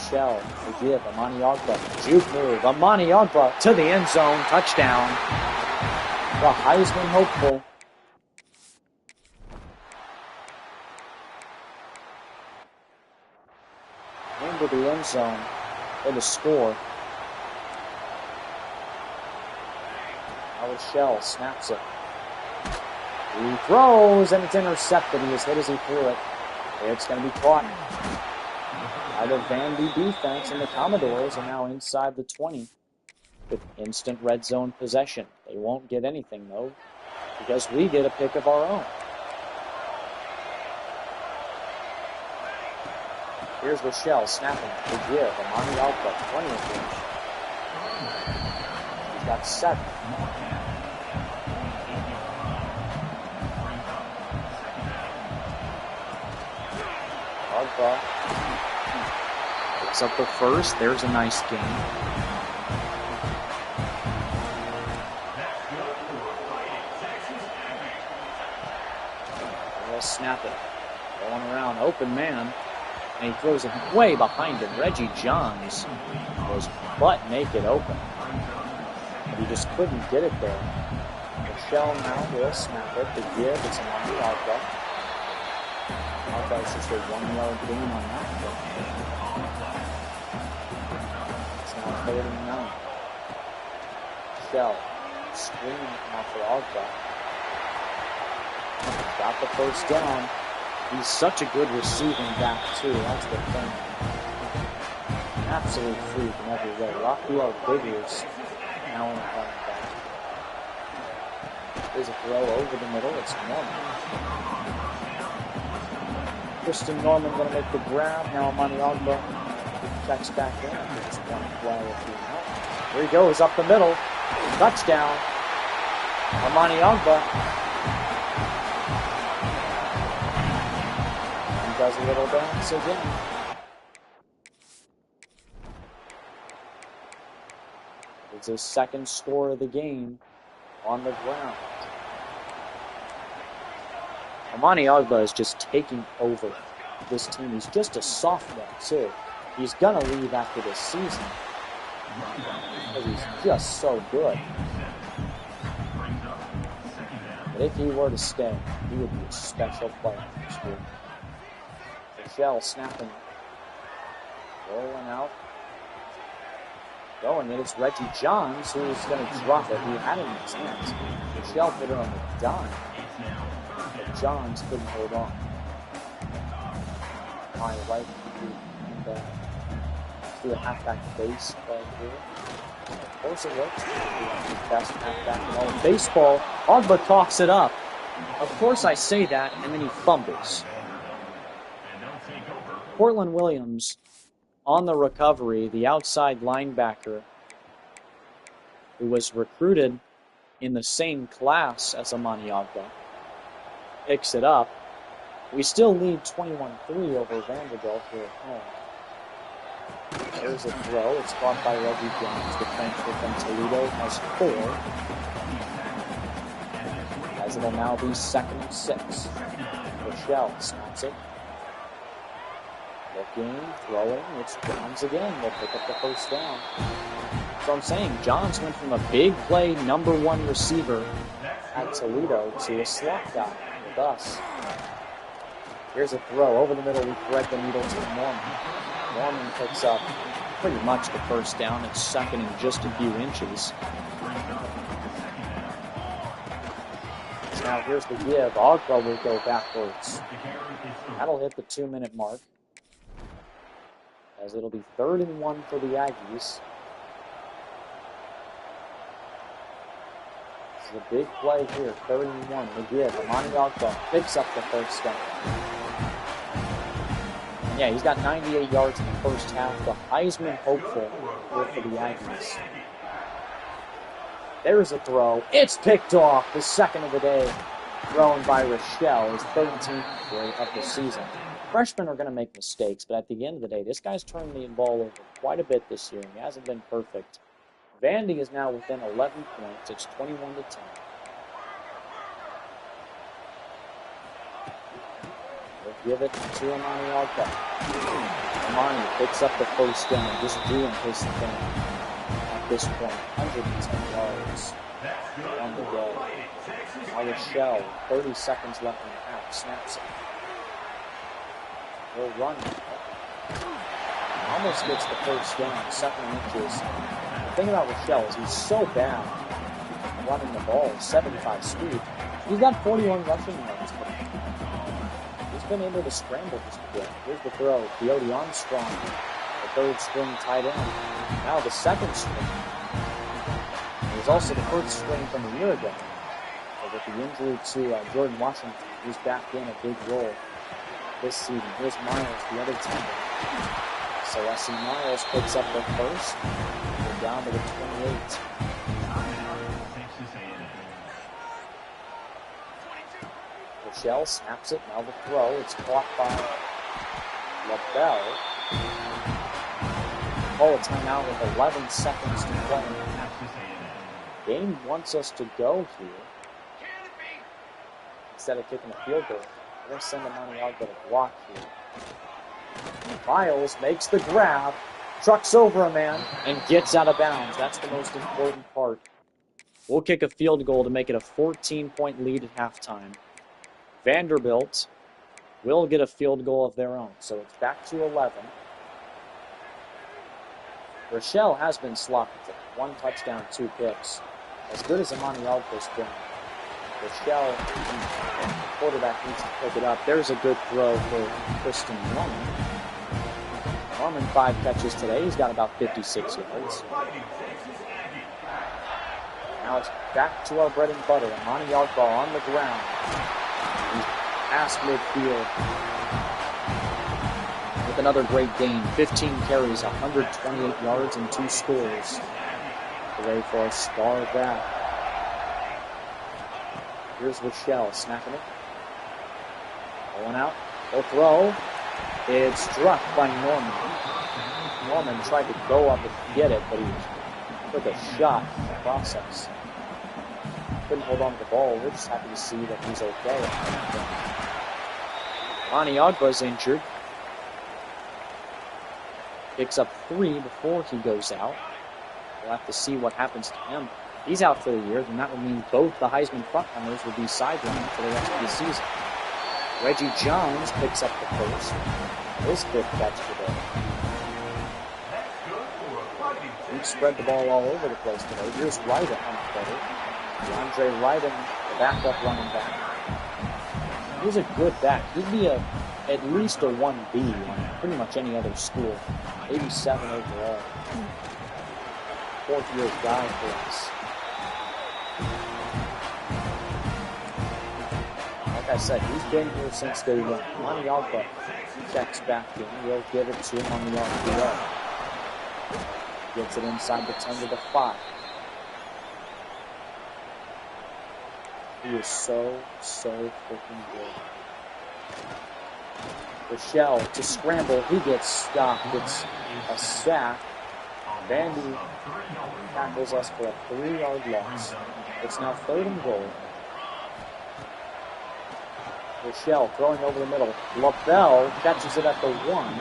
Rochelle, they give Amani Ogba, juke move, Amani Ogba to the end zone, touchdown. The Heisman hopeful. Into the end zone for the score. Rochelle snaps it. He throws, and it's intercepted. He was hit as he threw it. It's going to be caught by the Vandy defense, and the Commodores are now inside the 20 with instant red zone possession. They won't get anything, though, because we get a pick of our own. Here's Rochelle snapping to give. Amani Ogba, 20 of them. He's got 7. Ogba picks up the first. There's a nice gain. They'll snap it. Going around, open man. And he throws it way behind him. Reggie Johns was butt naked open. But he just couldn't get it there. Rochelle now will snap it. The give, it's Amani Ogba. Ogba is just a 1-yard gain on that one. It's now 3rd and 9. Rochelle screaming out for Ogba. Got the first down. He's such a good receiving back, too. That's the thing. An absolute freak in every way. Rafael Biggers now in the running back. There's a throw over the middle. It's Norman. Kristen Norman going to make the grab. Now Amani Ogba checks back in after this one play. Here he goes up the middle. Touchdown. Amani Ogba. Does a little dance again. It's his second score of the game on the ground. Amani Ogba is just taking over this team. He's just a sophomore, too. He's going to leave after this season because he's just so good. But if he were to stay, he would be a special player this year. Rochelle snapping, rolling out, going it. It's Reggie Johns who's going to drop it. He had it in his hands. Rochelle put it on the dime, but Johns couldn't hold on. High right and to the halfback base right here. Of course it works. Best halfback in all of baseball. Ogba coughs it up. Of course I say that, and then he fumbles. Portland Williams on the recovery, the outside linebacker who was recruited in the same class as Amani Ogba, picks it up. We still lead 21-3 over Vanderbilt here at home. There's a throw. It's caught by Reggie Jones. The transfer from Toledo has 4. As it'll now be 2nd and 6. Rochelle snaps it. Looking, throwing, it's Johns again. They'll pick up the first down. So I'm saying Johns went from a big play number 1 receiver at Toledo to a slot guy with us. Here's a throw over the middle. We thread the needle to Norman. Norman picks up pretty much the first down. It's 2nd and just a few inches. So now here's the give. Ogba will go backwards. That'll hit the 2-minute mark, as it'll be 3rd and 1 for the Aggies. This is a big play here, 3rd and 1. The give. Amani Ogba picks up the first down. And yeah, he's got 98 yards in the first half. The Heisman hopeful here for the Aggies. There's a throw. It's picked off. The second of the day, thrown by Rochelle, his 13th of the season. Freshmen are going to make mistakes, but at the end of the day, this guy's turned the ball over quite a bit this year, and he hasn't been perfect. Vandy is now within 11 points. It's 21-10. They'll give it to Amani Ogba. Amani picks up the first down, just doing his thing at this point. 110 yards on the day. Now Rochelle, 30 seconds left in the half, snaps it. Will run. Almost gets the first down, 2nd inches. The thing about Rochelle is he's so bad running the ball, 75 speed. He's got 41 rushing yards, but he's been able to scramble just a bit. Here's the throw. Coyote Armstrong, the 3rd string tight end. Now the 2nd string. He was also the 1st string from a year ago. But with the injury to Jordan Washington, he's back in a big role this season. Here's Miles, the other tender. Celeste Miles picks up the first. We're down to the 28. Rochelle snaps it. Now the throw. It's caught by LaBelle. Call a timeout with 11 seconds to play. Dane wants us to go here. Instead of kicking a field goal, we're going to send him on the yard, but a block here. Miles makes the grab, trucks over a man, and gets out of bounds. That's the most important part. We'll kick a field goal to make it a 14-point lead at halftime. Vanderbilt will get a field goal of their own, so it's back to 11. Rochelle has been sloppy today. 1 touchdown, 2 picks. As good as Amani Alco's been, Rochelle, the quarterback needs to pick it up. There's a good throw for Kristen Norman. Norman 5 catches today. He's got about 56 yards. Now it's back to our bread and butter. Amani Alco on the ground. He's past midfield with another great game. 15 carries, 128 yards, and 2 scores. Today for our star back. Here's Rochelle snapping it. Going out. Full throw. It's struck by Norman. Norman tried to go up and get it, but he took a shot in the process. Couldn't hold on to the ball. We're just happy to see that he's okay. Lonnie Ogba's injured. Picks up 3 before he goes out. We'll have to see what happens to him. He's out for the year, and that would mean both the Heisman frontrunners would be sidelined for the rest of the season. Reggie Johns picks up the first. His 5th catch today. We've spread the ball all over the place today. Here's Ryden on the play. DeAndre Ryden, the backup running back. He's a good back. He'd be at least a 1B on pretty much any other school. 87 overall. 4th-year guy for us. Like I said, he's been here since day one. Monty Alpha checks back in. We'll give it to him on the RPO. Gets it inside the 10 to the 5. He is so freaking good. Rochelle to scramble. He gets stopped. It's a sack. Vandy tackles us for a 3-yard loss. It's now 3rd and goal. Rochelle throwing over the middle. LaBelle catches it at the 1.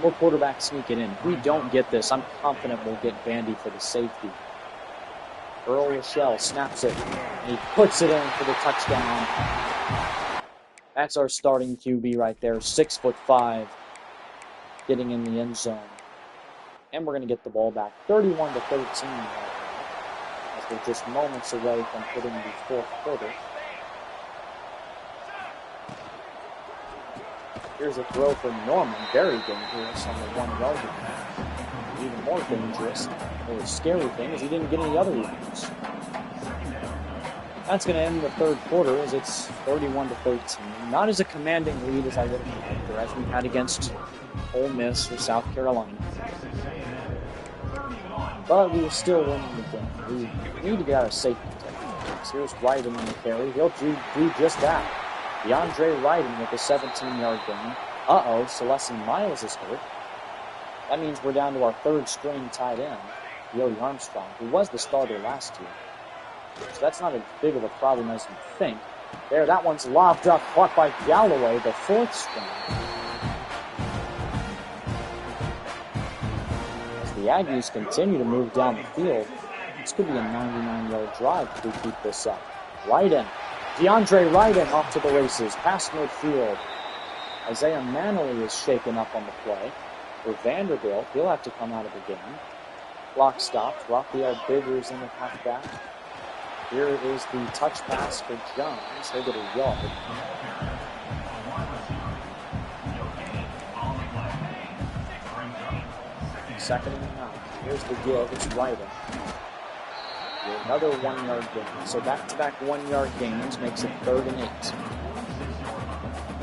Will quarterback sneak it in? If we don't get this, I'm confident we'll get Vandy for the safety. Earl Rochelle snaps it, and he puts it in for the touchdown. That's our starting QB right there, 6'5", getting in the end zone. And we're going to get the ball back, 31-13 right now, as we're just moments away from hitting the 4th quarter. Here's a throw for Norman, very dangerous on the 1-yard line. Even more dangerous, or scary thing, is he didn't get any other yards. That's going to end the 3rd quarter as it's 31-13. Not as a commanding lead as I would have liked, or as we had against Ole Miss or South Carolina. But we were still winning the game. We need to get out of safety techniques. Here's Ryden on the carry. He'll do just that. DeAndre Ryden with a 17-yard gain. Celeste Miles is hurt. That means we're down to our 3rd string tight end, Coyote Armstrong, who was the starter last year. So that's not as big of a problem as you think. There, that one's lobbed up, caught by Galloway, the fourth string. As the Aggies continue to move down the field, this could be a 99-yard drive if we keep this up. Ryden, DeAndre Ryden off to the races, past midfield. Isaiah Manley is shaken up on the play. For Vanderbilt, he'll have to come out of the game. Clock stopped. Raphael Biggers in the halfback. Here is the touch pass for Johns. He'll get a yard. Second and 9. Here's the give. It's Ryden. Another 1-yard gain. So back-to-back 1-yard gains makes it 3rd and 8.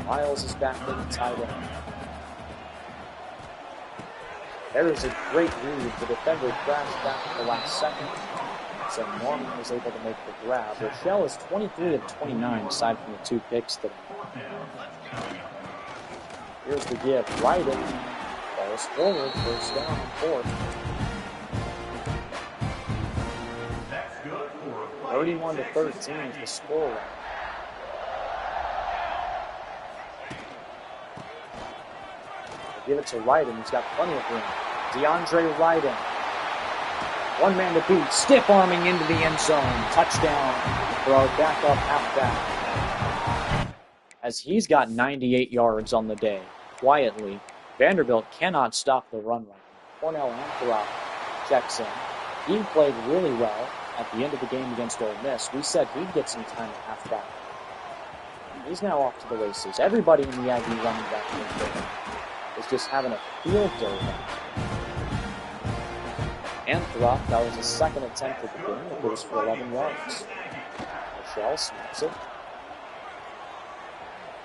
Miles is back in the tight end. There is a great read. The defender crashed back at the last second. So Norman was able to make the grab. Rochelle is 23 of 29, aside from the 2 picks today. Here's the give. Ryden falls forward. First down and 4. 31-13 is the score. Give it to Ryden. He's got plenty of room. DeAndre Ryden. One man to beat. Stiff arming into the end zone. Touchdown for our backup halfback. As he's got 98 yards on the day. Quietly, Vanderbilt cannot stop the run right now. Cornell Anthrop checks in. He played really well at the end of the game against Ole Miss. We said he'd get some time at halfback. He's now off to the races. Everybody in the Aggie running back room is just having a field day. Anthrop, that was his second attempt at the game. It goes for 11 yards. Rochelle snaps it.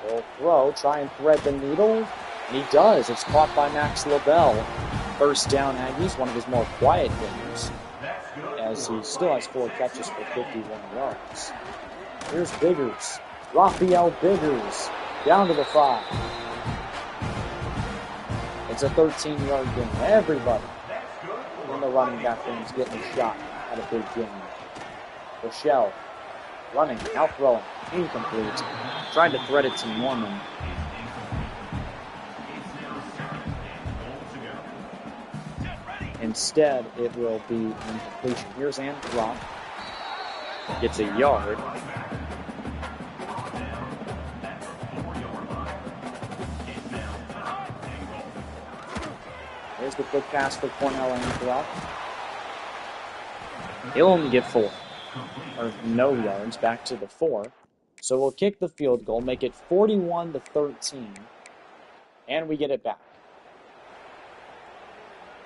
He'll throw, try and thread the needle. And he does. It's caught by Max LaBelle. First down Aggies, one of his more quiet games, as he still has 4 catches for 51 yards. Here's Biggers. Raphael Biggers down to the 5. It's a 13-yard gain. Everybody in the running back room is getting a shot at a big gain. Rochelle running, now throwing, incomplete. Trying to thread it to Norman. Instead, it will be an incompletion. Here's Anthrop. Gets a yard. Here's the quick pass for Cornell Anthrop. He'll only get 4. Or no yards, back to the 4. So we'll kick the field goal, make it 41-13. And we get it back.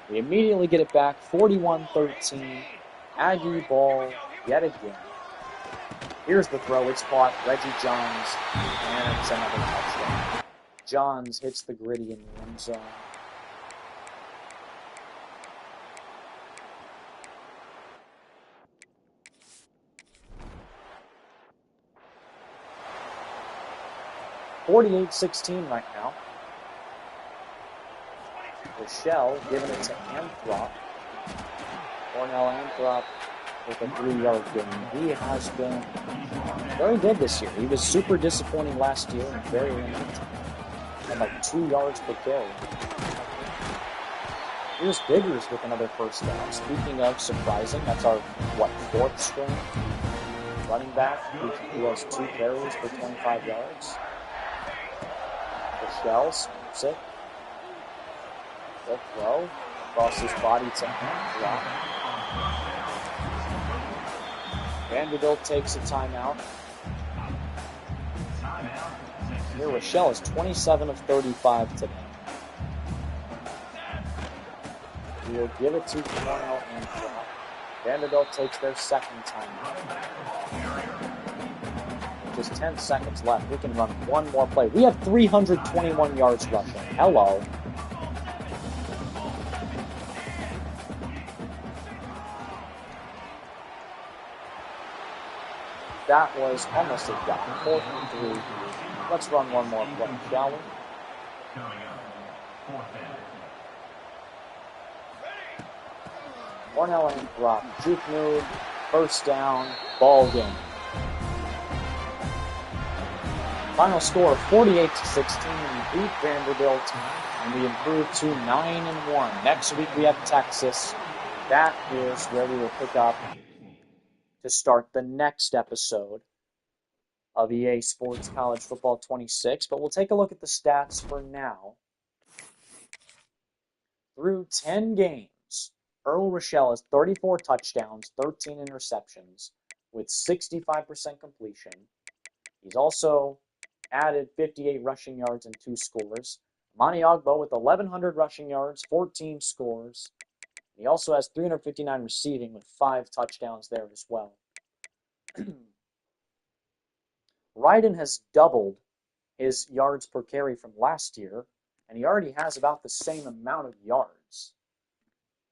We immediately get it back, 41-13. Aggie ball yet again. Here's the throw. It's caught. Reggie Johns. And it's another touchdown. Johns hits the gritty in the end zone. (48-16) right now. Rochelle giving it to Anthrop. Cornell Anthrop with a 3-yard gain. He has been very good this year. He was super disappointing last year and very limited. And like 2 yards per carry. Here's Biggers with another first down. Speaking of surprising, that's our, 4th string running back who has 2 carries for 25 yards. Rochelle snaps it. Good throw. Across his body to Anthrop. Vanderbilt takes a timeout. Here, Rochelle is 27 of 35 today. We'll give it to Cornell Anthrop. Vanderbilt takes their second timeout. Just 10 seconds left. We can run one more play. We have 321 yards rushing. Hello. That was almost a done. 4th and 3. Let's run one more play, shall we? Cornell Anthrop, juke move, first down, ball game. Final score 48-16. We beat Vanderbilt, and we improved to 9-1. Next week we have Texas. That is where we will pick up to start the next episode of EA Sports College Football 26. But we'll take a look at the stats for now. Through 10 games, Earl Rochelle has 34 touchdowns, 13 interceptions, with 65% completion. He's also added 58 rushing yards and 2 scores. Amani Ogbo with 1,100 rushing yards, 14 scores. He also has 359 receiving with 5 touchdowns there as well. Ryden has doubled his yards per carry from last year, and he already has about the same amount of yards.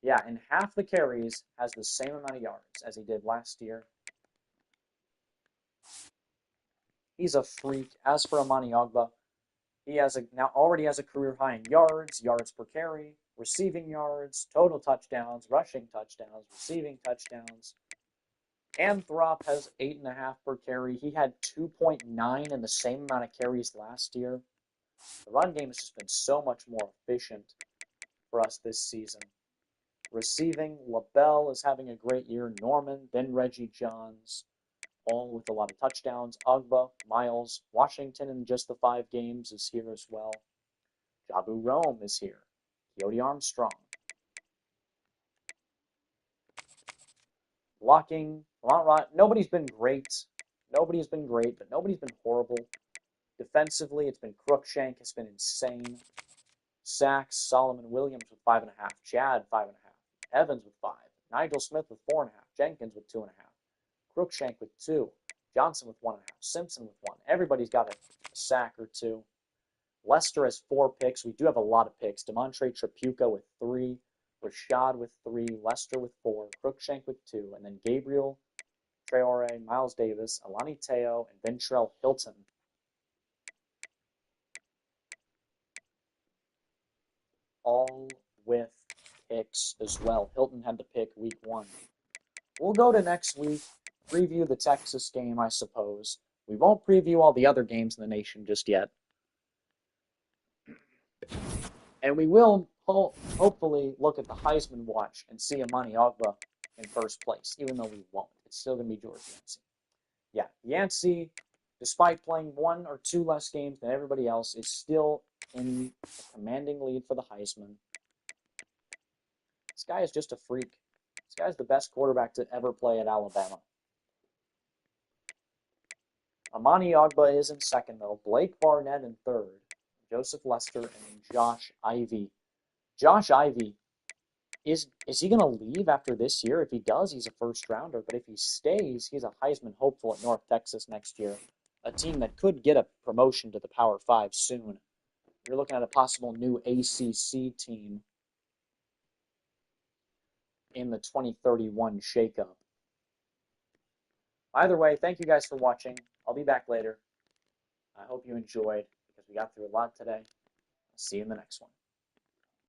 Yeah, and half the carries has the same amount of yards as he did last year. He's a freak. As for Amani Ogba, he already has a career high in yards per carry, receiving yards, total touchdowns, rushing touchdowns, receiving touchdowns. Anthrop has 8.5 per carry. He had 2.9 in the same amount of carries last year. The run game has just been so much more efficient for us this season. Receiving, LaBelle is having a great year. Norman, then Reggie Johns, all with a lot of touchdowns. Ogba, Miles, Washington in just the 5 games is here as well. Jabu Rome is here. Coyote Armstrong. Blocking, nobody's been great. Nobody's been great, but nobody's been horrible. Defensively, it's been Crookshank has been insane. Sacks, Solomon Williams with 5.5. Chad, 5.5. Evans with 5. Nigel Smith with 4.5. Jenkins with 2.5. Crookshank with 2. Johnson with 1.5. Simpson with 1. Everybody's got a sack or 2. Lester has 4 picks. We do have a lot of picks. Demontre Trapuka with 3. Rashad with 3. Lester with 4. Crookshank with 2. And then Gabriel, Traore, Miles Davis, Alani Teo, and Ventrell Hilton. All with picks as well. Hilton had the pick week 1. We'll go to next week, preview the Texas game, I suppose. We won't preview all the other games in the nation just yet. And we will hopefully look at the Heisman watch and see Amani Ogba in first place, even though we won't. It's still going to be George Yancey. Yeah, Yancey, despite playing 1 or 2 less games than everybody else, is still in a commanding lead for the Heisman. This guy is just a freak. This guy's the best quarterback to ever play at Alabama. Amani Ogba is in second, though. Blake Barnett in third. Joseph Lester, and then Josh Ivey. Josh Ivey, is he going to leave after this year? If he does, he's a first rounder. But if he stays, he's a Heisman hopeful at North Texas next year. A team that could get a promotion to the Power 5 soon. You're looking at a possible new ACC team in the 2031 shakeup. Either way, thank you guys for watching. I'll be back later. I hope you enjoyed, because we got through a lot today. I'll see you in the next one.